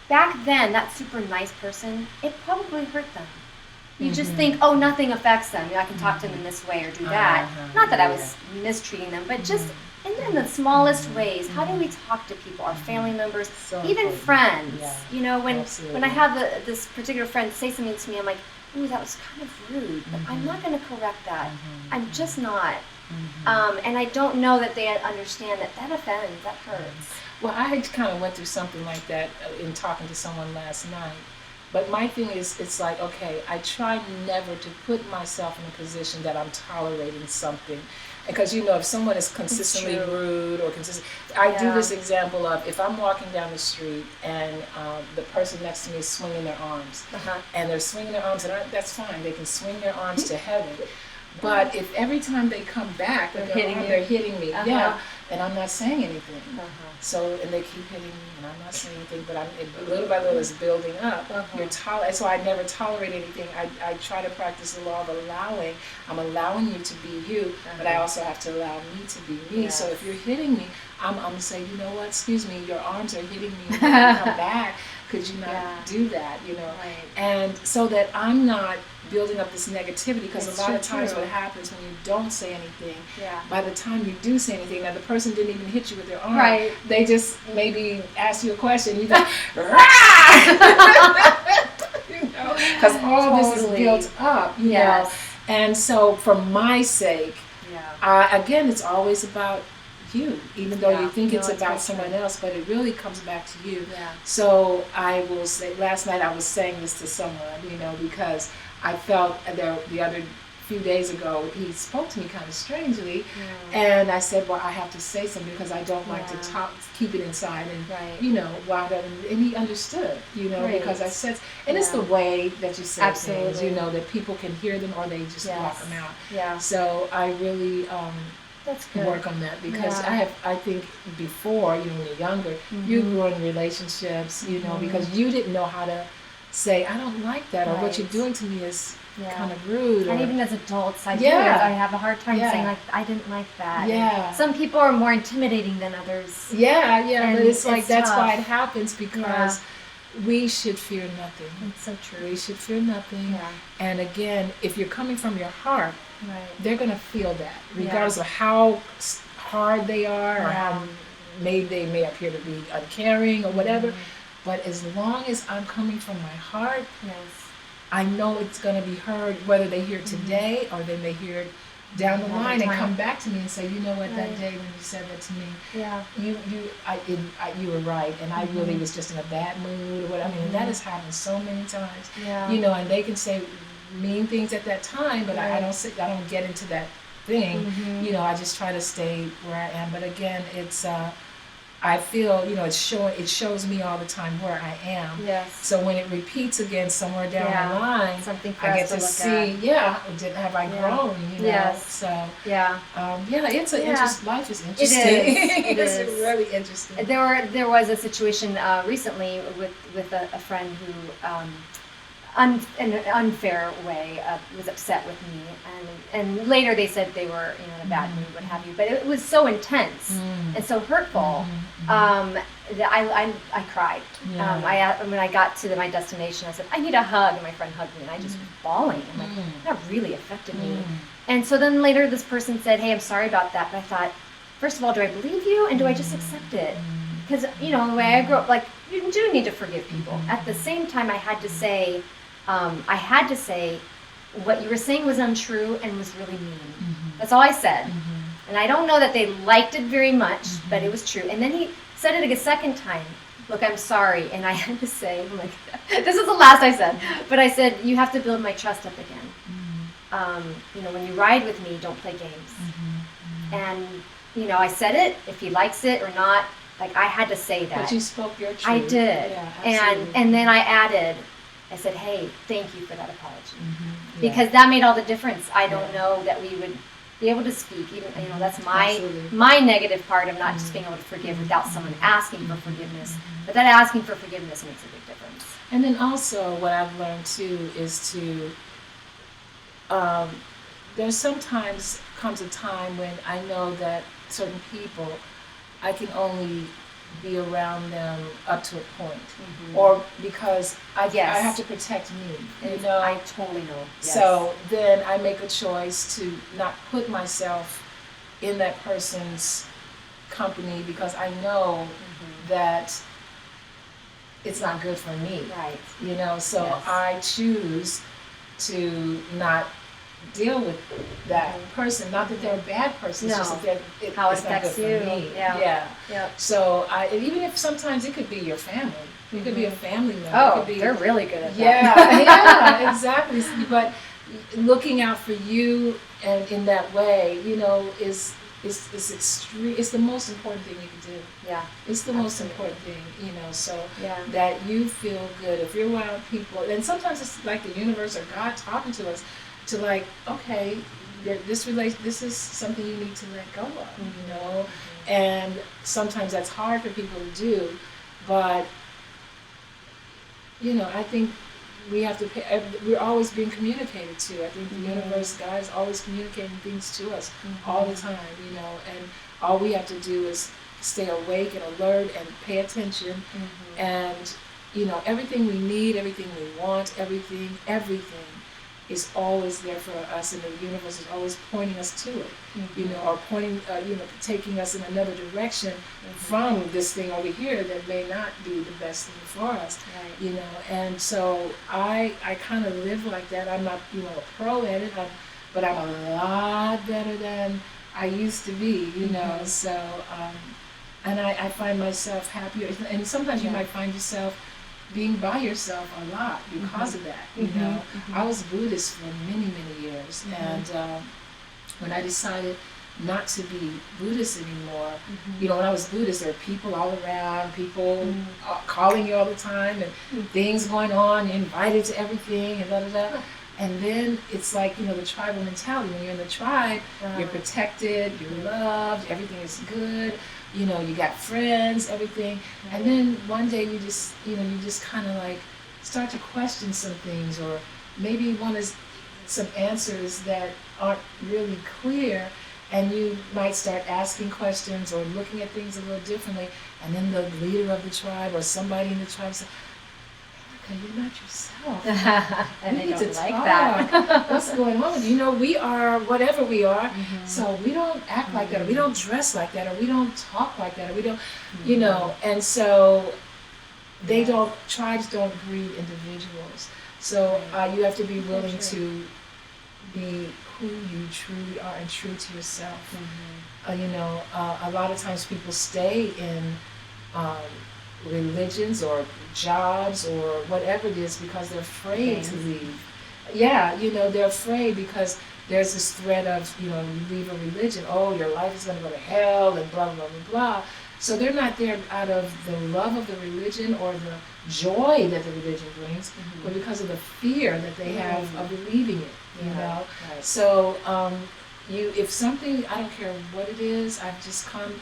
back then that super nice person, it probably hurt them. You just think, oh, nothing affects them. You know, I can talk to them in this way or do that. Not that I was mistreating them, but just in the smallest ways. How do we talk to people, our family members, even friends? You know, when I have this particular friend say something to me, I'm like, ooh, that was kind of rude, but I'm not going to correct that. I'm just not. And I don't know that they understand that offends, that hurts. Well, I had kind of went through something like that in talking to someone last night. But my thing is, it's like, okay, I try never to put myself in a position that I'm tolerating something. Because, you know, if someone is consistently rude or consistent, I do this example of, if I'm walking down the street and the person next to me is swinging their arms, and they're swinging their arms, and that's fine, they can swing their arms to heaven. But if every time they come back, they're hitting me, and I'm not saying anything. So, and they keep hitting me, and I'm not saying anything, but little by little it's building up. So I never tolerate anything. I try to practice the law of allowing. I'm allowing you to be you, but I also have to allow me to be me. So if you're hitting me, I'm going to say, you know what, excuse me, your arms are hitting me, come back. Could you not do that, you know? And so that I'm not building up this negativity, because a lot of times what happens when you don't say anything, by the time you do say anything, now the person didn't even hit you with their arm, they just maybe ask you a question, you go, you know, because all this is built up, you know. And so for my sake, again, it's always about you, even though you think it's about someone else, but it really comes back to you. So I will say, last night I was saying this to someone, you know, because I felt the other few days ago he spoke to me kind of strangely, and I said, well, I have to say something, because I don't like to keep it inside, and you know, and he understood, you know, because I said, and it's the way that you say things, you know, that people can hear them or they just walk them out. So I really That's good. Work on that, because I think before, you know, when you're younger, you grew in relationships, you know, because you didn't know how to say, I don't like that, or what you're doing to me is kind of rude. And even as adults, I have a hard time saying, like, I didn't like that. And some people are more intimidating than others. But it's like, that's why it happens, because we should fear nothing. It's so true. We should fear nothing. And again, if you're coming from your heart, they're going to feel that, regardless of how hard they are, or how they may appear to be uncaring or whatever. But as long as I'm coming from my heart, I know it's going to be heard, whether they hear it today or they may hear it down the line and come back to me and say, you know what, that day when you said that to me, you were right, and I really was just in a bad mood or whatever. I mean, that has happened so many times. You know, and they can say mean things at that time, but I don't get into that thing. You know, I just try to stay where I am. But again, it's I feel, you know, it shows me all the time where I am. So when it repeats again somewhere down the line, something for I get us to to look see, have I grown, you know? So it's an life is interesting. It is. It's really interesting. There was a situation recently with a friend who in an unfair way, was upset with me, and later they said they were in a bad mood, what have you. But it was so intense and so hurtful that I cried. When I got to my destination, I said, I need a hug, and my friend hugged me, and I just was bawling. I'm like, that really affected me. And so then later this person said, hey, I'm sorry about that, but I thought, first of all, do I believe you, and do I just accept it? Because the way I grew up, like, you do need to forgive people. At the same time, I had to say what you were saying was untrue and was really mean. That's all I said. And I don't know that they liked it very much, but it was true. And then he said it a second time. Look, I'm sorry. And I had to say, I'm like, this is the last I said. But I said, you have to build my trust up again. When you ride with me, don't play games. And, I said it, if he likes it or not, like, I had to say that. But you spoke your truth. I did. Yeah, and then I said, hey, thank you for that apology. Because that made all the difference. I don't know that we would be able to speak. Even that's my negative part of not just being able to forgive without someone asking for forgiveness. But that asking for forgiveness makes a big difference. And then also what I've learned too is to, there's sometimes comes a time when I know that certain people, I can only be around them up to a point, or because I have to protect me, I totally know. Yes. So then I make a choice to not put myself in that person's company because I know that it's not good for me. Right. So I choose to not deal with that person. Not that they're a bad person. It's just that how it it's not good affects for you. me. Yeah. So even if sometimes it could be your family, it could be a family member. Oh, it could be, they're really good at that. Yeah, exactly. But looking out for you and in that way, is extreme. It's the most important thing you can do. Yeah. It's the most important thing, so that you feel good. If you're around people, and sometimes it's like the universe or God talking to us to like, okay, this is something you need to let go of, and sometimes that's hard for people to do, but I think we have to we're always being communicated to. I think the universe, God is always communicating things to us all the time, and all we have to do is stay awake and alert and pay attention, and everything we need, everything we want, everything is always there for us, and the universe is always pointing us to it, or pointing, taking us in another direction from this thing over here that may not be the best thing for us, and so I kind of live like that. I'm not, a pro at it, but I'm a lot better than I used to be, so, and I find myself happier, and sometimes you might find yourself being by yourself a lot because of that. I was Buddhist for many, many years, and when I decided not to be Buddhist anymore, when I was Buddhist, there were people all around, people calling you all the time, and things going on, you're invited to everything, and da-da-da. And then it's like, the tribal mentality. When you're in the tribe, you're protected, you're loved, everything is good. You got friends, everything. And then one day you just kind of like start to question some things, or maybe want some answers that aren't really clear, and you might start asking questions or looking at things a little differently. And then the leader of the tribe or somebody in the tribe says, you're not yourself. And we they need don't to like talk. that. What's going on with you? We are whatever we are, so we don't act like that, or we don't dress like that, or we don't talk like that, or we don't, and so tribes don't breed individuals. So you have to be willing to be who you truly are and true to yourself. A lot of times people stay in religions or jobs or whatever it is because they're afraid to leave. They're afraid because there's this threat of, you leave a religion, your life is going to go to hell and blah, blah, blah, blah. So they're not there out of the love of the religion or the joy that the religion brings, but because of the fear that they have of leaving it, Right. So if something, I don't care what it is, I've just come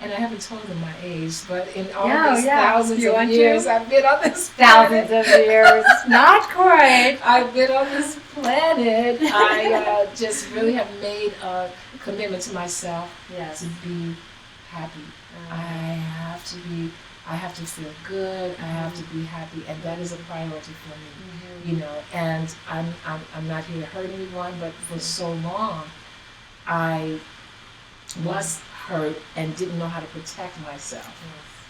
and I haven't told them my age, but in all these yeah. thousands You of want years to? I've been on this Thousands of years. Not quite. I've been on this planet. I just really have made a commitment to myself to be happy. I have to feel good. I have to be happy, and that is a priority for me. You know, and I'm not here to hurt anyone, but for so long, I was hurt and didn't know how to protect myself.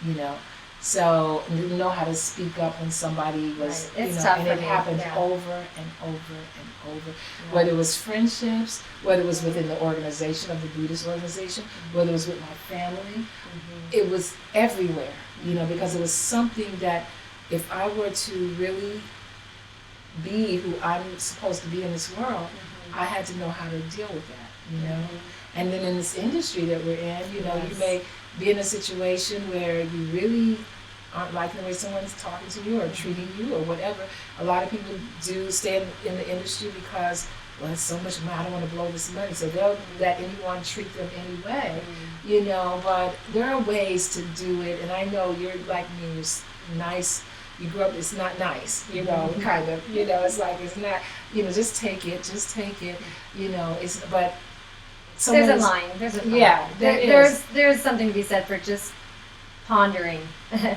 You know, so didn't know how to speak up when somebody was, Right. you It's know, tough and for it me. happened Yeah. over and over and over. Whether it was friendships, whether it was within the organization of the Buddhist organization, whether it was with my family, it was everywhere. You know, because it was something that if I were to really be who I'm supposed to be in this world, I had to know how to deal with that. You know, and then in this industry that we're in, you know, you may be in a situation where you really aren't liking the way someone's talking to you or treating you or whatever. A lot of people do stay in the industry because, well, it's so much money, I don't want to blow this money, so they'll let anyone treat them anyway, you know, but there are ways to do it, and I know you're like me, you're nice, you grew up, it's not nice, you know, kind of, you know, it's like, it's not, you know, just take it, you know, it's, but There's a line. There's a line. Yeah, there's something to be said for just pondering,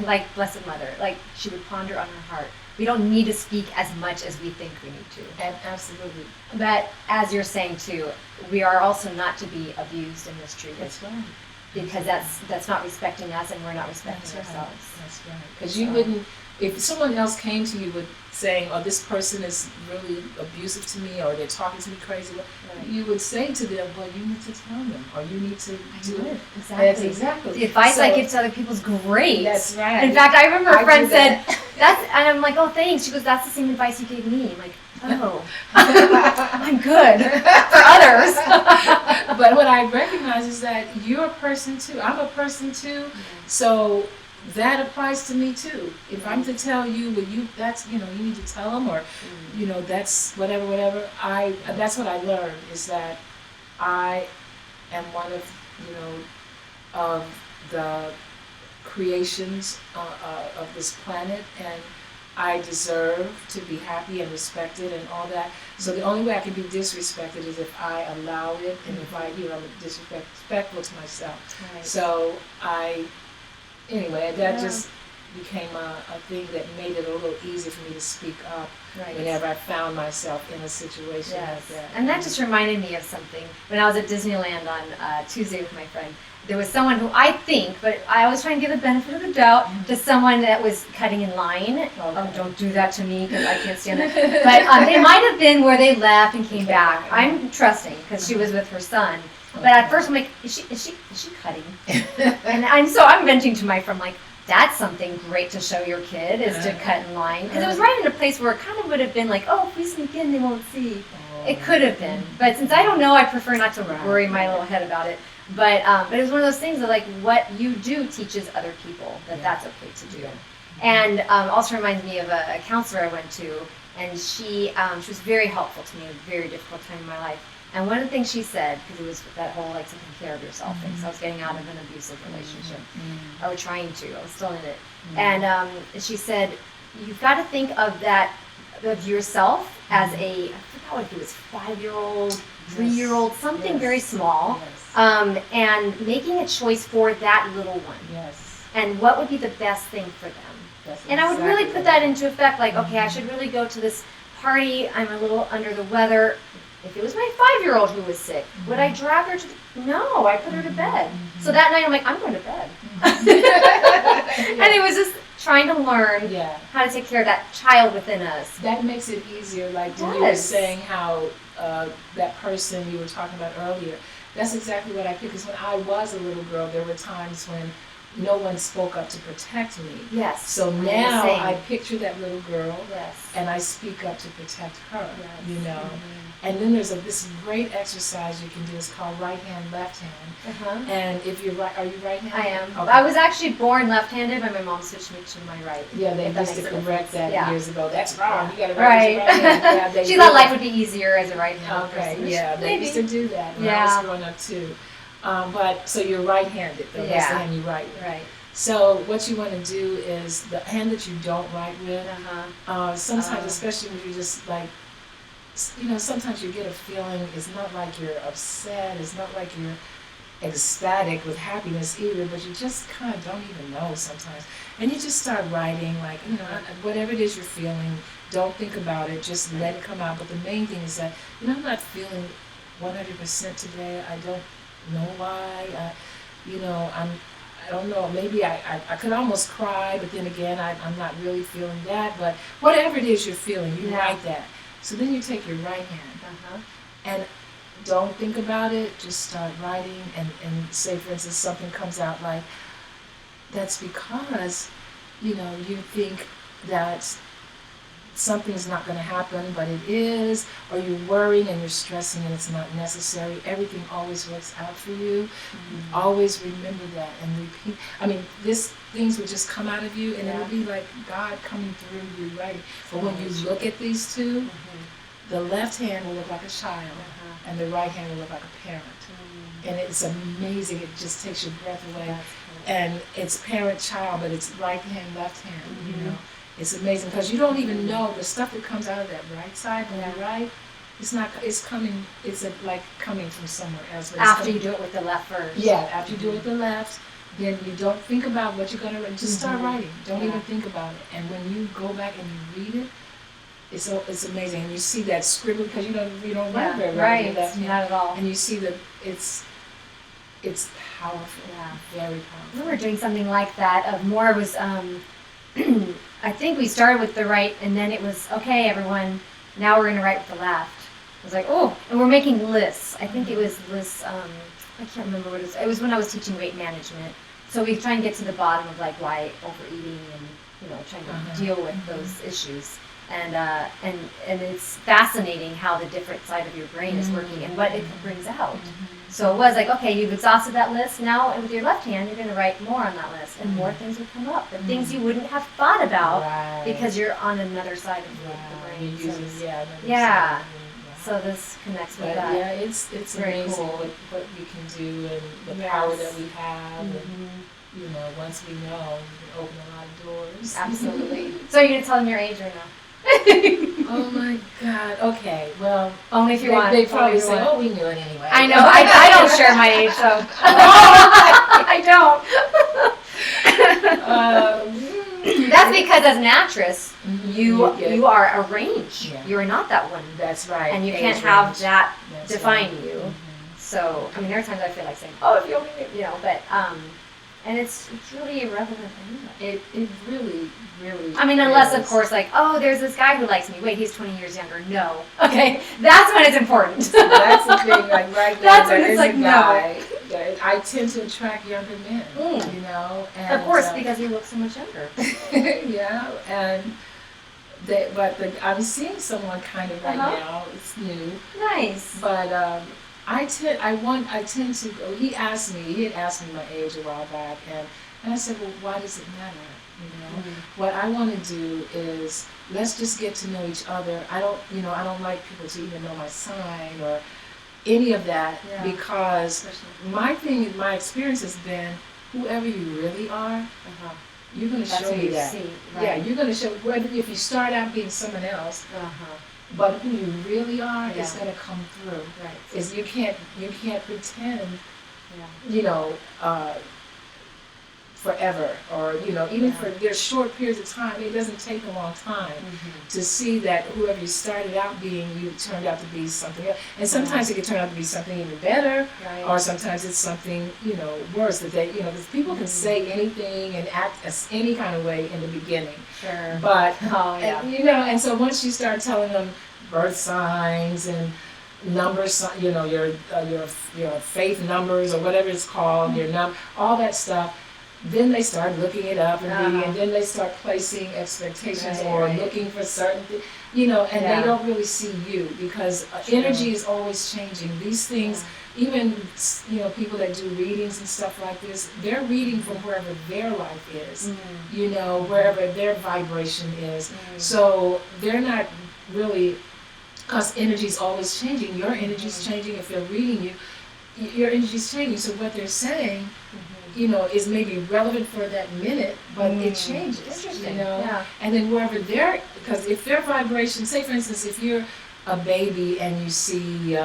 like Blessed Mother, like she would ponder on her heart. We don't need to speak as much as we think we need to. And absolutely. But as you're saying too, we are also not to be abused and mistreated. That's right. Because that's not respecting us, and we're not respecting ourselves. That's right. Because you wouldn't, if someone else came to you with saying, "Oh, this person is really abusive to me," or "They're talking to me crazy," you would say to them, "Well, you need to tell them, or you need to do it." Exactly. That's exactly. The advice I give to other people is great. That's right. In fact, I remember a friend said, that. "That's," and I'm like, "Oh, thanks." She goes, "That's the same advice you gave me." I'm like, "Oh, I'm good for others." But what I recognize is that you're a person too. I'm a person too. So that applies to me too. If I'm to tell you, well, that's, you know, you need to tell them, or, you know, that's whatever. That's what I learned, is that I am one of, you know, of the creations of this planet, and I deserve to be happy and respected and all that. So the only way I can be disrespected is if I allow it, and if I'm disrespectful to myself. Right. So anyway, that just became a thing that made it a little easier for me to speak up whenever I found myself in a situation like that. And that just reminded me of something. When I was at Disneyland on Tuesday with my friend, there was someone who I think, but I always try and give the benefit of the doubt to someone that was cutting in line. Oh, don't do that to me, because I can't stand it. But they might have been where they left and came back. I'm trusting, because she was with her son. But at first I'm like, is she cutting? and I'm venting to my friend, like, that's something great to show your kid, is to cut in line. Because it was right in a place where it kind of would have been like, oh, if we sneak in, they won't see. It could have been. But since I don't know, I prefer not to worry my little head about it. But it was one of those things that, like, what you do teaches other people that that's okay to do. And also reminds me of a counselor I went to, and she was very helpful to me in a very difficult time in my life. And one of the things she said, because it was that whole, like, taking care of yourself thing, so I was getting out of an abusive relationship, or trying to, I was still in it. And she said, you've got to think of yourself as I forgot if it was 5-year-old, 3-year-old, something very small, and making a choice for that little one. And what would be the best thing for them. And I would really put that into effect, like, okay, I should really go to this party, I'm a little under the weather. If it was my 5-year-old who was sick, would I drag her to no, I put her to bed. So that night I'm like, I'm going to bed. And it was just trying to learn how to take care of that child within us. That makes it easier, like when you were saying how that person you were talking about earlier, that's exactly what I picked. Because when I was a little girl, there were times when no one spoke up to protect me. So now I picture that little girl, and I speak up to protect her, you know. And then there's this great exercise you can do. It's called right hand, left hand. And if you're right, are you right-handed? I am. Okay. I was actually born left-handed, but my mom switched me to my right. Yeah, they used to correct that years ago. That's wrong. You got to right. She thought life would be easier as a right-handed person. Okay, they used to do that when I was growing up too. But so you're right-handed, though. That's the hand you write with. Right. So what you want to do is the hand that you don't write with. Sometimes, especially when you just like, sometimes you get a feeling. It's not like you're upset. It's not like you're ecstatic with happiness either, but you just kind of don't even know sometimes. And you just start writing, like, whatever it is you're feeling, don't think about it, just let it come out. But the main thing is that, I'm not feeling 100% today. I don't know why. I don't know, maybe I could almost cry, but then again, I'm not really feeling that. But whatever it is you're feeling, you write that. So then you take your right hand and don't think about it, just start writing and say, for instance, something comes out like, that's because, you think that something's not going to happen, but it is, or you're worrying and you're stressing and it's not necessary. Everything always works out for you. Always remember that and repeat. Things would just come out of you and it would be like God coming through you, right? But when you look at these two, the left hand will look like a child and the right hand will look like a parent. And it's amazing. It just takes your breath away. And it's parent-child, but it's right hand, left hand, It's amazing because you don't even know the stuff that comes out of that right side when you write. It's coming from somewhere else. But after you do it with the left first. Yeah, after you do it with the left, then you don't think about what you're going to write. Just start writing. Don't even think about it. And when you go back and you read it, it's amazing. And you see that scribble because you don't write very well. Right, not at all. And you see that it's powerful. Yeah, very powerful. We were doing something like that. I think we started with the right, and then it was, okay, everyone, now we're going to write with the left. I was like, oh, and we're making lists. I think it was lists, I can't remember what it was. It was when I was teaching weight management. So we try and get to the bottom of, like, why overeating and, trying to deal with those issues. And it's fascinating how the different side of your brain is working and what it brings out. So it was like, okay, you've exhausted that list. Now with your left hand, you're going to write more on that list, and more things will come up. The things you wouldn't have thought about because you're on another side of the brain. So this connects with that. Yeah, it's very amazing cool. what we can do and the power that we have. And, once we know, we can open a lot of doors. Absolutely. So you're going to tell them your age or no? Oh my God. Okay. Well, only if you want. They probably say, "Oh, we knew it anyway." I know. I don't share my age, so I don't. That's because as an actress, you are a range. Yeah. You are not that one. That's right. And you can't have that define you. So there are times I feel like saying, "Oh, if you only knew," but and it's really irrelevant anyway. It really. Unless of course, like, oh, there's this guy who likes me. Wait, he's 20 years younger. No. Okay, that's when it's important. That's the thing. Like right now, that's when it's like no. I tend to attract younger men. And of course, because he looks so much younger. I'm seeing someone kind of right now. It's new. Nice. But I tend to. He had asked me my age a while back, and I said, well, why does it matter? What I want to do is let's just get to know each other. I don't like people to even know my sign or any of that because my experience has been whoever you really are, you're going to show me that. See, right? Yeah, you're going to show. Whether if you start out being someone else, but who you really are is going to come through. Right. Is you can't pretend. Forever, or even for there's short periods of time. It doesn't take a long time to see that whoever you started out being, you turned out to be something else. And sometimes it can turn out to be something even better, or sometimes it's something worse. That they because people can say anything and act as any kind of way in the beginning. Sure. But and so once you start telling them birth signs and numbers, your faith numbers or whatever it's called, all that stuff. Then they start looking it up and reading, and then they start placing expectations or looking for certain things, and they don't really see you because energy is always changing. These things, even, people that do readings and stuff like this, they're reading from wherever their life is, wherever their vibration is. So they're not really, because energy is always changing. Your energy is changing if they're reading you. your energy's changing. So what they're saying, you know, is maybe relevant for that minute, but it changes. Interesting. You know, Yeah. and then wherever they're, because if their vibration, say for instance, if you're a baby and you see,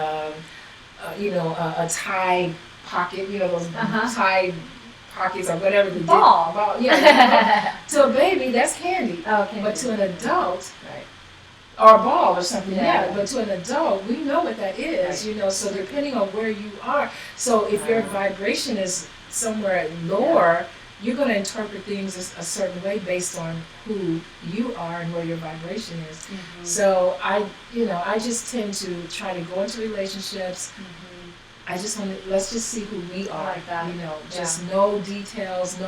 you know, a tie pocket, you know, those tie pockets or whatever the ball. Yeah. To a baby, that's candy. Okay. But to an adult, Right. or a ball or something, Yeah. but to an adult, we know what that is, Right. you know, so depending on where you are, so if your vibration is somewhere lower, you're going to interpret things a certain way based on who you are and where your vibration is. So I just tend to try to go into relationships. I just want to, let's just see who we are, like that. you know, just no details,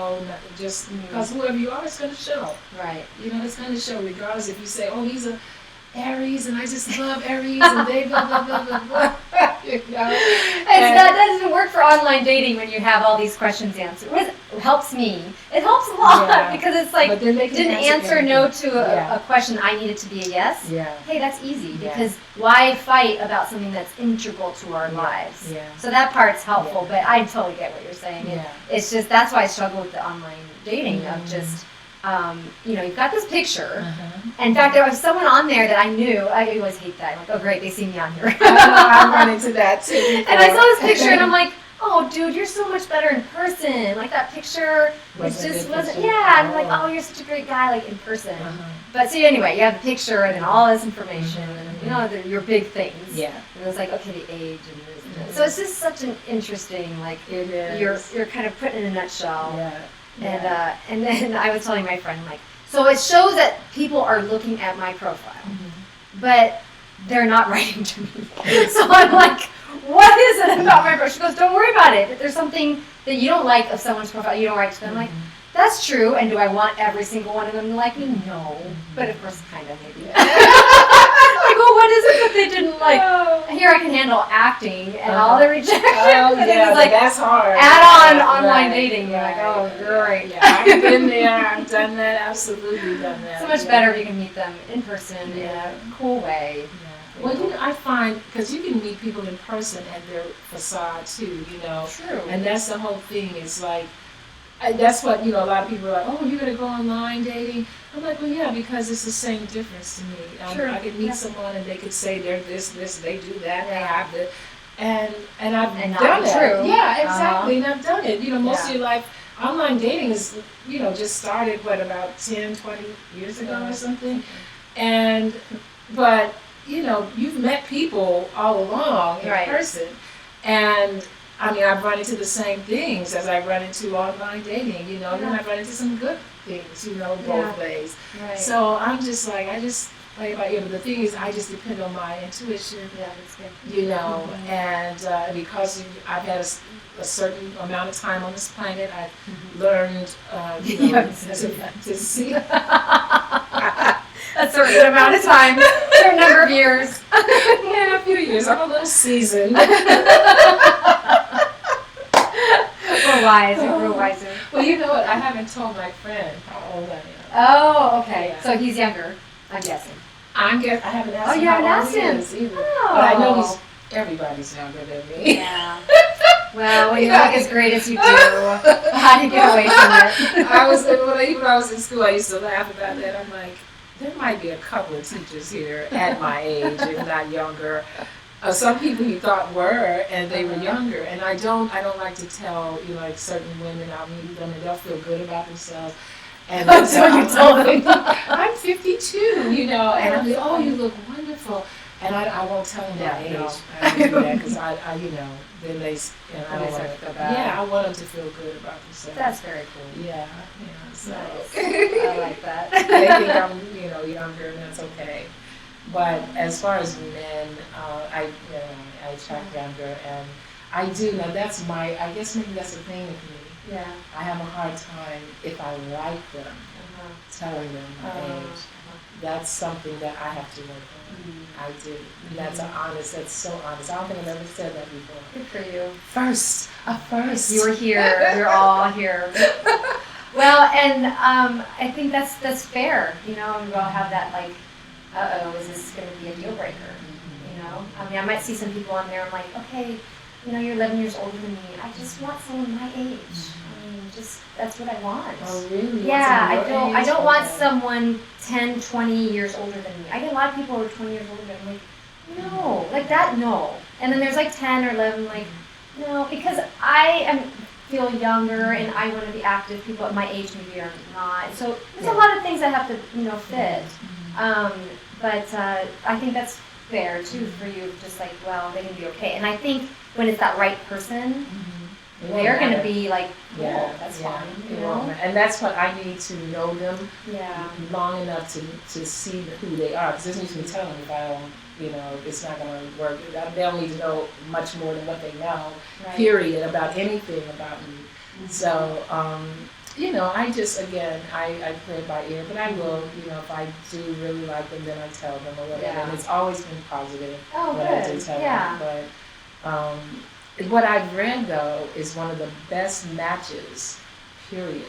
just because whoever you are, it's going to show. Right. You know, it's going to show regardless if you say, oh, he's a Aries and I just love Aries and they blah, blah, blah, blah, blah. You know? That doesn't work for online dating when you have all these questions answered. It helps me. It helps a lot because it's like, didn't answer no to a question I needed to be a yes. Yeah. Hey, that's easy because why fight about something that's integral to our lives? Yeah. So that part's helpful, but I totally get what you're saying. Yeah. It's just, that's why I struggle with the online dating of just, you know, you've got this picture. In fact, there was someone on there that I knew. I always hate that. I'm like, oh great, they see me on here. I run into that too. And I saw this picture and I'm like, oh dude, you're so much better in person. Like that picture, it just wasn't. Yeah, I'm like, oh, you're such a great guy, like in person. But see, anyway, you have the picture and then all this information and you know your big things. Yeah. And it was like, okay, the age and this. And this. So it's just such an interesting, like, it is. You're kind of put in a nutshell. Yeah. And then I was telling my friend, like, so it shows that people are looking at my profile, but they're not writing to me. So I'm like, what is it about my profile? She goes, don't worry about it. If there's something that you don't like of someone's profile, you don't write to them. I'm like, that's true. And do I want every single one of them to like me? No. But of course, kind of maybe. Like, well, what is it that they didn't like? Here I can handle acting and all the rejection. Oh, yeah, like, that's hard. Add on online dating. You're like, oh, great. Yeah, I've been there. I've done that. Absolutely done that. So much better if you can meet them in person in a cool way. Well, you know, I find, because you can meet people in person and their facade too, you know. True. And that's the whole thing. It's like, that's what, you know, a lot of people are like, oh, you're going to go online dating? I'm like, well, yeah, because it's the same difference to me. Sure. I could meet someone and they could say they're this, they do that, they have this. And I've done it. True. Yeah, exactly. And I've done it. You know, most of your life, online dating is, you know, just started, about 10, 20 years ago or something. But, you know, you've met people all along in person. And I mean, I've run into the same things as I run into online dating, you know, and I've run into some good things, you know, both ways. Right. So I'm just like, like about, you know, the thing is, I just depend on my intuition, that's good. You know, and because I've had a certain amount of time on this planet, I've learned, you know, to see. A certain amount of time, a certain number of years. Yeah, a few years. I'm a little seasoned. We're wiser. Well, you know what? I haven't told my friend how old I am. Oh, okay. Yeah. So he's younger, I'm guessing. I haven't asked him. You haven't how old asked he him is either. Oh. But I know everybody's younger than me. Yeah. Well, when you look as great as you do, how do you get away from it? Even when I was in school, I used to laugh about that. I'm like, there might be a couple of teachers here at my age, if not younger. Some people you thought were, and they were younger. And I don't like to tell, you know, like certain women, I'll meet them and they'll feel good about themselves. And that's what you told them. I'm 52, you know, and I'm like, oh, you look wonderful. And I won't tell them my age. No. I don't do that because I, you know, then they, and I don't want to feel bad. Yeah, I want them to feel good about themselves. That's very cool. Yeah, so. Nice. I like that. They think I'm, you know, younger, and that's okay. But as far as men, I attract younger, and I do. Now that's I guess maybe that's the thing with me. Yeah. I have a hard time if I like them, telling them my age. That's something that I have to work on. I do. That's that's so honest. I don't think I've ever said that before. Good for you. First. You were here. We're all here. Well, and I think that's fair. You know, and we all have that like, is this going to be a deal breaker? You know, I mean, I might see some people on there. I'm like, okay, you're 11 years older than me. I just want someone my age. I mean, just that's what I want. Oh, really? Yeah, I don't want someone 10, 20 years older than me. I get a lot of people who are 20 years older than me. No, like that, no. And then there's like 10 or 11, like, no, because feel younger and I want to be active. People at my age maybe are not. So there's a lot of things that have to, fit. But I think that's fair too for you. Just like, well, they can be okay. And I think when it's that right person, they're going to be like, that's fine. And that's what I need to know them long enough to see who they are. Because there's no use me telling them if I don't. It's not going to work. They don't need to know much more than what they know, period, about anything about me. So, I just, again, I play it by ear, but I will, if I do really like them, then I tell them or whatever. Yeah. And it's always been positive what I do tell them. But what I've read, though, is one of the best matches, period,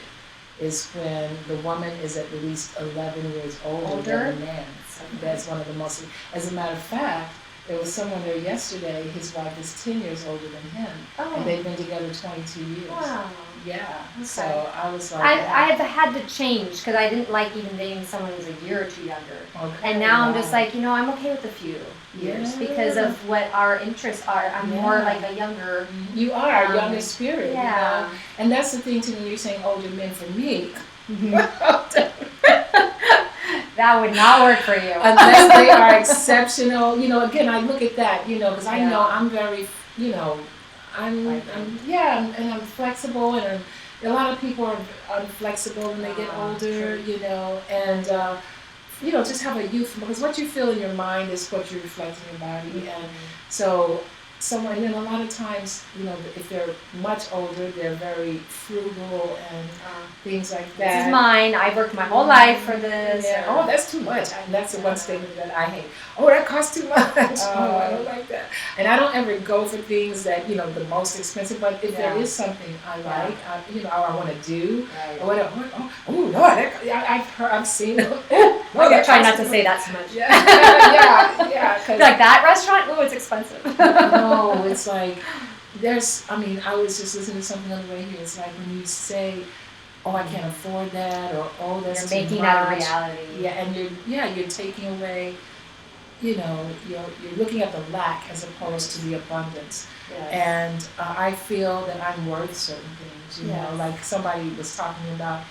is when the woman is at least 11 years older than the man. That's one of the most. As a matter of fact, there was someone there yesterday. His wife is 10 years older than him, and they've been together 22 years. Wow. Yeah. Okay. So I was like, I have had to change because I didn't like even dating someone who was a year or two younger. Okay. And now I'm just like, I'm okay with a few years because of what our interests are. I'm more like a younger. You are a younger spirit. Yeah. And that's the thing too when you're saying older men for me. That would not work for you. Unless they are exceptional. Again, I look at that, because I know I'm very, I'm flexible, and a lot of people are unflexible when they get older, and, just have a youth, because what you feel in your mind is what you reflect in your body, and so and then a lot of times, if they're much older, they're very frugal and things like that. This is mine. I worked my whole life for this. Yeah. Oh, that's too much. That's the one statement that I hate. Oh, that costs too much. Oh, I don't like that. And I don't ever go for things that, the most expensive, but if there is something I like, I want to do, or whatever. Oh, Lord, I've seen it. I try not to say that so much. Yeah. Like that restaurant? Oh, it's expensive. No, it's like, I was just listening to something on the way here. It's like when you say, oh, I can't afford that, or oh, that's you're making that a reality. Yeah, and you're taking away, you're looking at the lack as opposed to the abundance. Yes. And I feel that I'm worth certain things, like somebody was talking about,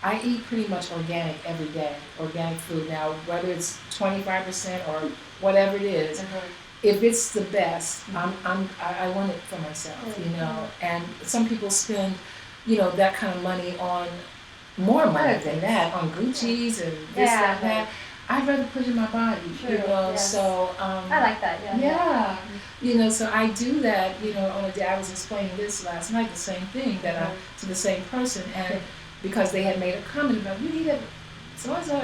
I eat pretty much organic every day, organic food. Now, whether it's 25% or whatever it is, if it's the best, I want it for myself, And some people spend, that kind of money on more money than that, on Gucci's and this, that. I'd rather put it in my body, so. I like that, So I do that, on a day. I was explaining this last night, the same thing, to the same person, and because they had made a comment about, you need it so-and-so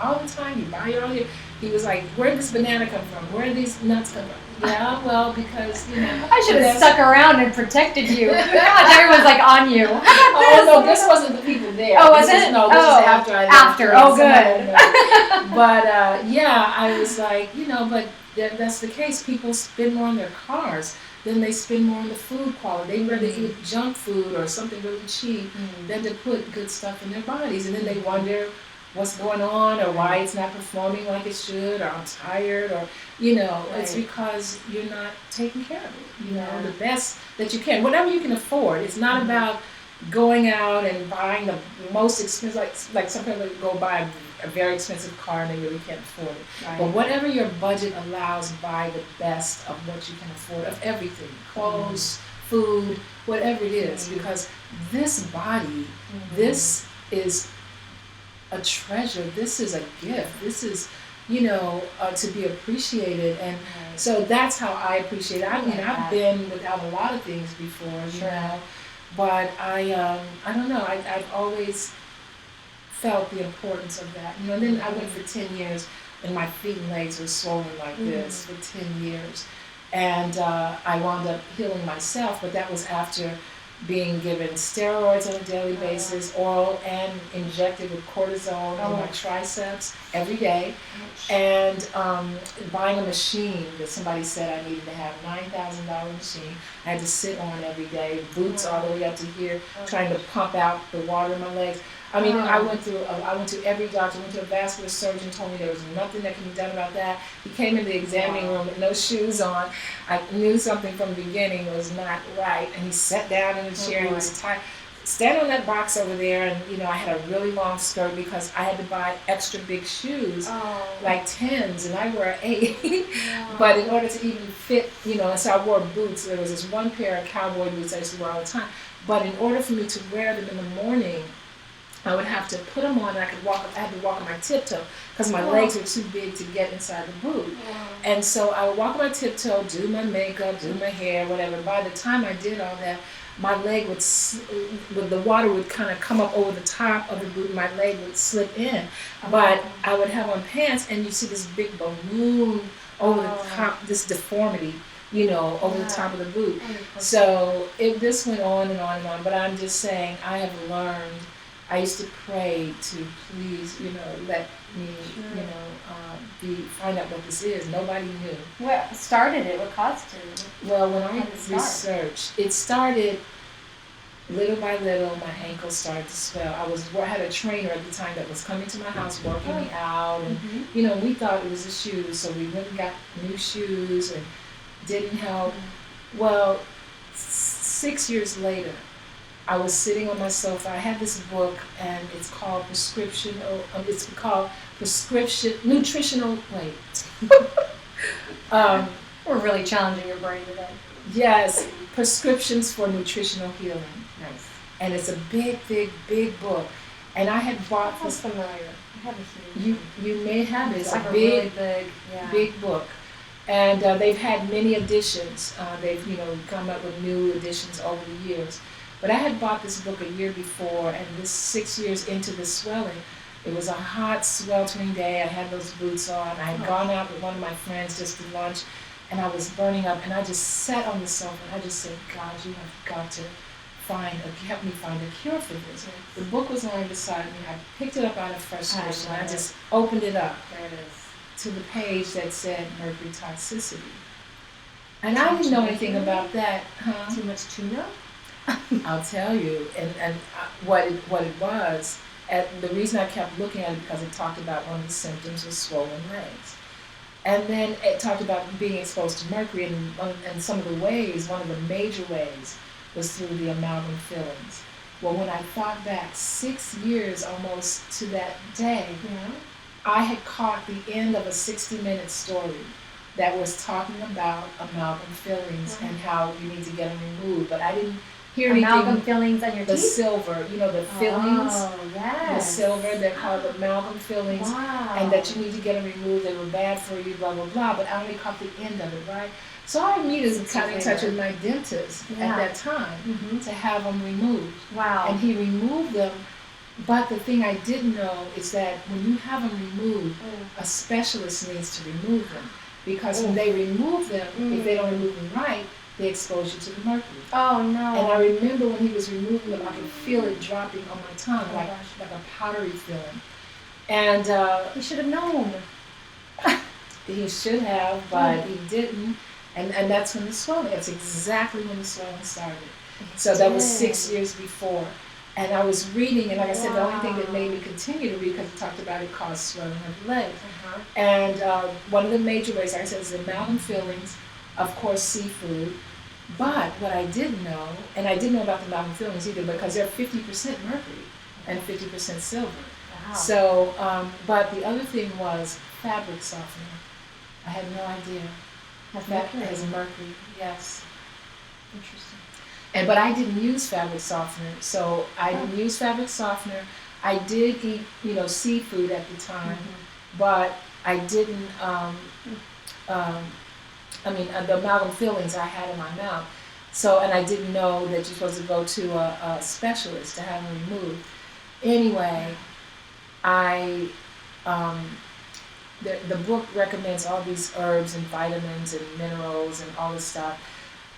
all the time, you buy your own. He was like, where did this banana come from? Where did these nuts come from? Yeah, well, because, I should have stuck around and protected you. Everyone's like on you. No, this wasn't the people there. Oh, was it? No, this is after I left. After, good. But, I was like, but that's the case. People spend more on their cars than they spend more on the food quality. They'd rather eat junk food or something really cheap than to put good stuff in their bodies. And then they wonder what's going on or why it's not performing like it should, or I'm tired, or, it's because you're not taking care of it, the best that you can, whatever you can afford. It's not about going out and buying the most expensive, like some people go buy a very expensive car and they really can't afford it. Right. But whatever your budget allows, buy the best of what you can afford, of everything, clothes, food, whatever it is, because this body, this is a treasure, this is a gift, this is, to be appreciated, and so that's how I appreciate it. I've been without a lot of things before, but I don't know, I've always felt the importance of that, and then I went for 10 years, and my feet and legs were swollen like this for 10 years, and I wound up healing myself, but that was after being given steroids on a daily basis, oral and injected with cortisone in my triceps every day, and buying a machine that somebody said I needed to have, $9,000 machine. I had to sit on every day, boots all the way up to here, trying to pump out the water in my legs. I mean, I went to every doctor, went to a vascular surgeon, told me there was nothing that can be done about that. He came in the examining room with no shoes on. I knew something from the beginning was not right, and he sat down in the chair, he was tired. Stand on that box over there, and I had a really long skirt because I had to buy extra big shoes, like 10s, and I wore 8. But in order to even fit, and so I wore boots. There was this one pair of cowboy boots I used to wear all the time. But in order for me to wear them in the morning, I would have to put them on, and I had to walk on my tiptoe because my legs were too big to get inside the boot. And so I would walk on my tiptoe, do my makeup, do my hair, whatever. By the time I did all that, my leg the water would kind of come up over the top of the boot, and my leg would slip in. But I would have on pants, and you see this big balloon over the top, this deformity, over the top of the boot. So this went on and on and on. But I'm just saying, I have learned. I used to pray to please, let me, find out what this is. Nobody knew. What started it? What caused it? Well, when I researched, it started little by little. My ankles started to swell. I had a trainer at the time that was coming to my house working me out, and we thought it was the shoes, so we went and got new shoes, and didn't help. Well, 6 years later, I was sitting on my sofa. I had this book, and it's called Nutritional. We're really challenging your brain today. Yes, Prescriptions for Nutritional Healing. Nice. And it's a big, big, big book. And I had bought this. Sounds familiar. I have a few. You may have it. It's like a really big, yeah. big book. And they've had many editions. They've come up with new editions over the years. But I had bought this book a year before, and this 6 years into the swelling, it was a hot, sweltering day. I had those boots on. I had gone out with one of my friends just to lunch, and I was burning up. And I just sat on the sofa, and I just said, God, you have got to help me find a cure for this. The book was lying beside me. I picked it up out of frustration, and I just opened it up to the page that said mercury toxicity. And I didn't know anything about that. Too much tuna? I'll tell you, and what it was. The reason I kept looking at it because it talked about one of the symptoms was swollen legs, and then it talked about being exposed to mercury, and some of the ways. One of the major ways was through the amalgam fillings. Well, when I thought back 6 years almost to that day, I had caught the end of a 60-minute story that was talking about amalgam fillings and how you need to get them removed, but I didn't hear amalgam fillings on your the teeth? silver, the fillings, yes. the silver, they're called amalgam fillings, and that you need to get them removed, they were bad for you, blah, blah, blah, but I only caught the end of it, right? So I immediately got in touch with my dentist at that time to have them removed. Wow. And he removed them, but the thing I didn't know is that when you have them removed, a specialist needs to remove them, because when they remove them, if they don't remove them right, they expose you to the mercury. Oh no! And I remember when he was removing them, I could feel it dropping on my tongue, like a powdery feeling. And he should have known. He should have, but he didn't. And that's when the swelling. That's exactly when the swelling started. So that was 6 years before. And I was reading, and like I said, the only thing that made me continue to read, because it talked about it caused swelling of the legs. And one of the major ways, like I said, is the amalgam fillings. Of course, seafood. But what I didn't know, and I didn't know about the amalgam fillings either, because they're 50% mercury and 50% silver. Wow. So, but the other thing was fabric softener. I had no idea. That has mercury, yes. Interesting. But I didn't use fabric softener, so I didn't use fabric softener. I did eat, seafood at the time, but I didn't. The amalgam fillings I had in my mouth. So, and I didn't know that you're supposed to go to a specialist to have them removed. Anyway, the book recommends all these herbs and vitamins and minerals and all this stuff,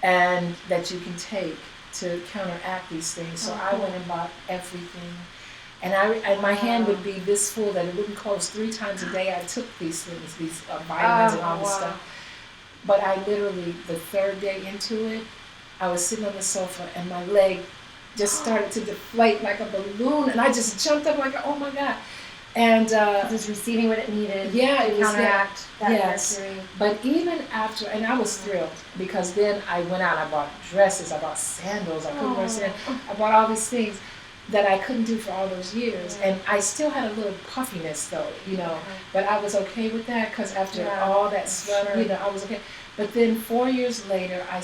and that you can take to counteract these things. So I went and bought everything. And my hand would be this full that it wouldn't close. 3 times a day I took these things, these vitamins and all this stuff. But I literally, the 3rd day into it, I was sitting on the sofa and my leg just started to deflate like a balloon. And I just jumped up like, oh my God. And it was receiving what it needed to counteract that mercury. But even after, and I was thrilled because then I went out, I bought dresses, I bought sandals, I couldn't wear sandals, I bought all these things that I couldn't do for all those years. And I still had a little puffiness though, you know, but I was okay with that because after all that stuff, you know, I was okay. But then 4 years later, I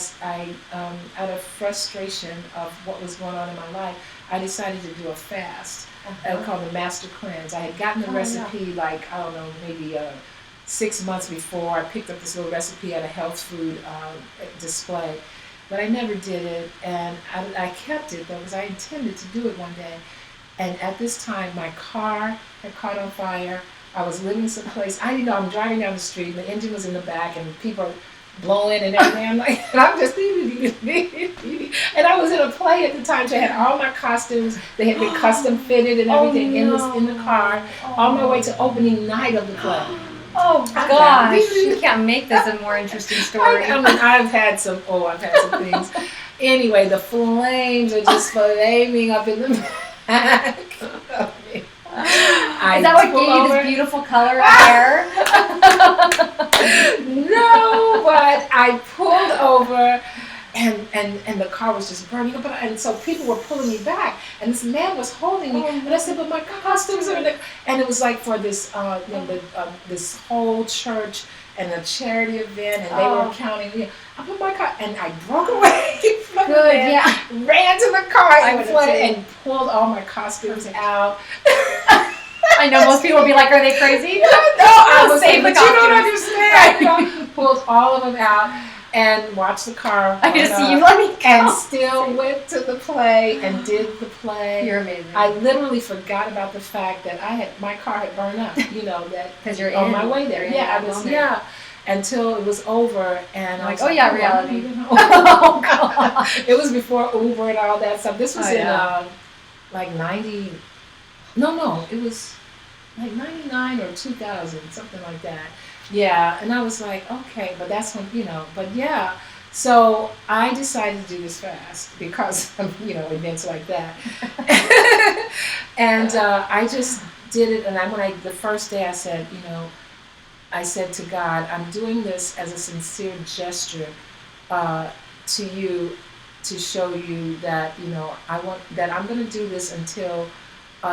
out of frustration of what was going on in my life, I decided to do a fast. I would call it the Master Cleanse. I had gotten the recipe like, I don't know, maybe 6 months before. I picked up this little recipe at a health food display. But I never did it, and I kept it though because I intended to do it one day. And at this time, my car had caught on fire. I was living someplace. I didn't know. I'm driving down the street. The engine was in the back, and people are blowing and everything. I'm like, and I'm just and I was in a play at the time. So I had all my costumes. They had been custom fitted and everything in the car. On my way to opening night of the play. Oh gosh, you can't make this a more interesting story. I mean, I've had some things. Anyway, the flames are just flaming up in the back. Is that what gave you this beautiful color of hair? No, but I pulled over and the car was just burning up, and so people were pulling me back, and this man was holding me, and I said, but my costumes are in the, and it was like for this this whole church and a charity event, and they were counting, you know, I put my car, and I broke away from the man, ran to the car and pulled all my costumes out. I know most people would be like, are they crazy? No, I was saying, but you don't understand. You know, pulled all of them out. And watched the car. I could see you letting go. And still went to the play and did the play. You're amazing. I literally forgot about the fact that my car had burned up. You know that because you're on my way there. Yeah, I was. Yeah, until it was over, and I was like, reality. Oh God! It was before Uber and all that stuff. This was in like 90. No, it was like 99 or 2000, something like that. Yeah, and I was like, okay, but that's when, you know, but yeah. So I decided to do this fast because of, you know, events like that. And I just did it, and the first day I said, you know, I said to God, I'm doing this as a sincere gesture to you to show you that, you know, I'm going to do this until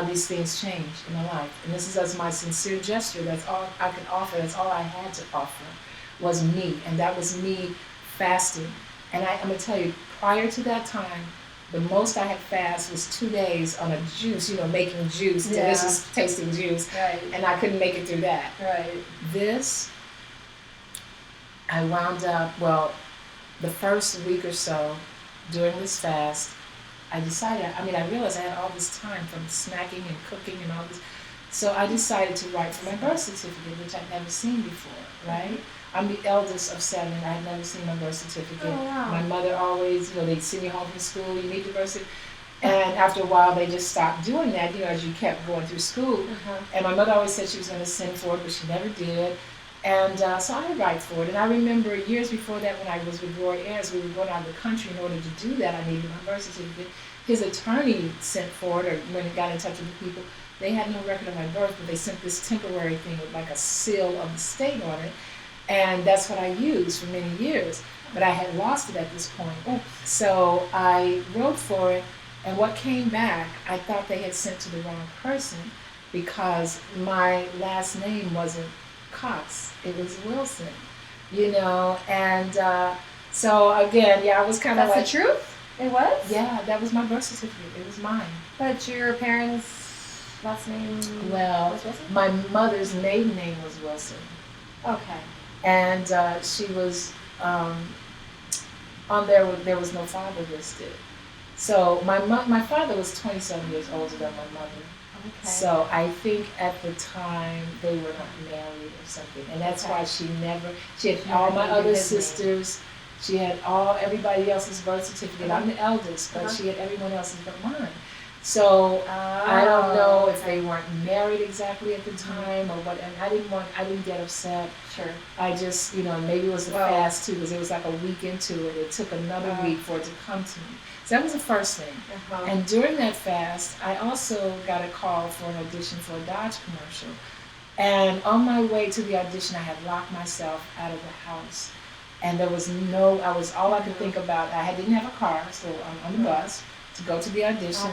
these things change in my life. And this is as my sincere gesture. That's all I could offer. That's all I had to offer was me. And that was me fasting. And I'm going to tell you, prior to that time, the most I had fast was 2 days on a juice, you know, making juice, delicious tasting juice. Right. And I couldn't make it through that. Right. This, I wound up, the first week or so during this fast, I realized I had all this time from snacking and cooking and all this. So I decided to write for my birth certificate, which I'd never seen before, right? I'm the eldest of 7. I had never seen my birth certificate. Oh, wow. My mother always, you know, they'd send me home from school, you need the birth certificate. And after a while, they just stopped doing that, you know, as you kept going through school. And my mother always said she was going to send for it, but she never did. And so I would write for it. And I remember years before that when I was with Roy Ayers, we were going out of the country. In order to do that, I needed my birth certificate. His attorney sent for it, or when he got in touch with the people, they had no record of my birth, but they sent this temporary thing with like a seal of the state on it. And that's what I used for many years. But I had lost it at this point. So I wrote for it, and what came back, I thought they had sent to the wrong person because my last name wasn't Cox, it was Wilson, you know, and so again, I was kind of like... That's the truth? It was? Yeah, that was my birth certificate, it was mine. But your parents' last name was Wilson? My mother's maiden name was Wilson. Okay. And she was, on there was no father listed. So my father was 27 years older than my mother. Okay. So I think at the time they were not married or something, and that's why she had all my other sisters She had everybody else's birth certificate. I'm the eldest, but she had everyone else's but mine. So I don't know if they weren't married exactly at the time or what, and I didn't get upset. Sure. I just, maybe it was a fast too, because it was like a week into it. It took another week for it to come to me. So that was the first thing. And during that fast, I also got a call for an audition for a Dodge commercial. And on my way to the audition, I had locked myself out of the house. And there was all I could think about, I didn't have a car, so I'm on the bus to go to the audition.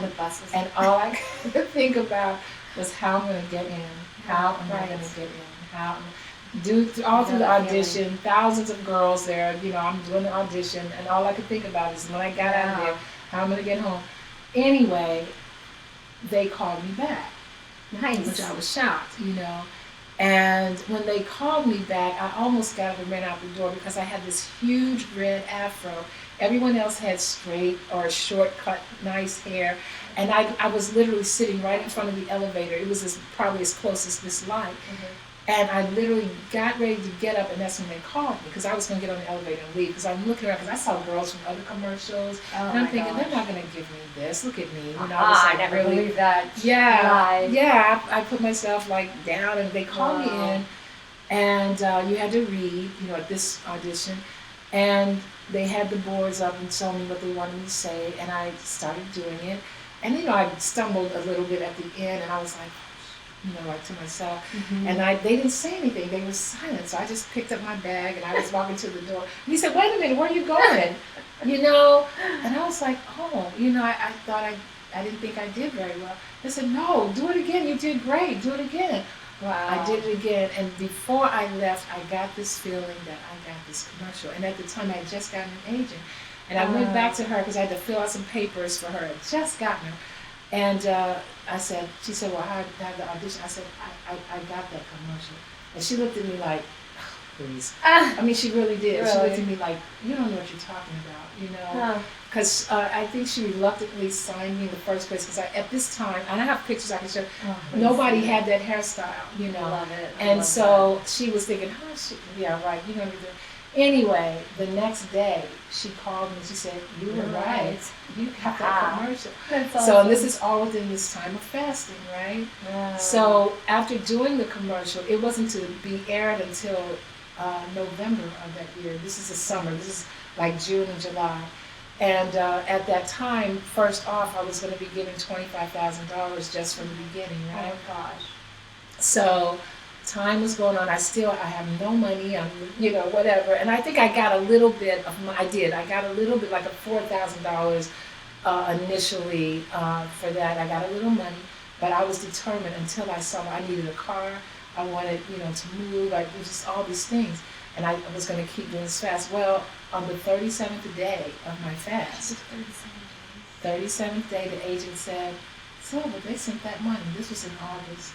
And all I could think about was how I'm going to get in, how am I going to get in, all through the audition, thousands of girls there, I'm doing the audition, and all I could think about is when I got out of there, how I'm going to get home. Anyway, they called me back. Nice. Which I was shocked, And when they called me back, I almost got up and ran out the door because I had this huge red afro. Everyone else had straight or short-cut, nice hair. And I was literally sitting right in front of the elevator. It was probably as close as this light. And I literally got ready to get up, and that's when they called me, because I was going to get on the elevator and leave, because I'm looking around, because I saw girls from other commercials, and I'm thinking, they're not going to give me this. Look at me. I never believed that. Yeah, I put myself down, and they called me in, and you had to read, at this audition, and they had the boards up and told me what they wanted me to say, and I started doing it, and I stumbled a little bit at the end, and I was like, to myself. And they didn't say anything. They were silent. So I just picked up my bag and I was walking to the door. And he said, "Wait a minute, where are you going?" And I was like, I thought I didn't think I did very well. They said, "No, do it again. You did great. Do it again." Wow. I did it again. And before I left, I got this feeling that I got this commercial. And at the time, I had just gotten an agent. And I went back to her because I had to fill out some papers for her. I had just gotten her. And she said, "Well, I had the audition." I said, I got that commercial. And she looked at me like, oh, please. I mean, she really did. Really? She looked at me like, you don't know what you're talking about, Because I think she reluctantly signed me in the first place, because at this time, and I have pictures I can show, nobody had that hairstyle, I love it. And so she was thinking, yeah, right, you're going to do it. Anyway, the next day, she called me and she said, "You were right. You got that commercial." That's awesome. So this is all within this time of fasting, right? Wow. So after doing the commercial, it wasn't to be aired until November of that year. This is the summer. This is like June and July. And at that time, first off, I was going to be given $25,000 just from the beginning, right? Oh, gosh. So time was going on. I have no money. I'm, whatever. And I think I got a little bit of I got a little bit, like a $4,000 initially for that. I got a little money, but I was determined until I saw I needed a car. I wanted, to move. Just all these things. And I was going to keep doing this fast. Well, on the 37th day of my fast, 37th day, the agent said, "Sylva, they sent that money." This was in August.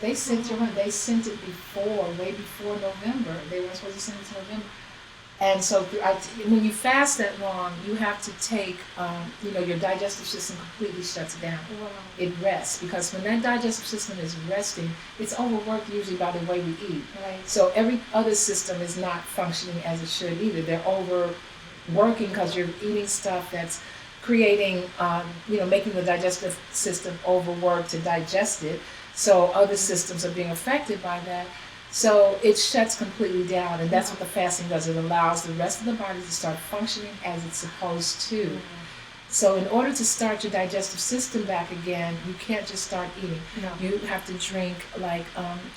They sent your money. They sent it way before November. They weren't supposed to send it to November. And so when you fast that long, you have to take, your digestive system completely shuts down. Wow. It rests, because when that digestive system is resting, it's overworked usually by the way we eat. Right. So every other system is not functioning as it should either. They're overworking because you're eating stuff that's creating, making the digestive system overwork to digest it. So other systems are being affected by that. So it shuts completely down, and that's what the fasting does. It allows the rest of the body to start functioning as it's supposed to. So in order to start your digestive system back again, you can't just start eating. No. You have to drink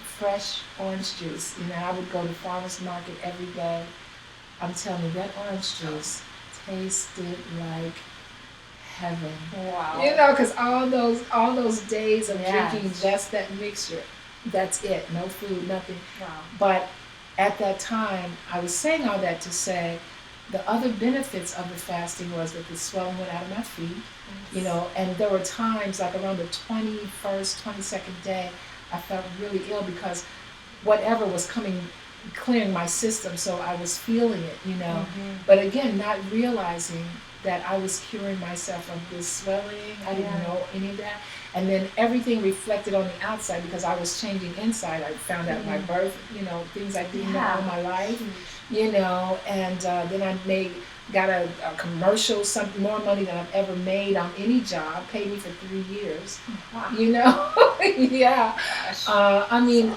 fresh orange juice. I would go to farmer's market every day. I'm telling you, that orange juice tasted like heaven. Wow. Because all those days of drinking just that mixture, that's it. No food, nothing. Wow. But at that time, I was saying all that to say the other benefits of the fasting was that the swelling went out of my feet, and there were times like around the 21st, 22nd day, I felt really ill because whatever was clearing my system, so I was feeling it, But again, not realizing that I was curing myself of this swelling. I didn't know any of that. And then everything reflected on the outside because I was changing inside. I found out my birth, things I didn't know all my life, and then got a commercial, some more money than I've ever made on any job, paid me for 3 years, yeah.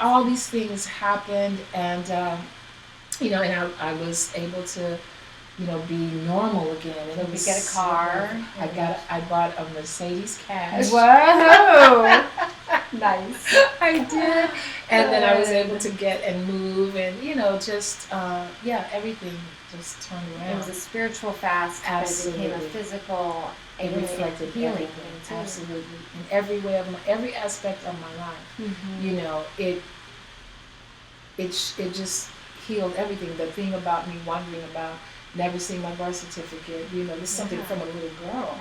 All these things happened, and, and I was able to, be normal again. And it was get a car. I bought a Mercedes cash. Whoa! Nice. I did. And then I was able to get and move and, everything just turned around. It was a spiritual fast, Absolutely. But it became a physical, it reflected healing everything. thing too. Absolutely. In every aspect of my life, it just healed everything. The thing about me wondering about never seeing my birth certificate, this is something from a little girl,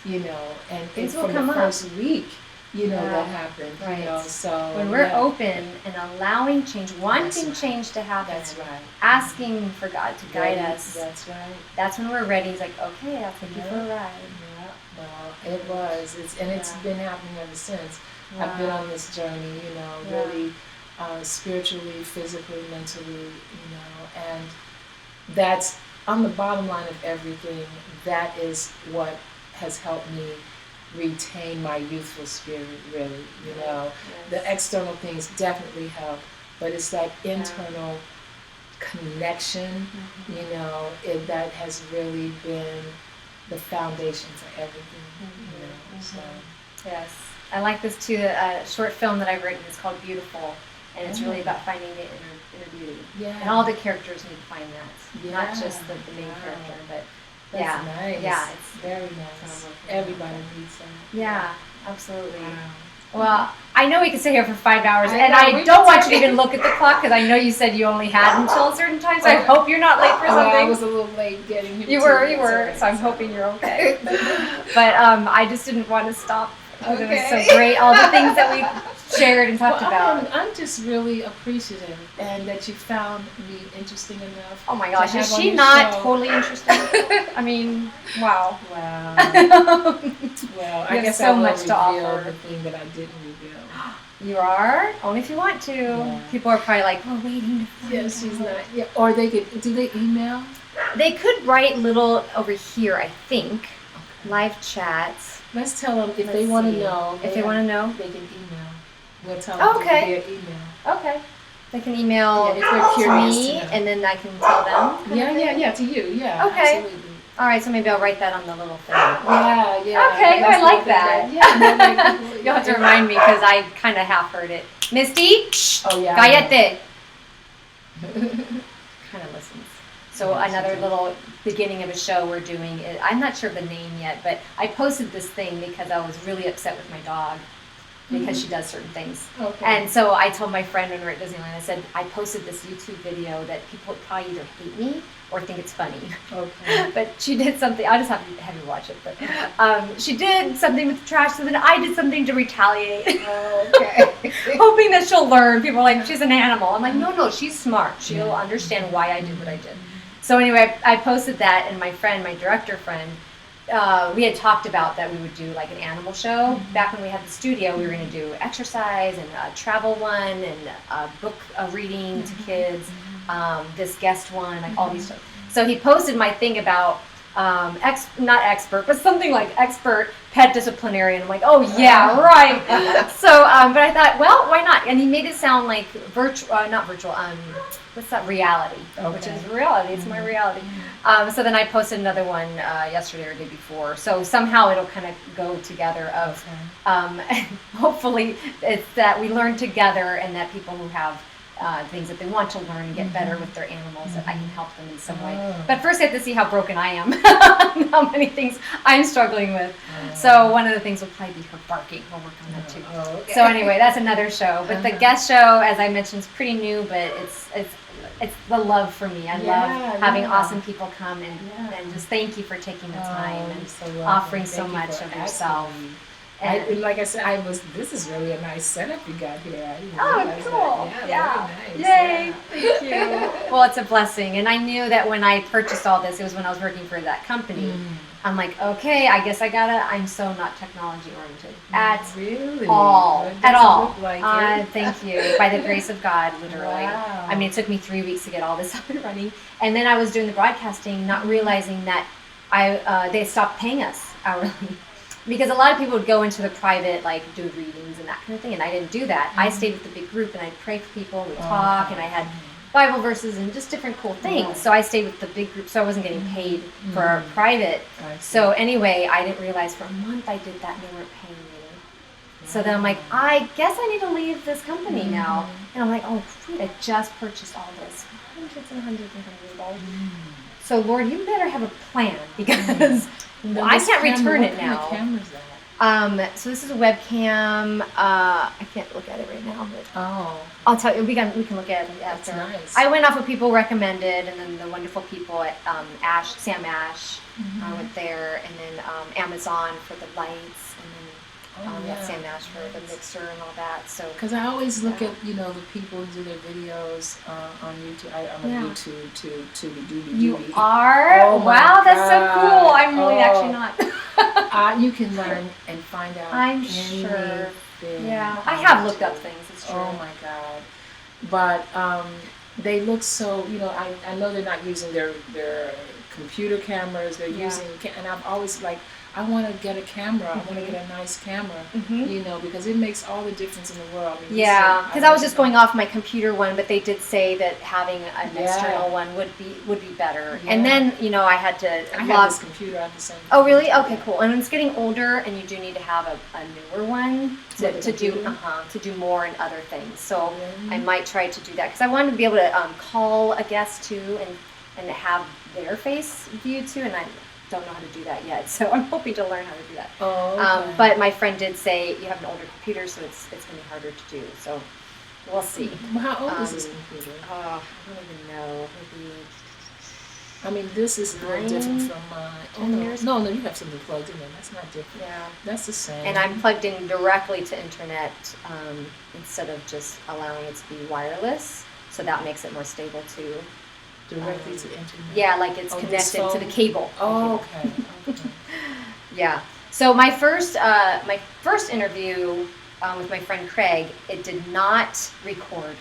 and things from will come the up. first week, that happened, right. So when we're open and allowing change, wanting change to happen, that's right. Asking for God to guide us, that's right. That's when we're ready. He's like, okay, I'll take you for a ride. Yeah, well, it was. It's been happening ever since. Wow. I've been on this journey, really spiritually, physically, mentally, and that's on the bottom line of everything. That is what has helped me retain my youthful spirit, really, Yes. The external things definitely help, but it's that internal connection, that has really been the foundation for everything, So. Yes. I like this too, a short film that I've written. It's called Beautiful, and it's really about finding the inner beauty. Yeah. And all the characters need to find that, not just the main character, but That's nice. Yeah, it's very nice. Everybody needs that. Yeah, absolutely. Wow. Well, I know we could sit here for 5 hours, and I don't want you to even look at the clock because I know you said you only had until a certain time, so I hope you're not late for something. I was a little late getting here. You were, so I'm hoping you're okay. But I just didn't want to stop. Okay. It was so great, all the things that we shared and talked about. I'm just really appreciative, and that you found me interesting enough. Oh my gosh, is she not totally interesting? I mean, wow. Wow. Well, I guess so I will much to reveal offer. the thing that I didn't reveal. You are? Only if you want to. Yeah. People are probably like, we're waiting to find out. She's not. Yeah. Or do they email? They could write little over here, I think. Okay. Live chats. Let's tell them if they want to know. If they want to know, they can email. We'll tell them via email. Okay. They can email if they're curious to me, and then I can tell them. Yeah, to you. Yeah. Okay. Absolutely. All right, so maybe I'll write that on the little thing. Yeah. Okay, I like that. Yeah. You'll have to remind me because I kind of half heard it. Misty? Oh yeah. Cállate. Kind of listens. So another little beginning of a show we're doing. I'm not sure of the name yet, but I posted this thing because I was really upset with my dog because she does certain things. Okay. And so I told my friend when we were at Disneyland, I said, I posted this YouTube video that people would probably either hate me or think it's funny. Okay. But she did something, I'll just have you watch it, but she did something with the trash, so then I did something to retaliate. Oh, okay. Hoping that she'll learn. People are like, she's an animal. I'm like, no, she's smart. She'll understand why I did what I did. So anyway, I posted that, and my director friend, we had talked about that we would do like an animal show. Back when we had the studio, we were going to do exercise and a travel one and a book reading to kids, this guest one, like all these stuff. So he posted my thing about not expert, but something like expert pet disciplinarian. I'm like, oh yeah, right. So, but I thought, well, why not? And he made it sound like not virtual, what's that, reality, which is reality. It's my reality. So then I posted another one yesterday or the day before. So somehow it'll kind of go together of, hopefully it's that we learn together and that people who have things that they want to learn and get better with their animals, that I can help them in some way. But first I have to see how broken I am, how many things I'm struggling with. So one of the things will probably be her barking. We'll work on that too. Okay. So anyway, that's another show. But the guest show, as I mentioned, is pretty new, but it's the love for me. I love having awesome people come and just thank you for taking the time and offering so much of yourself. Like I said, this is really a nice setup you got here. I didn't Oh, realize cool. that. Yeah. Very nice. Yay. Yeah. Thank you. Well, it's a blessing. And I knew that when I purchased all this, it was when I was working for that company. I'm like, okay, I guess I'm so not technology oriented at really? all. It At doesn't all. look like it. Thank you. By the grace of God, literally. Wow. I mean, it took me 3 weeks to get all this up and running. And then I was doing the broadcasting, not realizing that they stopped paying us hourly. Because a lot of people would go into the private, like do readings and that kind of thing, and I didn't do that. I stayed with the big group, and I'd pray for people, and we'd talk, and I had Bible verses and just different cool things. So I stayed with the big group, so I wasn't getting paid for our private. So anyway, I didn't realize for a month I did that, and they weren't paying me. So then I'm like, I guess I need to leave this company now. And I'm like, oh, sweet, I just purchased all this, hundreds and hundreds and hundreds of dollars. So Lord, you better have a plan, because I can't return it now. What kind of camera is that? So this is a webcam. I can't look at it right now, but I'll tell you. We can look at it after. That's nice. I went off what people recommended, and then the wonderful people at Sam Ash. I went there, and then Amazon for the lights, and then Sam Ash for the mixer and all that. So because I always look at the people who do their videos on YouTube. I'm a YouTube to You are? Oh wow, that's so cool. I'm really actually not. You can learn and find out. I'm sure. Yeah, I on have looked YouTube. up things. It's true. Oh my God! But they look so. I know they're not using their computer cameras. They're using, and I've always like, I want to get a camera. I want to get a nice camera, because it makes all the difference in the world. I mean, because I was just going off my computer one, but they did say that having an external one would be better. Yeah. And then I had to. I have this computer at the same time. Oh really? Okay, cool. And it's getting older, and you do need to have a newer one to do more and other things. So I might try to do that, because I wanted to be able to call a guest too, and have their face viewed too, and I don't know how to do that yet, so I'm hoping to learn how to do that. Okay. But my friend did say you have an older computer, so it's going to be harder to do. So we'll see. Well, how old is this computer? I don't even know. Maybe. I mean, this is a little different from mine. 10 years? No, you have something plugged in there. That's not different. Yeah. That's the same. And I'm plugged in directly to internet instead of just allowing it to be wireless, so that makes it more stable too. Directly to internet? Yeah, like it's connected to the cable. Oh, okay. Yeah. So my first interview with my friend Craig, it did not record.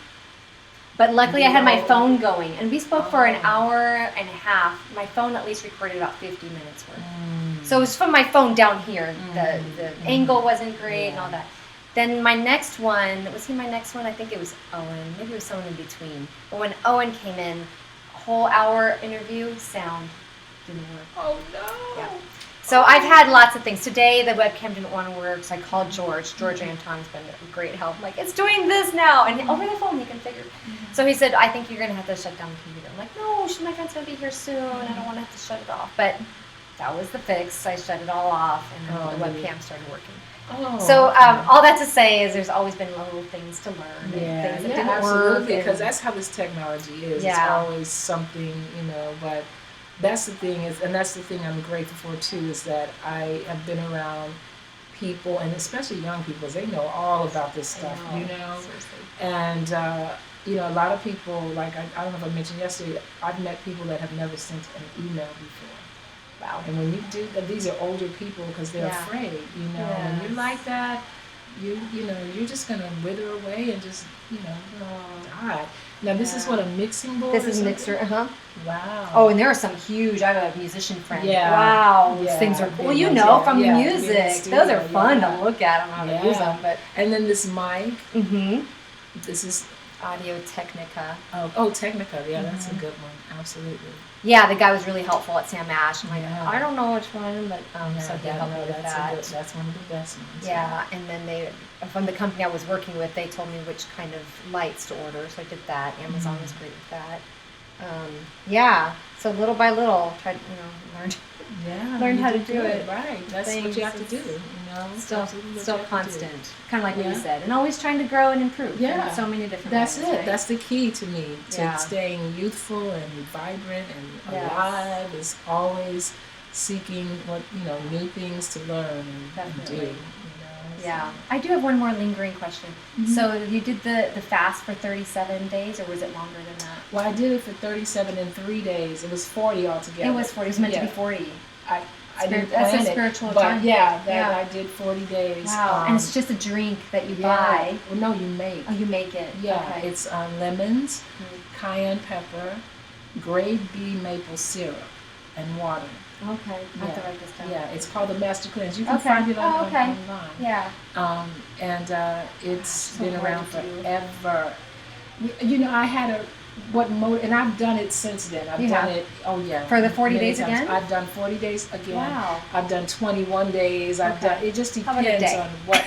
But luckily I had my phone going, and we spoke for an hour and a half. My phone at least recorded about 50 minutes worth. So it was from my phone down here. The angle wasn't great and all that. Then my next one, was he my next one? I think it was Owen. Maybe it was someone in between. But when Owen came in, whole hour interview, sound didn't work. Oh no! Yeah. So I've had lots of things. Today the webcam didn't want to work, so I called George. George Anton's been a great help. I'm like, it's doing this now, and over the phone he can figure. So he said, I think you're going to have to shut down the computer. I'm like, no, my friend's going to be here soon. I don't want to have to shut it off. But that was the fix. I shut it all off, and then the webcam started working. So all that to say is there's always been little things to learn, and things that didn't absolutely, work. Because that's how this technology is. It's always something, but that's the thing and that's the thing I'm grateful for too, is that I have been around people, and especially young people, they know all about this stuff, Seriously. And a lot of people, like I don't know if I mentioned yesterday, I've met people that have never sent an email before. Wow. And when you do that, these are older people because they're afraid, When you're like that, you're just going to wither away and just, die. Now, this is what, a mixing board? This is a mixer, Wow. Oh, and there are some huge, I have a musician friend. Yeah. Wow, those things are cool. Well, from the music. Those are fun to look at. I don't know how to use them. But. And then this mic. This is Audio Technica. Oh, Technica. Yeah, that's a good one. Absolutely. Yeah, the guy was really helpful at Sam Ash. I'm like, I don't know which one, but so he helped me with that. That's one of the best ones. Yeah, and then from the company I was working with, they told me which kind of lights to order, so I did that. Amazon was great with that. So little by little, tried, learn how to do it. Right, that's what you have to do. Still constant, kind of like what you said, and always trying to grow and improve. Yeah, in so many different. That's ways, it. right? That's the key to me to staying youthful and vibrant and alive. Is always seeking new things to learn and do. Yeah. I do have one more lingering question. Mm-hmm. So you did the fast for 37 days, or was it longer than that? Well, I did it for 37 in 3 days. It was 40 altogether. It was 40. It was meant to be 40. I didn't plan that's a it, spiritual but time. I did 40 days. Wow. And it's just a drink that you buy. Well, no, you make. Oh, you make it. Yeah, Okay. it's lemons, cayenne pepper, grade B maple syrup, and water. Okay. I have to write this down. Yeah, it's called the Master Cleanse. You can find it online. Yeah. And it's So been hard around to do. forever. You know, I had and I've done it since then. I've done it. Oh yeah. For the 40 many days times. again? I've done 40 days again. Wow. I've done 21 days. I've done. It just How about a depends day? on what.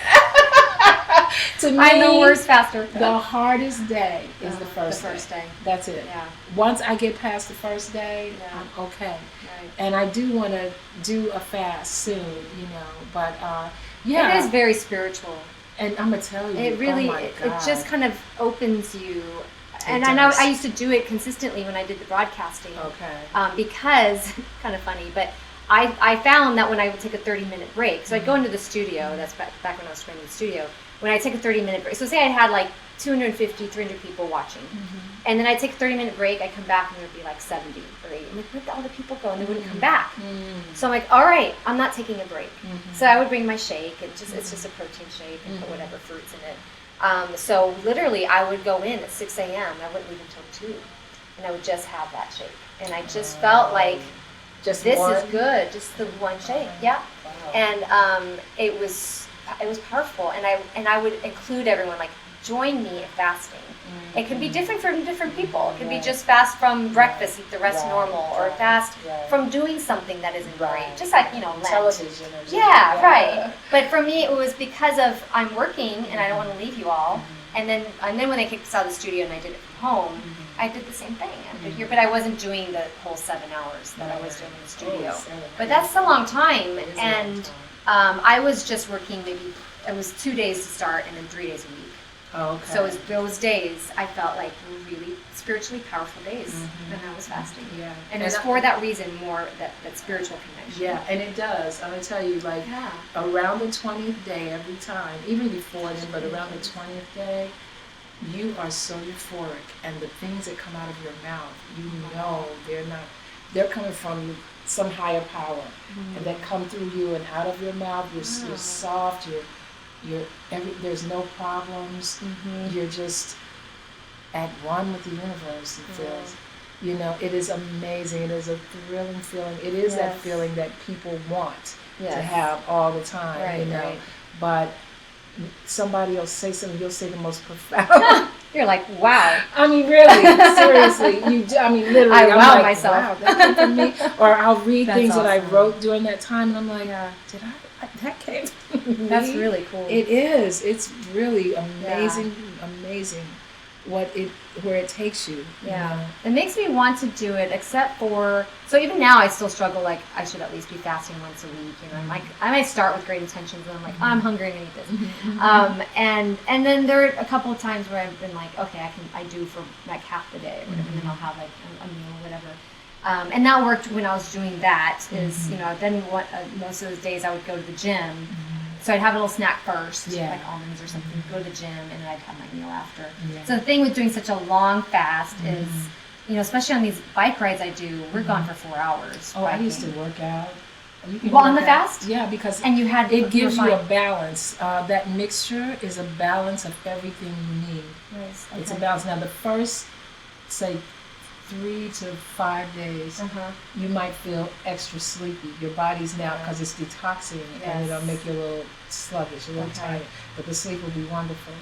To me, I'm the worst faster. the hardest day is the first day. That's it. Yeah. Once I get past the first day, I'm okay. Right. And I do want to do a fast soon, you know. But It is very spiritual. And I'm gonna tell you, It really, oh my it God. just kind of opens you. And It I know does. I used to do it consistently when I did the broadcasting. Okay. Because, kind of funny, but I found that when I would take a 30-minute break, so I'd go into the studio, that's back when I was training in the studio, when I take a 30-minute break, so say I had like 250, 300 people watching, and then I'd take a 30-minute break, I'd come back and there'd be like 70 or 80, and like, where'd all the people go? And they wouldn't come back. So I'm like, all right, I'm not taking a break. So I would bring my shake, and it's just a protein shake, and put whatever fruits in it. So literally I would go in at 6 a.m. I wouldn't leave until 2, and I would just have that shake. And I just felt like, Just this one? is good, just the one shake, yeah. Wow. And it was powerful, and I would include everyone, like, join me in fasting. It can be different for different people. It can be just fast from breakfast, eat the rest normal, or fast from doing something that isn't great, just like, you know, Lent. Television or something. Yeah, right. But for me, it was because of I'm working and I don't want to leave you all. And then when they kicked us out of the studio and I did it from home, I did the same thing. I did here, but I wasn't doing the whole 7 hours that I was doing in the studio. But that's a long time, and I was just working maybe it was 2 days to start and then 3 days a week. Oh, okay. So it was those days I felt like were really spiritually powerful days when I was fasting. Yeah. And it was for that reason more that spiritual connection. Yeah, and it does. I'm gonna tell you, like around the 20th day every time, even before then, but around the 20th day, you are so euphoric, and the things that come out of your mouth, you know they're coming from some higher power, and that come through you and out of your mouth. You're soft. There's no problems. You're just at one with the universe. It feels, you know, it is amazing. It is a thrilling feeling. It is that feeling that people want to have all the time, you know. But somebody will say something, you'll say the most profound. You're like, wow. I mean, really, seriously. Literally. I I'm wow like, myself. Wow, that came from me. Or I'll read That's things that I awesome. wrote during that time, and I'm like, that came from me? That's really cool. It is. It's really amazing, amazing where it takes you. Yeah. You know? It makes me want to do it, except for, so even now I still struggle, like, I should at least be fasting once a week. You know, I'm like, I might start with great intentions, and I'm like, oh, I'm hungry, I'm gonna eat this. And then there are a couple of times where I've been like, okay, I do for like half the day or whatever, and then I'll have like a meal or whatever. And that worked when I was doing that, is, you know, then most of those days I would go to the gym. So I'd have a little snack first, like almonds or something, go to the gym, and then I'd have my meal after. So the thing with doing such a long fast is, you know, especially on these bike rides I do, we're gone for 4 hours. Oh, I used to work out. On the fast? Yeah, because and it gives you a balance. That mixture is a balance of everything you need. Nice. It's a balance. Now, the first, say, 3 to 5 days, you might feel extra sleepy. Your body's now, because it's detoxing, and it'll make you a little sluggish, a little tired. But the sleep will be wonderful.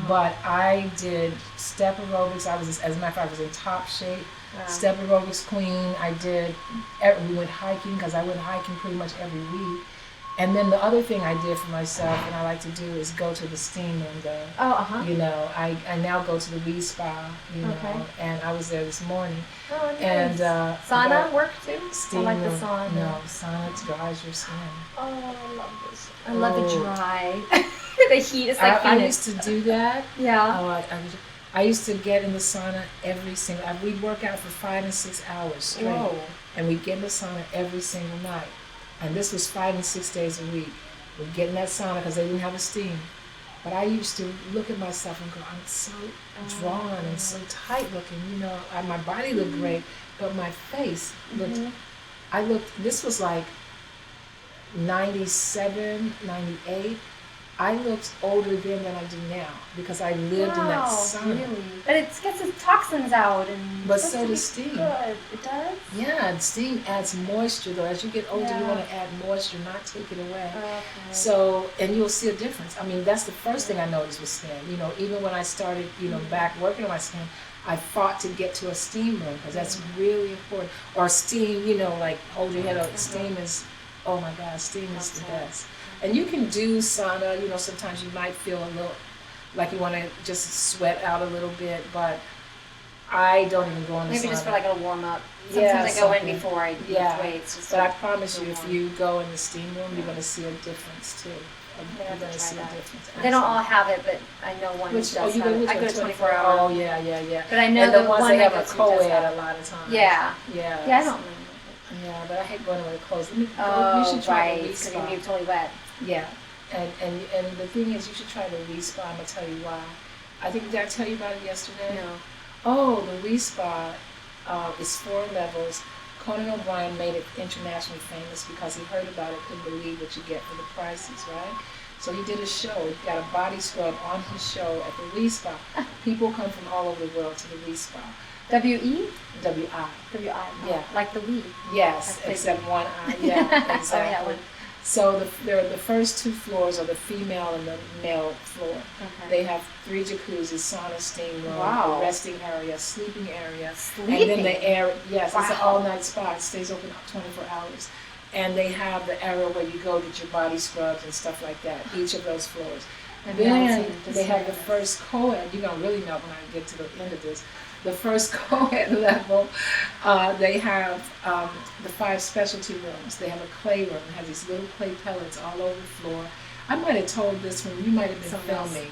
But I did step aerobics. I was, as a matter of fact, I was in top shape. Step aerobics queen. We went hiking, because I went hiking pretty much every week. And then the other thing I did for myself, and I like to do, is go to the steam room. You know, I now go to the Wee Spa, you know, and I was there this morning. Oh, nice. And sauna work too? Steam I like room. the sauna. No, sauna dries your skin. Oh, I love this. I love the dry. The heat is like I used to do that. Yeah. I used to get in the sauna every single. We'd work out for 5 and 6 hours straight, and we'd get in the sauna every single night. And this was 5 and 6 days a week. would get in that sauna because they didn't have a steam. But I used to look at myself and go, I'm so drawn and so tight looking, my body looked great, but my face looked, this was like 97, 98. I looked older then than I do now because I lived in that sauna. Really? But it gets its toxins out, but so does steam. Good. It does? Yeah, steam adds moisture though. As you get older, you want to add moisture, not take it away. Okay. So, and you'll see a difference. I mean, that's the first thing I noticed with skin. Even when I started, back working on my skin, I fought to get to a steam room because that's really important. Or steam, like hold your head up. Steam is, oh my God, steam is the best. And you can do sauna, sometimes you might feel a little like you want to just sweat out a little bit, but I don't even go in the sauna. Maybe just for like a warm up. Sometimes I go in before I lift weights. But I promise you, if you go in the steam room, you're going to see a difference too. You're going to see a difference. They don't all have it, but I know one does have it. I go to 24 hours. Oh, yeah. But I know and the ones one they have a co-ed a lot of times. Yeah. Yeah, I don't know. Yeah, but I hate going with the clothes. You should right, try the because you're totally wet. Yeah, and the thing is, you should try the Spa. I'm gonna tell you why. Did I tell you about it yesterday? No. Oh, the Spa is 4 levels. Conan O'Brien made it internationally famous because he heard about it, couldn't believe what you get for the prices, right? So he did a show. He got a body scrub on his show at the Spa. People come from all over the world to the Spa. W-E? W-I. W-I. Yeah. Like the Wii. Yes, except one I. Yeah, exactly. So the first 2 floors are the female and the male floor. Okay. They have 3 jacuzzis, sauna, steam room, a resting area, sleeping area. And then the air, yes, it's an all-night spa. It stays open 24 hours. And they have the area where you go get your body scrubs and stuff like that, each of those floors. And then they have the first co-ed. You're going to really know when I get to the end of this. The first co-ed level, they have the 5 specialty rooms. They have a clay room. It has these little clay pellets all over the floor. I might have told this one. You might have been filming.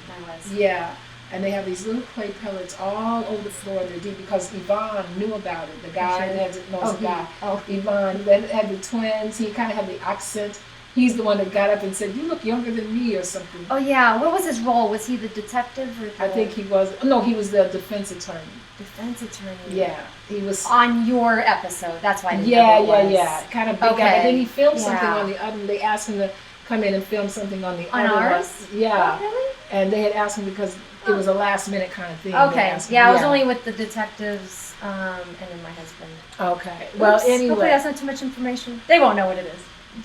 Yeah. And they have these little clay pellets all over the floor. They're deep because Yvonne knew about it. The guy that knows the guy. Yvonne that had the twins. He kind of had the accent. He's the one that got up and said, "You look younger than me," or something. Oh yeah. What was his role? Was he the detective or I think he was. No, he was the defense attorney. Defense attorney. Yeah, he was on your episode. That's why. Yeah. Kind of big guy. But then he filmed something on the other. They asked him to come in and film something on the other. On ours? Yeah. Oh, really? And they had asked him because it was a last minute kind of thing. Okay. Yeah, I was only with the detectives and then my husband. Okay. Well, anyway. Hopefully that's not too much information. They won't know what it is.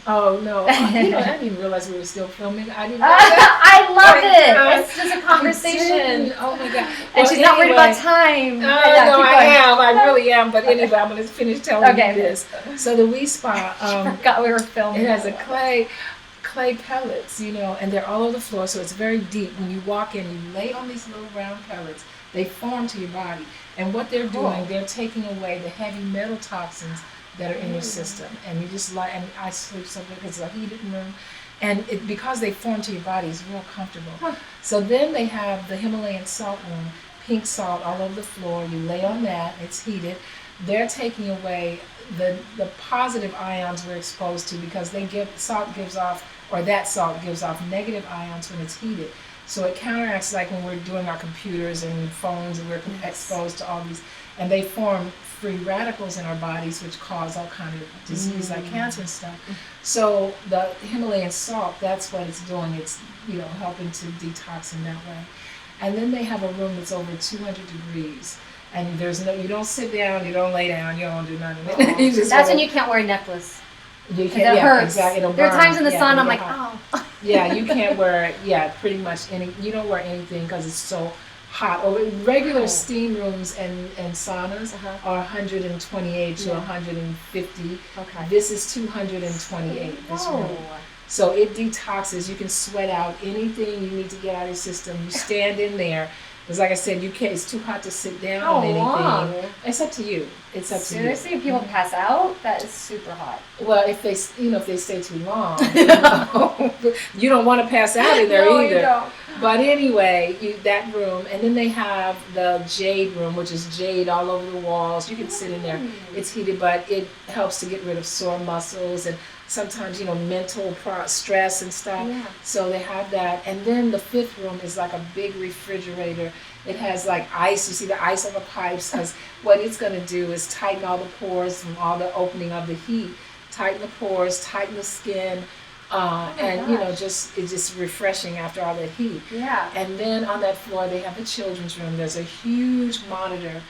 Oh no! I didn't even realize we were still filming. I didn't. I love it. It's just a conversation. Oh my God! And she's not worried about time. No, I am. I really am. But anyway, I'm going to finish telling you this. So the Spa. I forgot we were filming. It has a clay pellets, and they're all over the floor. So it's very deep. When you walk in, you lay on these little round pellets. They form to your body, and what they're doing, they're taking away the heavy metal toxins that are in your system, and you just lie. And I sleep so good because it's a heated room, and because they form to your body, it's real comfortable. So then they have the Himalayan salt room, pink salt all over the floor. You lay on that; it's heated. They're taking away the positive ions we're exposed to because salt gives off negative ions when it's heated. So it counteracts like when we're doing our computers and phones, and we're exposed to all these, and they form free radicals in our bodies, which cause all kind of disease like cancer and stuff. So the Himalayan salt, that's what it's doing. It's helping to detox in that way. And then they have a room that's over 200 degrees, and you don't sit down, you don't lay down, you don't do nothing. That's when you can't wear a necklace. You can't. It hurts. Exactly. There are times in the sun I'm like, oh. Yeah, you can't wear. Pretty much you don't wear anything because it's so hot. Regular steam rooms and saunas are 128 to 150. Okay. This is 228. This room. So it detoxes. You can sweat out anything you need to get out of your system. You stand in there. Because like I said, it's too hot to sit down on anything. Long? It's up to you. It's up to you. Seriously, if people pass out, that is super hot. Well, if they stay too long, you don't want to pass out in there either. You don't. But anyway, that room, and then they have the jade room, which is jade all over the walls. You can sit in there. It's heated, but it helps to get rid of sore muscles and sometimes, mental stress and stuff. Yeah. So they have that. And then the fifth room is like a big refrigerator. It has like ice. You see the ice on the pipes. Because what it's going to do is tighten all the pores from all the opening of the heat. Tighten the pores, tighten the skin. And it's just refreshing after all that heat. Yeah. And then on that floor they have the children's room. There's a huge monitor.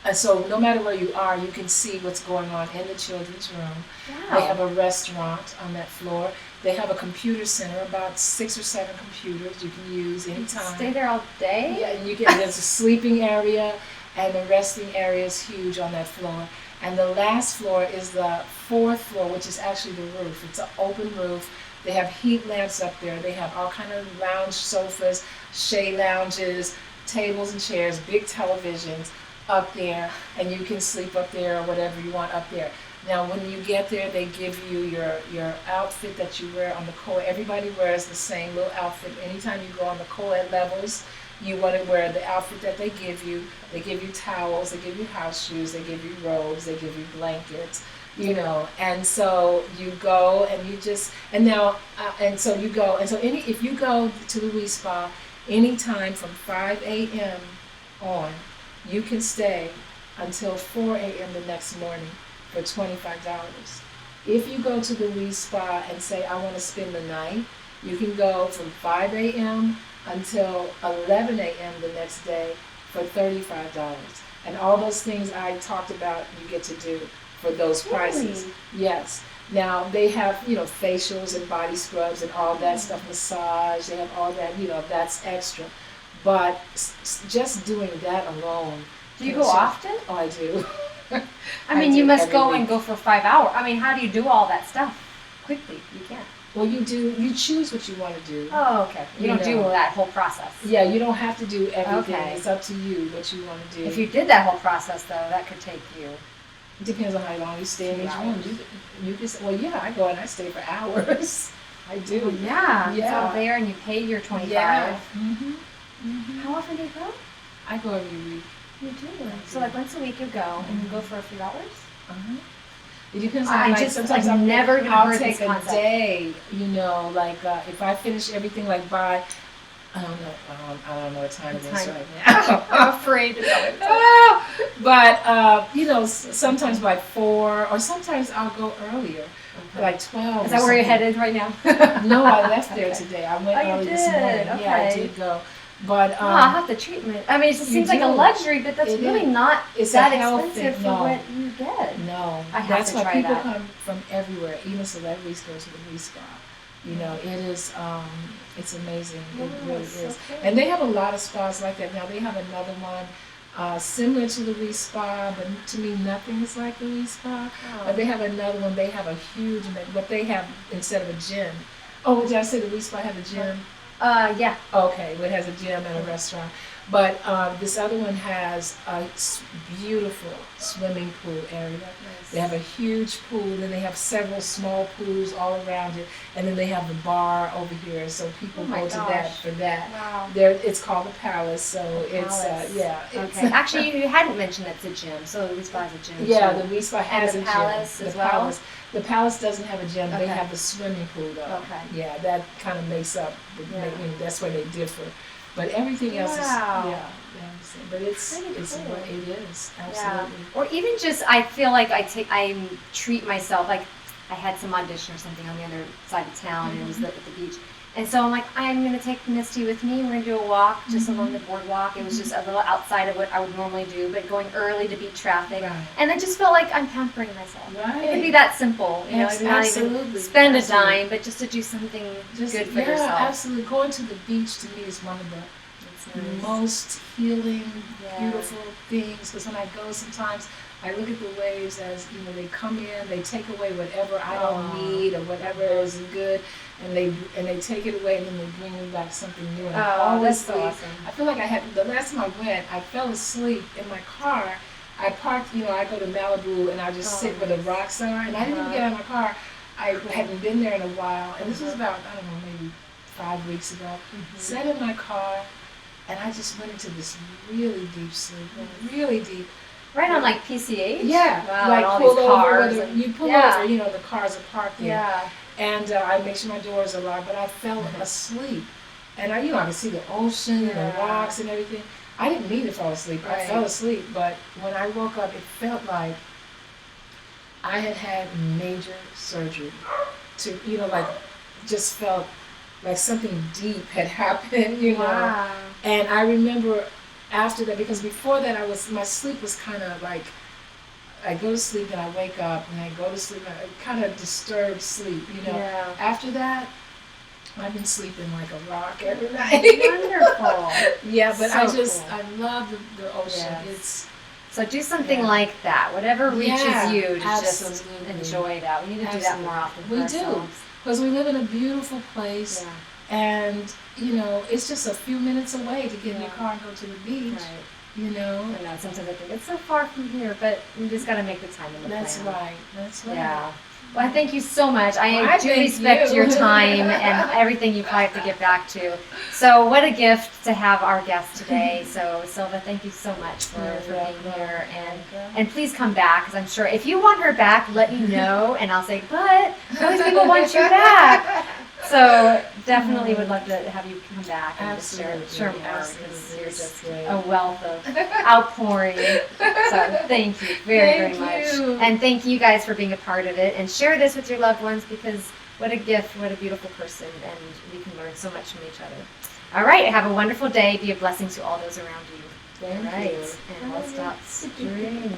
And so no matter where you are, you can see what's going on in the children's room. Wow. They have a restaurant on that floor. They have a computer center, about 6 or 7 computers you can use anytime. Stay there all day? Yeah, and there's a sleeping area, and the resting area is huge on that floor. And the last floor is the 4th floor, which is actually the roof. It's an open roof. They have heat lamps up there. They have all kind of lounge sofas, shade lounges, tables and chairs, big televisions up there, and you can sleep up there or whatever you want up there. Now, when you get there, they give you your outfit that you wear on the co-ed. Everybody wears the same little outfit. Anytime you go on the co-ed levels, you want to wear the outfit that they give you. They give you towels, they give you house shoes, they give you robes, they give you blankets, and so you go and you just, and now, and so you go, and so if you go to the Wee Spa anytime from 5 a.m. on, you can stay until 4 a.m. the next morning for $25. If you go to the Wee Spa and say, I want to spend the night, you can go from 5 a.m. until 11 a.m. the next day for $35. And all those things I talked about, you get to do for those prices. Really? Yes. Now, they have, facials and body scrubs and all that stuff, massage, they have all that, that's extra. But just doing that alone. Do you go often? Oh, I do. I mean, you must go week. and go for 5 hours. I mean, how do you do all that stuff quickly? You can't. Well, you choose what you want to do. Oh, okay. You don't do that whole process. Yeah, you don't have to do everything. Okay. It's up to you what you want to do. If you did that whole process, though, that could take you. It depends on how long you stay in each 2 room. hours. You just, I go and I stay for hours. I do. Oh, yeah. Yeah. It's all there, and you pay your $25. Yeah. How often do you go? I go every week. You do. So like once a week you go, and you go for a few hours? It depends on sometimes I've never even I'll heard take this a concept. day, if I finish everything by I don't know what time it is right now. I'm afraid to go. But sometimes by 4, or sometimes I'll go earlier, like 12. Is that where you're headed right now? No, I left there today. I went early this morning. Okay. Yeah, I did go. But I'll have the treatment. I mean, it just seems like a luxury, but that's really not that expensive for what you get. No, I have that's to why try people that. come from everywhere. Even celebrities go to the Wee Spa. It is, it's amazing. It really is. Okay. And they have a lot of spas like that. Now they have another one similar to the Wee Spa, but to me nothing is like the Wee Spa. Oh. But they have another one. They have a huge, what they have instead of a gym. Oh, did I say the Wee Spa have a gym? Yeah. Okay, well, it has a gym and a restaurant. But this other one has a beautiful swimming pool area. Nice. They have a huge pool, then they have several small pools all around it, and then they have the bar over here, so people go to that for that. Wow. It's called the Palace, so it's Palace. It's, Okay. Actually, you hadn't mentioned it's a gym, so the Wee Spa has a gym. Yeah, too. the Wee Spa has the a Palace gym. as well? Palace. The Palace doesn't have a gym. They Okay. have the swimming pool though. Okay. Yeah, that kind of makes up. That's where they differ. But everything else Wow. is but it's Pretty cool. what it is. Yeah. Absolutely. Or even just, I feel like I treat myself, like I had some audition or something on the other side of town, and it was at the beach. And so I'm like, I'm going to take Misty with me. We're going to do a walk just along the boardwalk. It was just a little outside of what I would normally do, but going early to beat traffic. Right. And I just felt like I'm pampering myself. Right. It could be that simple, Yes, not even absolutely. spend a Absolutely. dime, but just to do something good for yeah, yourself. absolutely. Going to the beach to me is one of the Nice. most healing, Yeah. beautiful things. Because when I go, sometimes I look at the waves as they come in, they take away whatever I don't need or whatever isn't good, and they take it away, and then they bring me back something new. And I Oh, always that's so leave- awesome. I feel like the last time I went, I fell asleep in my car. I parked, I go to Malibu and I just sit where the rocks are, and I didn't even get out of my car. I hadn't been there in a while, and this was about, I don't know, maybe 5 weeks ago. Sat in my car, and I just went into this really deep sleep, really deep. Right on like PCH? Yeah, Wow, like and all pull these over, cars. you pull Yeah. over, the cars are parked there. Yeah. And I make sure my doors are locked, but I fell asleep. And I could see the ocean and the rocks and everything. I didn't mean to fall asleep. I fell asleep, but when I woke up, it felt like I had had major surgery. Just felt like something deep had happened, Wow. And I remember after that, because before that my sleep was kind of like, I go to sleep and I wake up and I go to sleep and I kind of disturbed sleep, Yeah. After that, I've been sleeping like a rock every night. Wonderful. Yeah, but So I love the ocean. Yes. So do something like that. Whatever reaches you to just enjoy that. We need to do that more often for ourselves. Because we live in a beautiful place. Yeah. And, it's just a few minutes away to get in your car and go to the beach. Right. I know, sometimes I think it's so far from here, but we just got to make the time in the That's plan. right. That's right. Yeah. Well, I thank you so much. I do thank respect you. your time and everything you probably have to get back to. So what a gift to have our guest today. So Sylva, thank you so much for being here. And please come back, because I'm sure if you want her back, let me know, and I'll say, but those people want you back. So definitely would love to have you come back and just share more, because you're just a wealth of outpouring. So thank you very much. And thank you guys for being a part of it. And share this with your loved ones, because what a gift, what a beautiful person, and we can learn so much from each other. All right, have a wonderful day. Be a blessing to all those around you. Thank you. And we'll stop streaming.